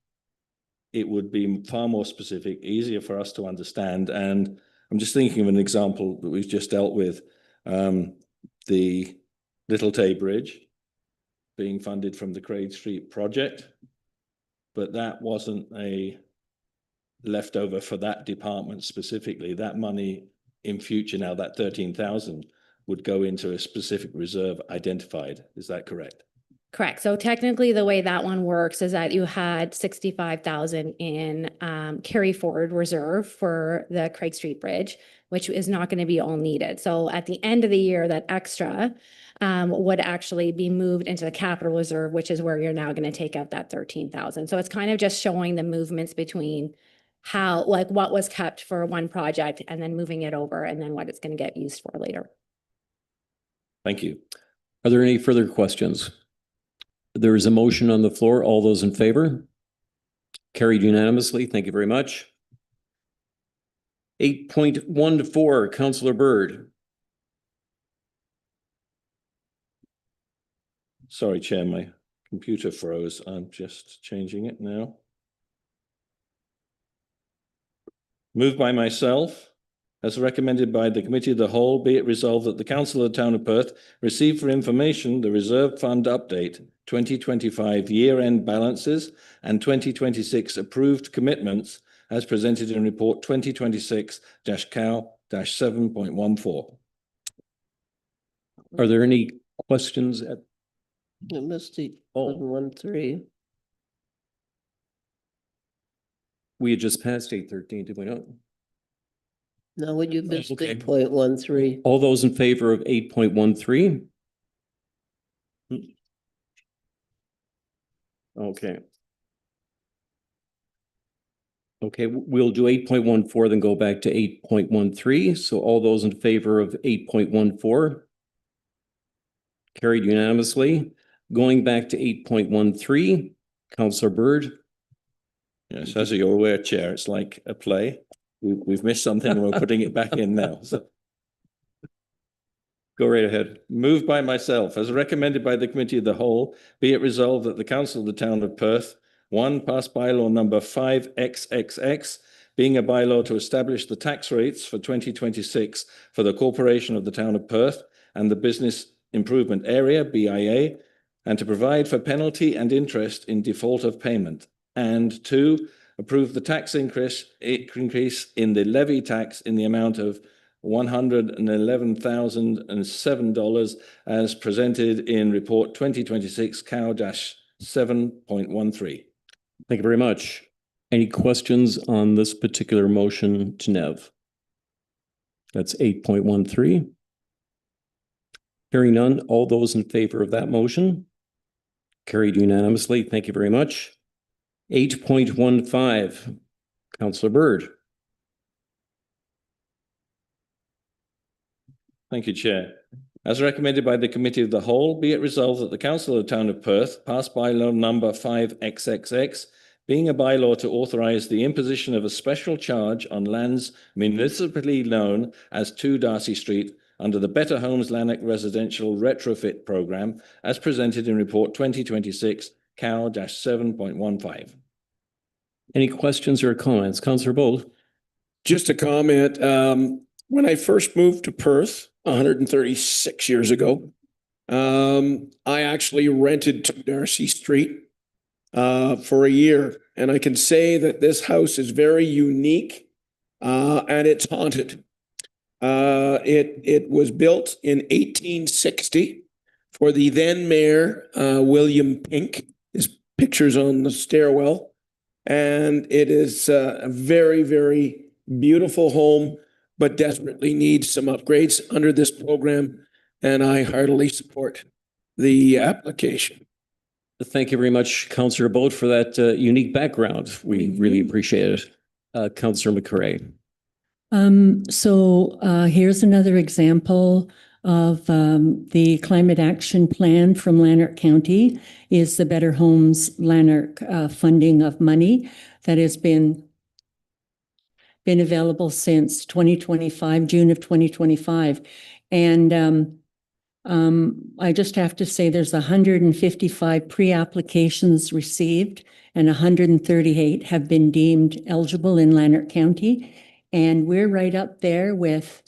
It would be far more specific, easier for us to understand. And I'm just thinking of an example that we've just dealt with, the Little Tay Bridge being funded from the Craig Street project. But that wasn't a leftover for that department specifically. That money in future, now that 13,000 would go into a specific reserve identified. Is that correct? Correct. So technically the way that one works is that you had 65,000 in carry forward reserve for the Craig Street Bridge, which is not going to be all needed. So at the end of the year, that extra would actually be moved into the capital reserve, which is where you're now going to take out that 13,000. So it's kind of just showing the movements between how, like, what was kept for one project and then moving it over, and then what it's going to get used for later. Thank you. Are there any further questions? There is a motion on the floor. All those in favor? Carried unanimously. Thank you very much. 8.14, Councillor Byrd. Sorry, Chair, my computer froze. I'm just changing it now. Moved by myself, as recommended by the Committee of the Whole, be it resolved that the Council of the Town of Perth receive for information the Reserve Fund Update 2025 year-end balances and 2026 approved commitments as presented in Report 2026-COW-7.14. Are there any questions at I missed 8.13. We had just passed 8:13, did we not? No, would you missed Okay. 8.13? All those in favor of 8.13? Okay. Okay, we'll do 8.14, then go back to 8.13. So all those in favor of 8.14? Carried unanimously. Going back to 8.13, Councillor Byrd. Yes, as you're aware, Chair, it's like a play. We've missed something and we're putting it back in now. So go right ahead. Moved by myself, as recommended by the Committee of the Whole, be it resolved that the Council of the Town of Perth, 1, pass bylaw number 5XXX, being a bylaw to establish the tax rates for 2026 for the Corporation of the Town of Perth and the Business Improvement Area, BIA, and to provide for penalty and interest in default of payment. And 2, approve the tax increase in the levy tax in the amount of $111,007 as presented in report 2026 Cow-7.13. Thank you very much. Any questions on this particular motion to Nev? That's 8.13. Hearing none, all those in favor of that motion? Carried unanimously. Thank you very much. 8.15, Councillor Byrd. Thank you, Chair. As recommended by the Committee of the Whole, be it resolved that the Council of the Town of Perth pass bylaw number 5XXX, being a bylaw to authorise the imposition of a special charge on lands municipally known as 2 Darcy Street under the Better Homes Lanark Residential Retrofit Programme, as presented in Report 2026 Cow-7.15. Any questions or comments? Councillor Bolt. Just a comment. When I first moved to Perth 136 years ago, I actually rented 2 Darcy Street for a year. And I can say that this house is very unique and it's haunted. It was built in 1860 for the then mayor, William Pink. His picture's on the stairwell. And it is a very, very beautiful home, but desperately needs some upgrades under this program. And I heartily support the application. Thank you very much, Councillor Bolt, for that unique background. We really appreciate it. Councillor McCrae. Here's another example of the climate action plan from Lanark County is the Better Homes Lanark funding of money that has been available since 2025, June of 2025. And I just have to say there's 155 pre-applications received and 138 have been deemed eligible in Lanark County. And we're right up there with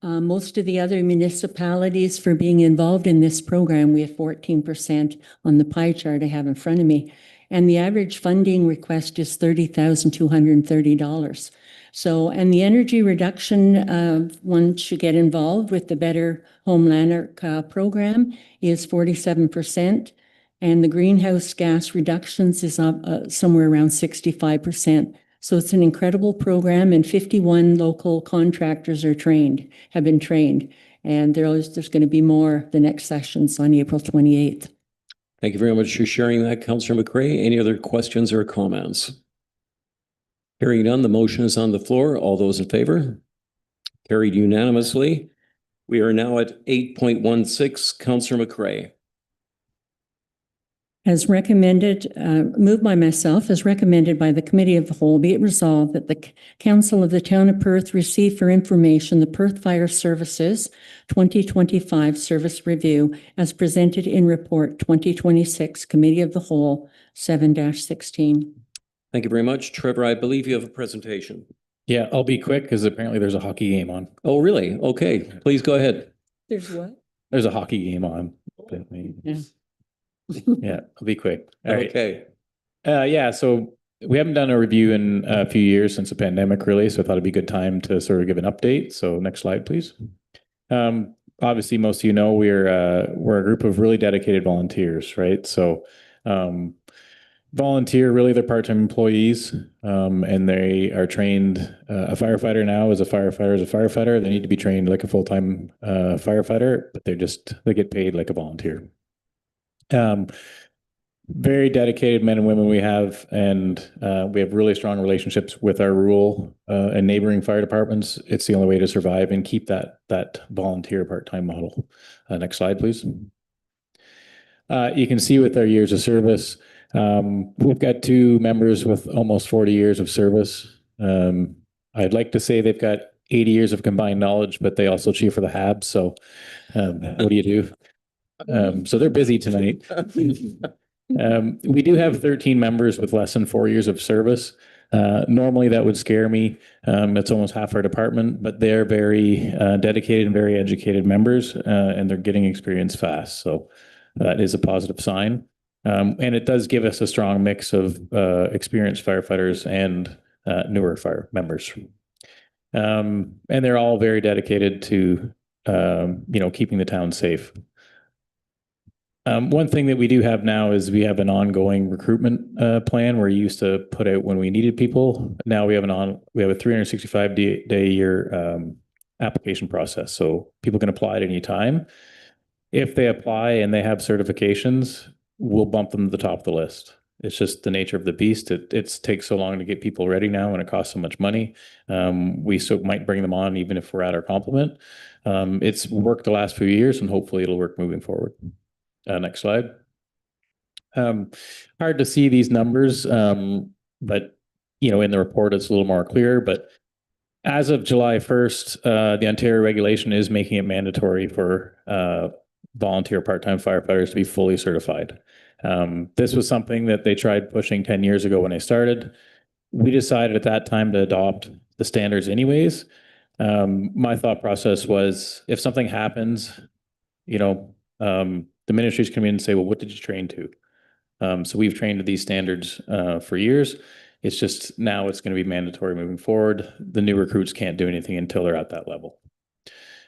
most of the other municipalities for being involved in this program. We have 14% on the pie chart I have in front of me. And the average funding request is $30,230. So, and the energy reduction, one should get involved with the Better Home Lanark program is 47%. And the greenhouse gas reductions is up somewhere around 65%. So it's an incredible program and 51 local contractors have been trained. And there's going to be more the next sessions on April 28th. Thank you very much for sharing that, Councillor McCrae. Any other questions or comments? Hearing none, the motion is on the floor. All those in favor? Carried unanimously. We are now at 8.16, Councillor McCrae. As recommended, moved by myself, as recommended by the Committee of the Whole, be it resolved that the Council of the Town of Perth receive for information the Perth Fire Services 2025 Service Review as presented in Report 2026, Committee of the Whole 7-16. Thank you very much. Trevor, I believe you have a presentation. Yeah, I'll be quick because apparently there's a hockey game on. Oh, really? Okay, please go ahead. There's what? There's a hockey game on. Yeah. Yeah, I'll be quick. All right. Okay. Yeah, so we haven't done a review in a few years since the pandemic, really. So I thought it'd be a good time to sort of give an update. So next slide, please. Obviously, most of you know we're a group of really dedicated volunteers, right? So volunteer, really, they're part-time employees, and they are trained. A firefighter now is a firefighter. They need to be trained like a full-time firefighter, but they get paid like a volunteer. Very dedicated men and women we have, and we have really strong relationships with our rural and neighboring fire departments. It's the only way to survive and keep that volunteer part-time model. Next slide, please. You can see with our years of service, we've got 2 members with almost 40 years of service. I'd like to say they've got 80 years of combined knowledge, but they also cheer for the Habs. So what do you do? So they're busy tonight. We do have 13 members with less than 4 years of service. Normally that would scare me. It's almost half our department, but they're very dedicated and very educated members, and they're getting experience fast. So that is a positive sign. And it does give us a strong mix of experienced firefighters and newer fire members. And they're all very dedicated to, keeping the town safe. One thing that we do have now is we have an ongoing recruitment plan where we used to put out when we needed people. Now we have a 365 day year application process. So people can apply at any time. If they apply and they have certifications, we'll bump them to the top of the list. It's just the nature of the beast. It takes so long to get people ready now and it costs so much money. We might bring them on even if we're at our complement. It's worked the last few years and hopefully it'll work moving forward. Next slide. Hard to see these numbers, but in the report it's a little more clear. But as of July 1st, the Ontario regulation is making it mandatory for volunteer part-time firefighters to be fully certified. This was something that they tried pushing 10 years ago when they started. We decided at that time to adopt the standards anyways. My thought process was if something happens, the ministries come in and say, well, what did you train to? So we've trained to these standards for years. It's just now it's going to be mandatory moving forward. The new recruits can't do anything until they're at that level.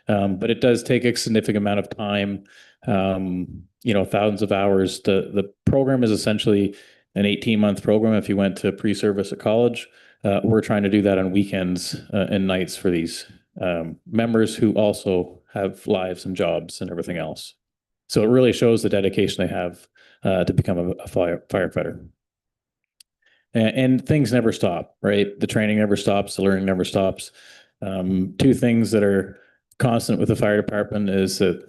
But it does take a significant amount of time, thousands of hours. The program is essentially an 18-month program if you went to pre-service at college. We're trying to do that on weekends and nights for these members who also have lives and jobs and everything else. So it really shows the dedication they have to become a firefighter. And things never stop, right? The training never stops, the learning never stops. Two things that are constant with the fire department is that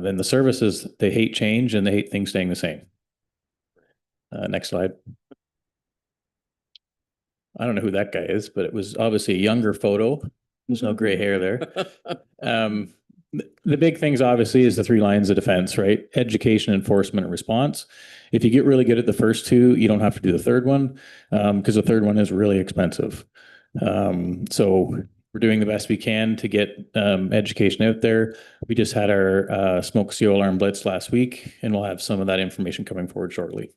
in the services, they hate change and they hate things staying the same. Next slide. I don't know who that guy is, but it was obviously a younger photo. There's no gray hair there. The big things obviously is the 3 lines of defense, right? Education, enforcement, and response. If you get really good at the first 2, you don't have to do the third one because the third one is really expensive. So we're doing the best we can to get education out there. We just had our smoke seal alarm blitz last week, and we'll have some of that information coming forward shortly.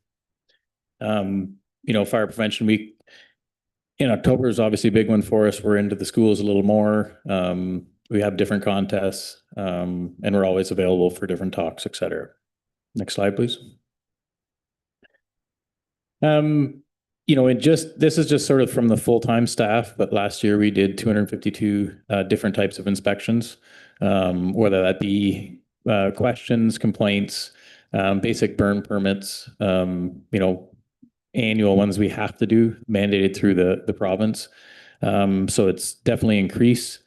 Fire Prevention Week in October is obviously a big one for us. We're into the schools a little more. We have different contests, and we're always available for different talks, et cetera. Next slide, please. This is just sort of from the full-time staff, but last year we did 252 different types of inspections, whether that be questions, complaints, basic burn permits, annual ones we have to do mandated through the province. So it's definitely increased.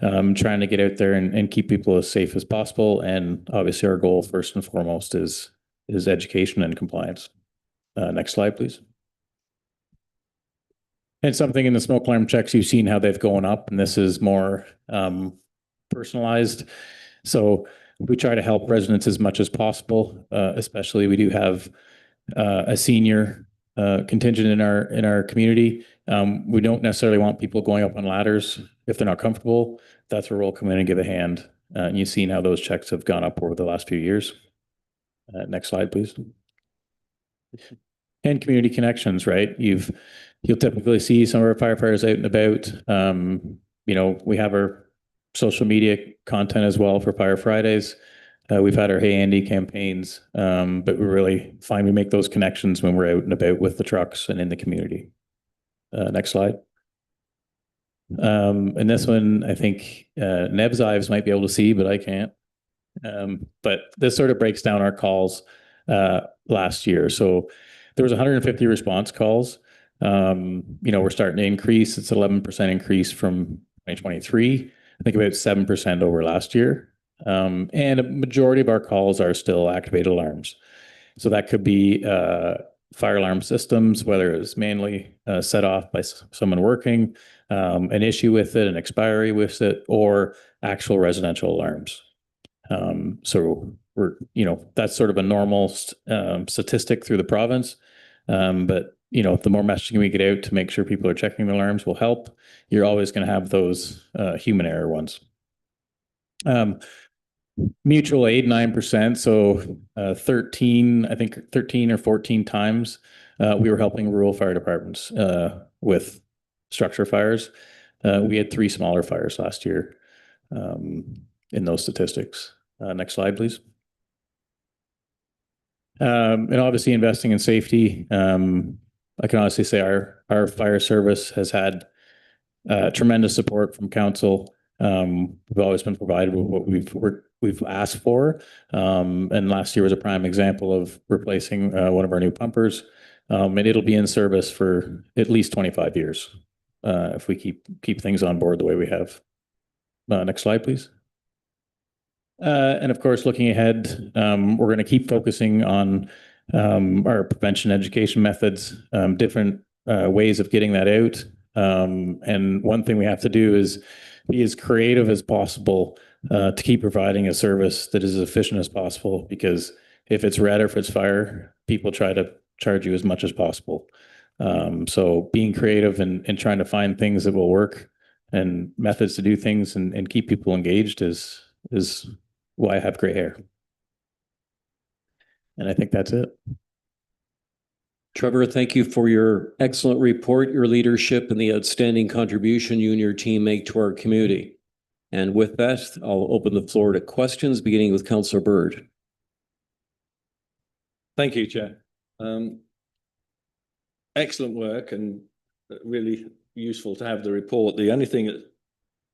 Trying to get out there and keep people as safe as possible. And obviously our goal first and foremost is education and compliance. Next slide, please. And something in the smoke alarm checks, you've seen how they've gone up, and this is more personalized. So we try to help residents as much as possible, especially we do have a senior contingent in our community. We don't necessarily want people going up on ladders if they're not comfortable. That's where we'll come in and give a hand. And you've seen how those checks have gone up over the last few years. Next slide, please. And community connections, right? You'll typically see some of our firefighters out and about. We have our social media content as well for Fire Fridays. We've had our Hey Andy campaigns, but we really find we make those connections when we're out and about with the trucks and in the community. Next slide. And this one, I think Neb's Ives might be able to see, but I can't. But this sort of breaks down our calls last year. So there was 150 response calls. We're starting to increase. It's 11% increase from 2023. I think about 7% over last year. And a majority of our calls are still activated alarms. So that could be fire alarm systems, whether it's manually set off by someone working, an issue with it, an expiry with it, or actual residential alarms. So we're, that's sort of a normal statistic through the province. But the more messaging we get out to make sure people are checking their alarms will help. You're always going to have those human error ones. Mutual aid, 9%. So 13 or 14 times we were helping rural fire departments with structure fires. We had 3 smaller fires last year in those statistics. Next slide, please. And obviously investing in safety. I can honestly say our fire service has had tremendous support from council. We've always been provided with what we've asked for. And last year was a prime example of replacing one of our new pumpers. And it'll be in service for at least 25 years if we keep things on board the way we have. Next slide, please. And of course, looking ahead, we're going to keep focusing on our prevention education methods, different ways of getting that out. And one thing we have to do is be as creative as possible to keep providing a service that is as efficient as possible, because if it's red or if it's fire, people try to charge you as much as possible. So being creative and trying to find things that will work and methods to do things and keep people engaged is why I have gray hair. And I think that's it. Trevor, thank you for your excellent report, your leadership, and the outstanding contribution you and your team make to our community. And with that, I'll open the floor to questions, beginning with Councillor Bird. Thank you, Chair. Excellent work and really useful to have the report.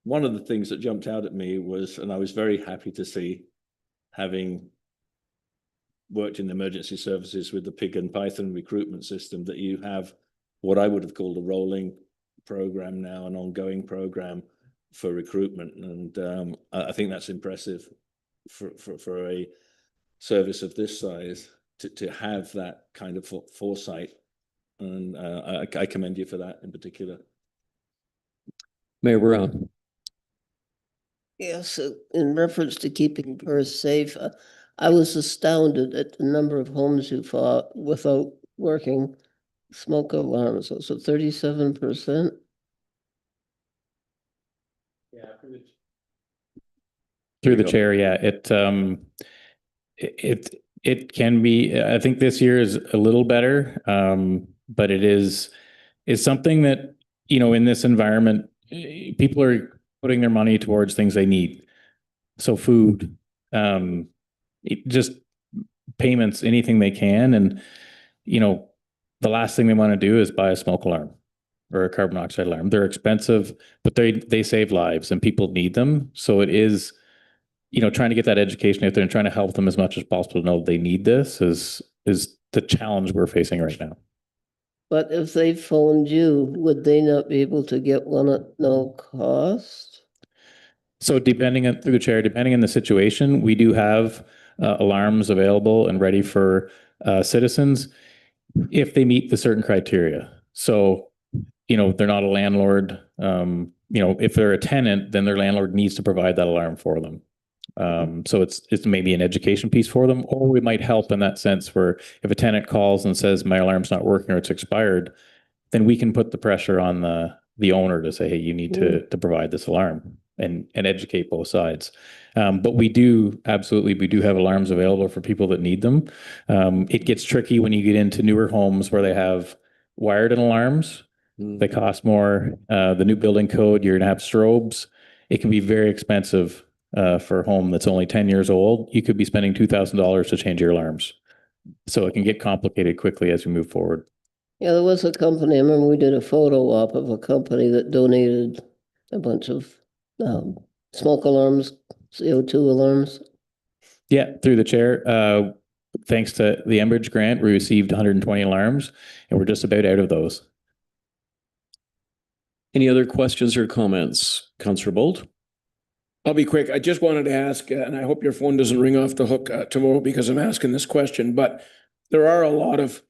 One of the things that jumped out at me was, and I was very happy to see, having worked in emergency services with the pig and python recruitment system, that you have what I would have called a rolling program now, an ongoing program for recruitment. And I think that's impressive for a service of this size to have that kind of foresight. And I commend you for that in particular. Mayor Brown. Yes, in reference to keeping Perth safe, I was astounded at the number of homes you fought without working smoke alarms. So 37%. Yeah, through the chair, yeah. It can be. I think this year is a little better, but it's something that, in this environment, people are putting their money towards things they need. So food, just payments, anything they can. And, the last thing they want to do is buy a smoke alarm or a carbon monoxide alarm. They're expensive, but they save lives and people need them. So it is, trying to get that education out there and trying to help them as much as possible to know they need this is the challenge we're facing right now. But if they phoned you, would they not be able to get one at no cost? So depending on the situation, we do have alarms available and ready for citizens if they meet the certain criteria. So, they're not a landlord. If they're a tenant, then their landlord needs to provide that alarm for them. So it's maybe an education piece for them, or we might help in that sense where if a tenant calls and says my alarm's not working or it's expired, then we can put the pressure on the owner to say, hey, you need to provide this alarm and educate both sides. But we do have alarms available for people that need them. It gets tricky when you get into newer homes where they have wired-in alarms. They cost more. The new building code, you're going to have strobes. It can be very expensive. For a home that's only 10 years old, you could be spending $2,000 to change your alarms. So it can get complicated quickly as we move forward. Yeah, there was a company, I remember we did a photo op of a company that donated a bunch of smoke alarms, CO2 alarms. Yeah, through the chair, thanks to the Enbridge grant, we received 120 alarms and we're just about out of those. Any other questions or comments? Councillor Bolt? I'll be quick. I just wanted to ask, and I hope your phone doesn't ring off the hook tomorrow because I'm asking this question, but there are a lot of,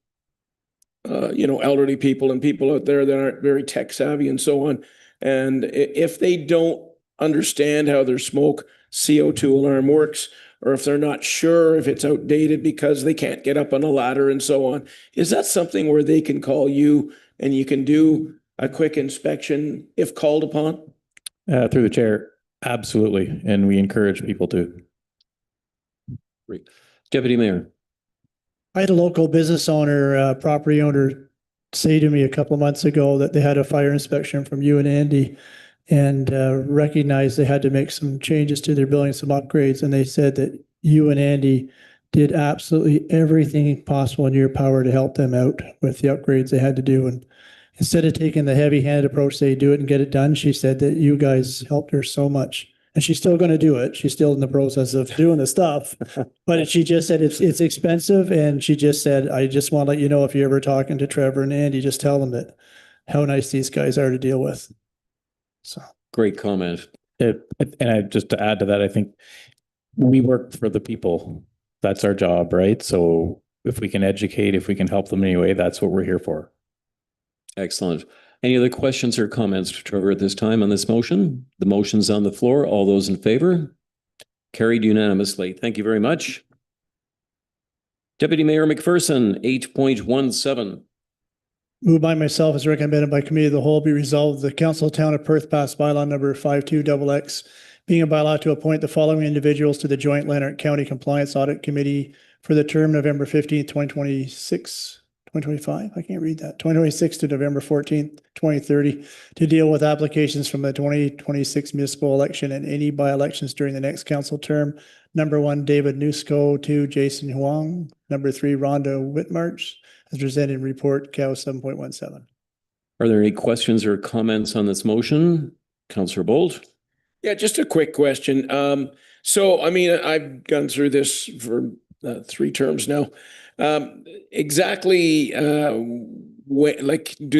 elderly people and people out there that aren't very tech savvy and so on. And if they don't understand how their smoke CO2 alarm works, or if they're not sure if it's outdated because they can't get up on a ladder and so on. Is that something where they can call you and you can do a quick inspection if called upon? Through the chair, absolutely. And we encourage people to. Great. Deputy Mayor. I had a local business owner, property owner, say to me a couple of months ago that they had a fire inspection from you and Andy and recognized they had to make some changes to their building, some upgrades. And they said that you and Andy did absolutely everything possible in your power to help them out with the upgrades they had to do. And instead of taking the heavy-handed approach, they do it and get it done. She said that you guys helped her so much. And she's still going to do it. She's still in the process of doing the stuff. But she just said it's expensive. And she just said, I just want to let you know if you're ever talking to Trevor and Andy, just tell them that how nice these guys are to deal with. So Great comment. Just to add to that, I think we work for the people. That's our job, right? So if we can educate, if we can help them anyway, that's what we're here for. Excellent. Any other questions or comments, Trevor, at this time on this motion? The motion's on the floor. All those in favor? Carried unanimously. Thank you very much. Deputy Mayor McPherson, 8.17. Moved by myself as recommended by committee of the whole, be resolved the Council of Town of Perth pass bylaw number 52XX, being a bylaw to appoint the following individuals to the Joint Lanark County Compliance Audit Committee for the term November 15th, 2025. I can't read that. 2026 to November 14th, 2030, to deal with applications from the 2026 municipal election and any by-elections during the next council term. Number 1, David Nusco. 2, Jason Huang. Number 3, Rhonda Whitmarch. As presented in report, Cal 7.17. Are there any questions or comments on this motion? Councillor Bolt? Yeah, just a quick question. So, I mean, I've gone through this for 3 terms now. Exactly, do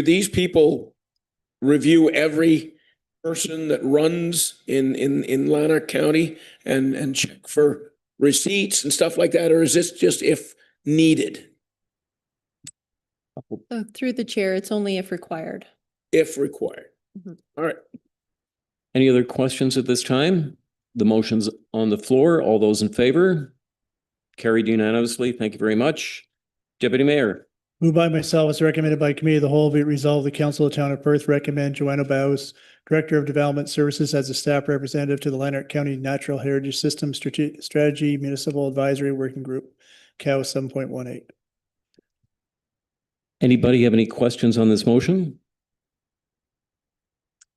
these people review every person that runs in Lanark County and check for receipts and stuff like that? Or is this just if needed? Through the chair, it's only if required. If required. All right. Any other questions at this time? The motion's on the floor. All those in favor? Carried unanimously. Thank you very much. Deputy Mayor. Moved by myself as recommended by committee of the whole, be it resolved the Council of Town of Perth recommend Joanna Bowes, Director of Development Services, as a staff representative to the Lanark County Natural Heritage System Strategy Municipal Advisory Working Group, COW 7.18. Anybody have any questions on this motion?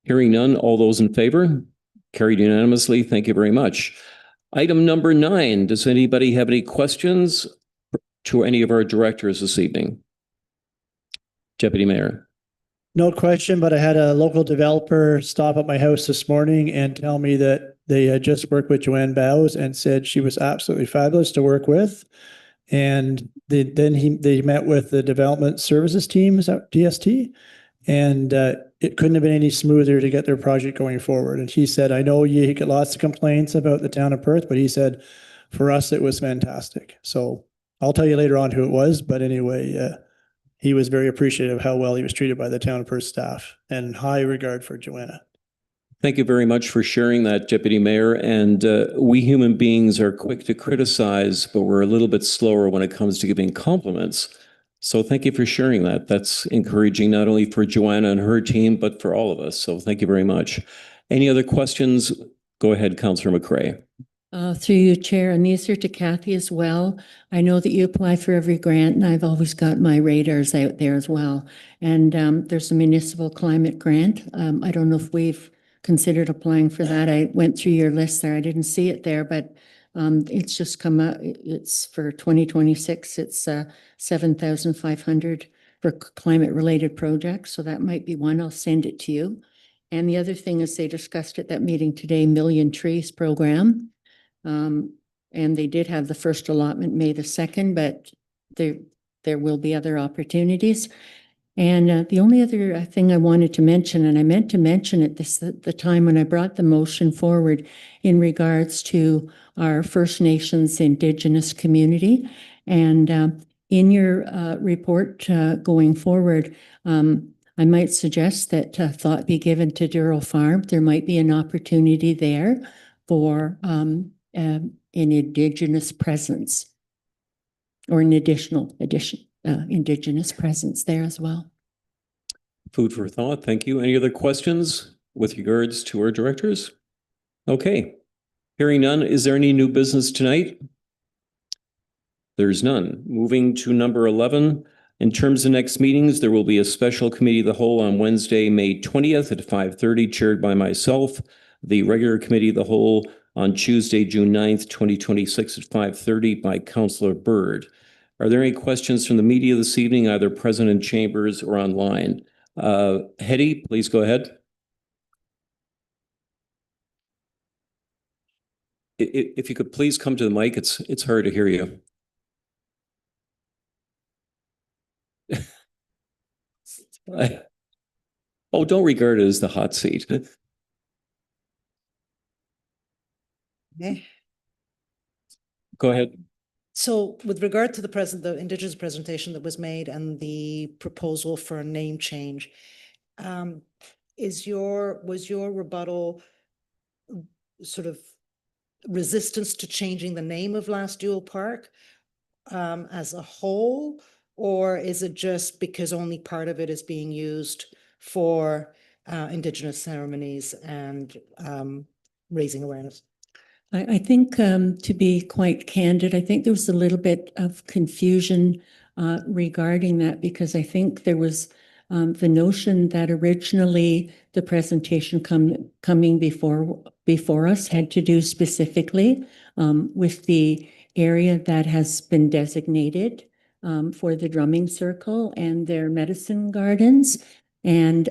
Hearing none, all those in favor? Carried unanimously. Thank you very much. Item number 9, does anybody have any questions to any of our directors this evening? Deputy Mayor. No question, but I had a local developer stop at my house this morning and tell me that they had just worked with Joanne Bowes and said she was absolutely fabulous to work with. And they met with the development services team, is that DST? And it couldn't have been any smoother to get their project going forward. And he said, I know you get lots of complaints about the town of Perth, but he said, for us, it was fantastic. So I'll tell you later on who it was, but anyway, he was very appreciative of how well he was treated by the town of Perth staff and high regard for Joanna. Thank you very much for sharing that, Deputy Mayor. And we human beings are quick to criticize, but we're a little bit slower when it comes to giving compliments. So thank you for sharing that. That's encouraging not only for Joanna and her team, but for all of us. So thank you very much. Any other questions? Go ahead, Councillor McCray. Through you, Chair, and these are to Kathy as well. I know that you apply for every grant, and I've always got my radars out there as well. And there's a municipal climate grant. I don't know if we've considered applying for that. I went through your list there. I didn't see it there, but it's just come out. It's for 2026. It's 7,500 for climate-related projects. So that might be one. I'll send it to you. And the other thing is they discussed at that meeting today, Million Trees program. And they did have the first allotment May the 2nd, but there will be other opportunities. And the only other thing I wanted to mention, and I meant to mention it the time when I brought the motion forward in regards to our First Nations Indigenous community. And in your report going forward, I might suggest that thought be given to Dural Farm. There might be an opportunity there for an Indigenous presence or an additional Indigenous presence there as well. Food for thought. Thank you. Any other questions with regards to our directors? Okay. Hearing none, is there any new business tonight? There's none. Moving to number 11. In terms of next meetings, there will be a special committee of the whole on Wednesday, May 20th at 5:30, chaired by myself. The regular committee of the whole on Tuesday, June 9th, 2026 at 5:30 by Councillor Byrd. Are there any questions from the media this evening, either present in chambers or online? Hetty, please go ahead. If you could please come to the mic, it's hard to hear you. Oh, don't regard it as the hot seat. Go ahead. So with regard to the Indigenous presentation that was made and the proposal for a name change, was your rebuttal sort of resistance to changing the name of Last Duel Park as a whole? Or is it just because only part of it is being used for Indigenous ceremonies and raising awareness? I think to be quite candid, I think there was a little bit of confusion regarding that, because I think there was the notion that originally the presentation coming before us had to do specifically with the area that has been designated for the drumming circle and their medicine gardens. And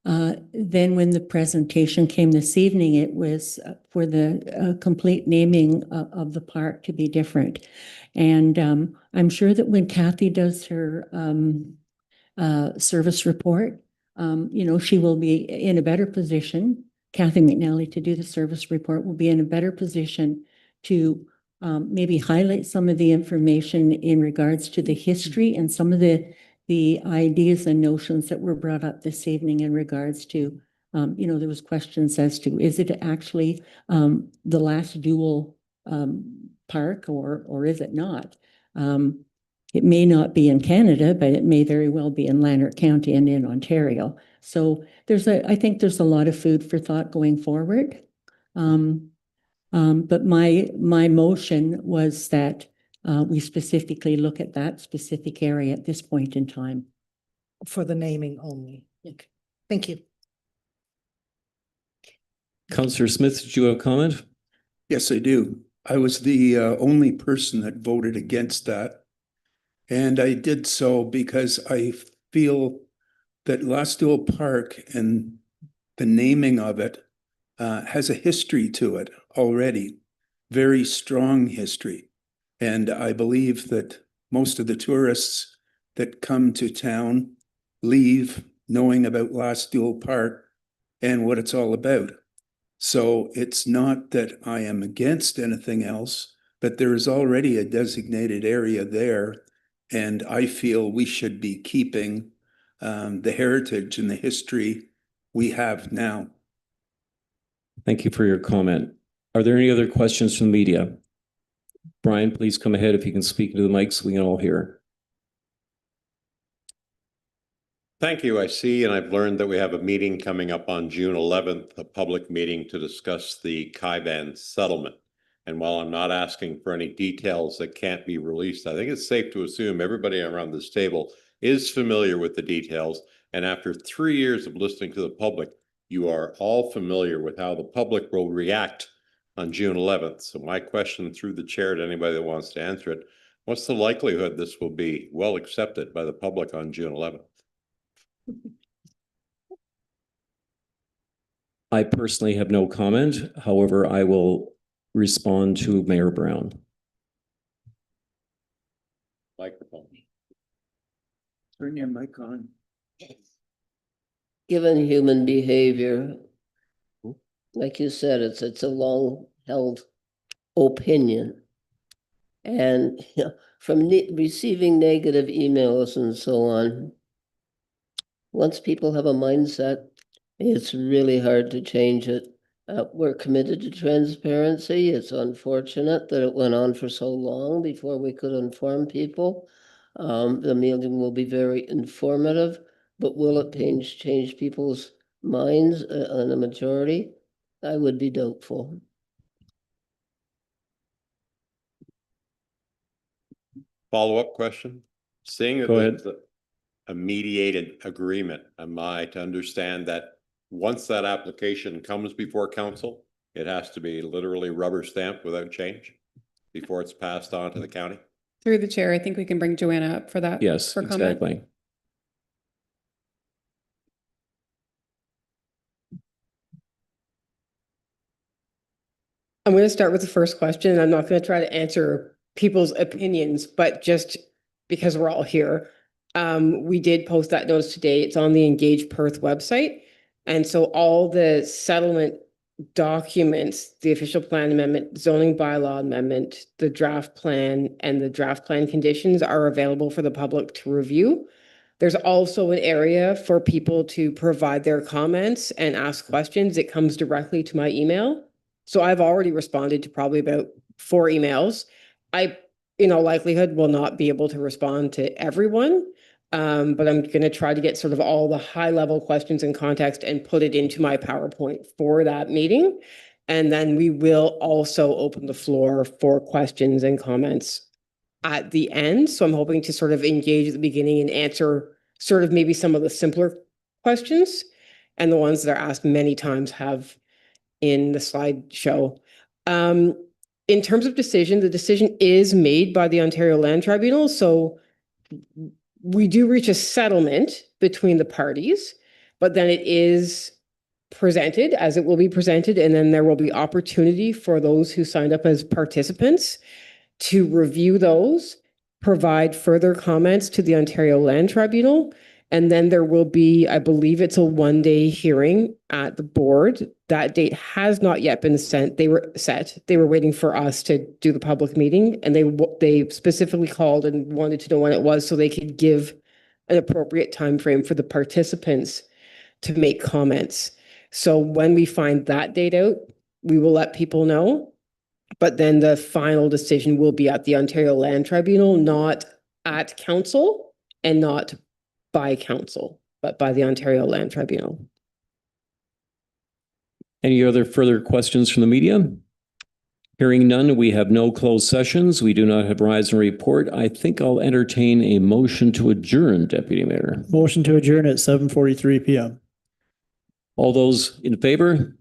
then when the presentation came this evening, it was for the complete naming of the park to be different. And I'm sure that when Kathy does her service report, she will be in a better position. Kathy McNally, to do the service report, will be in a better position to maybe highlight some of the information in regards to the history and some of the ideas and notions that were brought up this evening in regards to, there was questions as to, is it actually the Last Duel Park or is it not? It may not be in Canada, but it may very well be in Lanark County and in Ontario. So I think there's a lot of food for thought going forward. But my motion was that we specifically look at that specific area at this point in time. For the naming only. Okay. Thank you. Councillor Smith, did you have a comment? Yes, I do. I was the only person that voted against that. And I did so because I feel that Last Duel Park and the naming of it has a history to it already, very strong history. And I believe that most of the tourists that come to town leave knowing about Last Duel Park and what it's all about. So it's not that I am against anything else, but there is already a designated area there. And I feel we should be keeping the heritage and the history we have now. Thank you for your comment. Are there any other questions from the media? Brian, please come ahead if you can speak into the mic so we can all hear. Thank you. I see, and I've learned that we have a meeting coming up on June 11th, a public meeting to discuss the Kaiban settlement. And while I'm not asking for any details that can't be released, I think it's safe to assume everybody around this table is familiar with the details. And after 3 years of listening to the public, you are all familiar with how the public will react on June 11th. So my question through the chair to anybody that wants to answer it, what's the likelihood this will be well accepted by the public on June 11th? I personally have no comment. However, I will respond to Mayor Brown. Microphone. Turn your mic on. Given human behavior, like you said, it's a long-held opinion. And from receiving negative emails and so on, once people have a mindset, it's really hard to change it. We're committed to transparency. It's unfortunate that it went on for so long before we could inform people. The meeting will be very informative, but will it change people's minds in a majority? I would be doubtful. Follow-up question? Seeing that Go ahead. there's a mediated agreement, am I to understand that once that application comes before council, it has to be literally rubber stamped without change before it's passed on to the county? Through the chair, I think we can bring Joanna up for that. Yes, for comment. exactly. I'm going to start with the first question. I'm not going to try to answer people's opinions, but just because we're all here, we did post that notice today. It's on the Engage Perth website. And so all the settlement documents, the official plan amendment, zoning bylaw amendment, the draft plan, and the draft plan conditions are available for the public to review. There's also an area for people to provide their comments and ask questions. It comes directly to my email. So I've already responded to probably about 4 emails. I, in all likelihood, will not be able to respond to everyone, but I'm going to try to get sort of all the high level questions and context and put it into my PowerPoint for that meeting. And then we will also open the floor for questions and comments at the end. So I'm hoping to sort of engage at the beginning and answer sort of maybe some of the simpler questions, and the ones that are asked many times have in the slideshow. In terms of decision, the decision is made by the Ontario Land Tribunal. So we do reach a settlement between the parties, but then it is presented as it will be presented. And then there will be opportunity for those who signed up as participants to review those, provide further comments to the Ontario Land Tribunal. And then there will be, I believe it's a 1-day hearing at the board. That date has not yet been set. They were waiting for us to do the public meeting, and they specifically called and wanted to know when it was so they could give an appropriate time frame for the participants to make comments. So when we find that date out, we will let people know. But then the final decision will be at the Ontario Land Tribunal, not at council and not by council, but by the Ontario Land Tribunal. Any other further questions from the media? Hearing none, we have no closed sessions. We do not have rise and report. I think I'll entertain a motion to adjourn, Deputy Mayor. Motion to adjourn at 7:43 PM. All those in favor?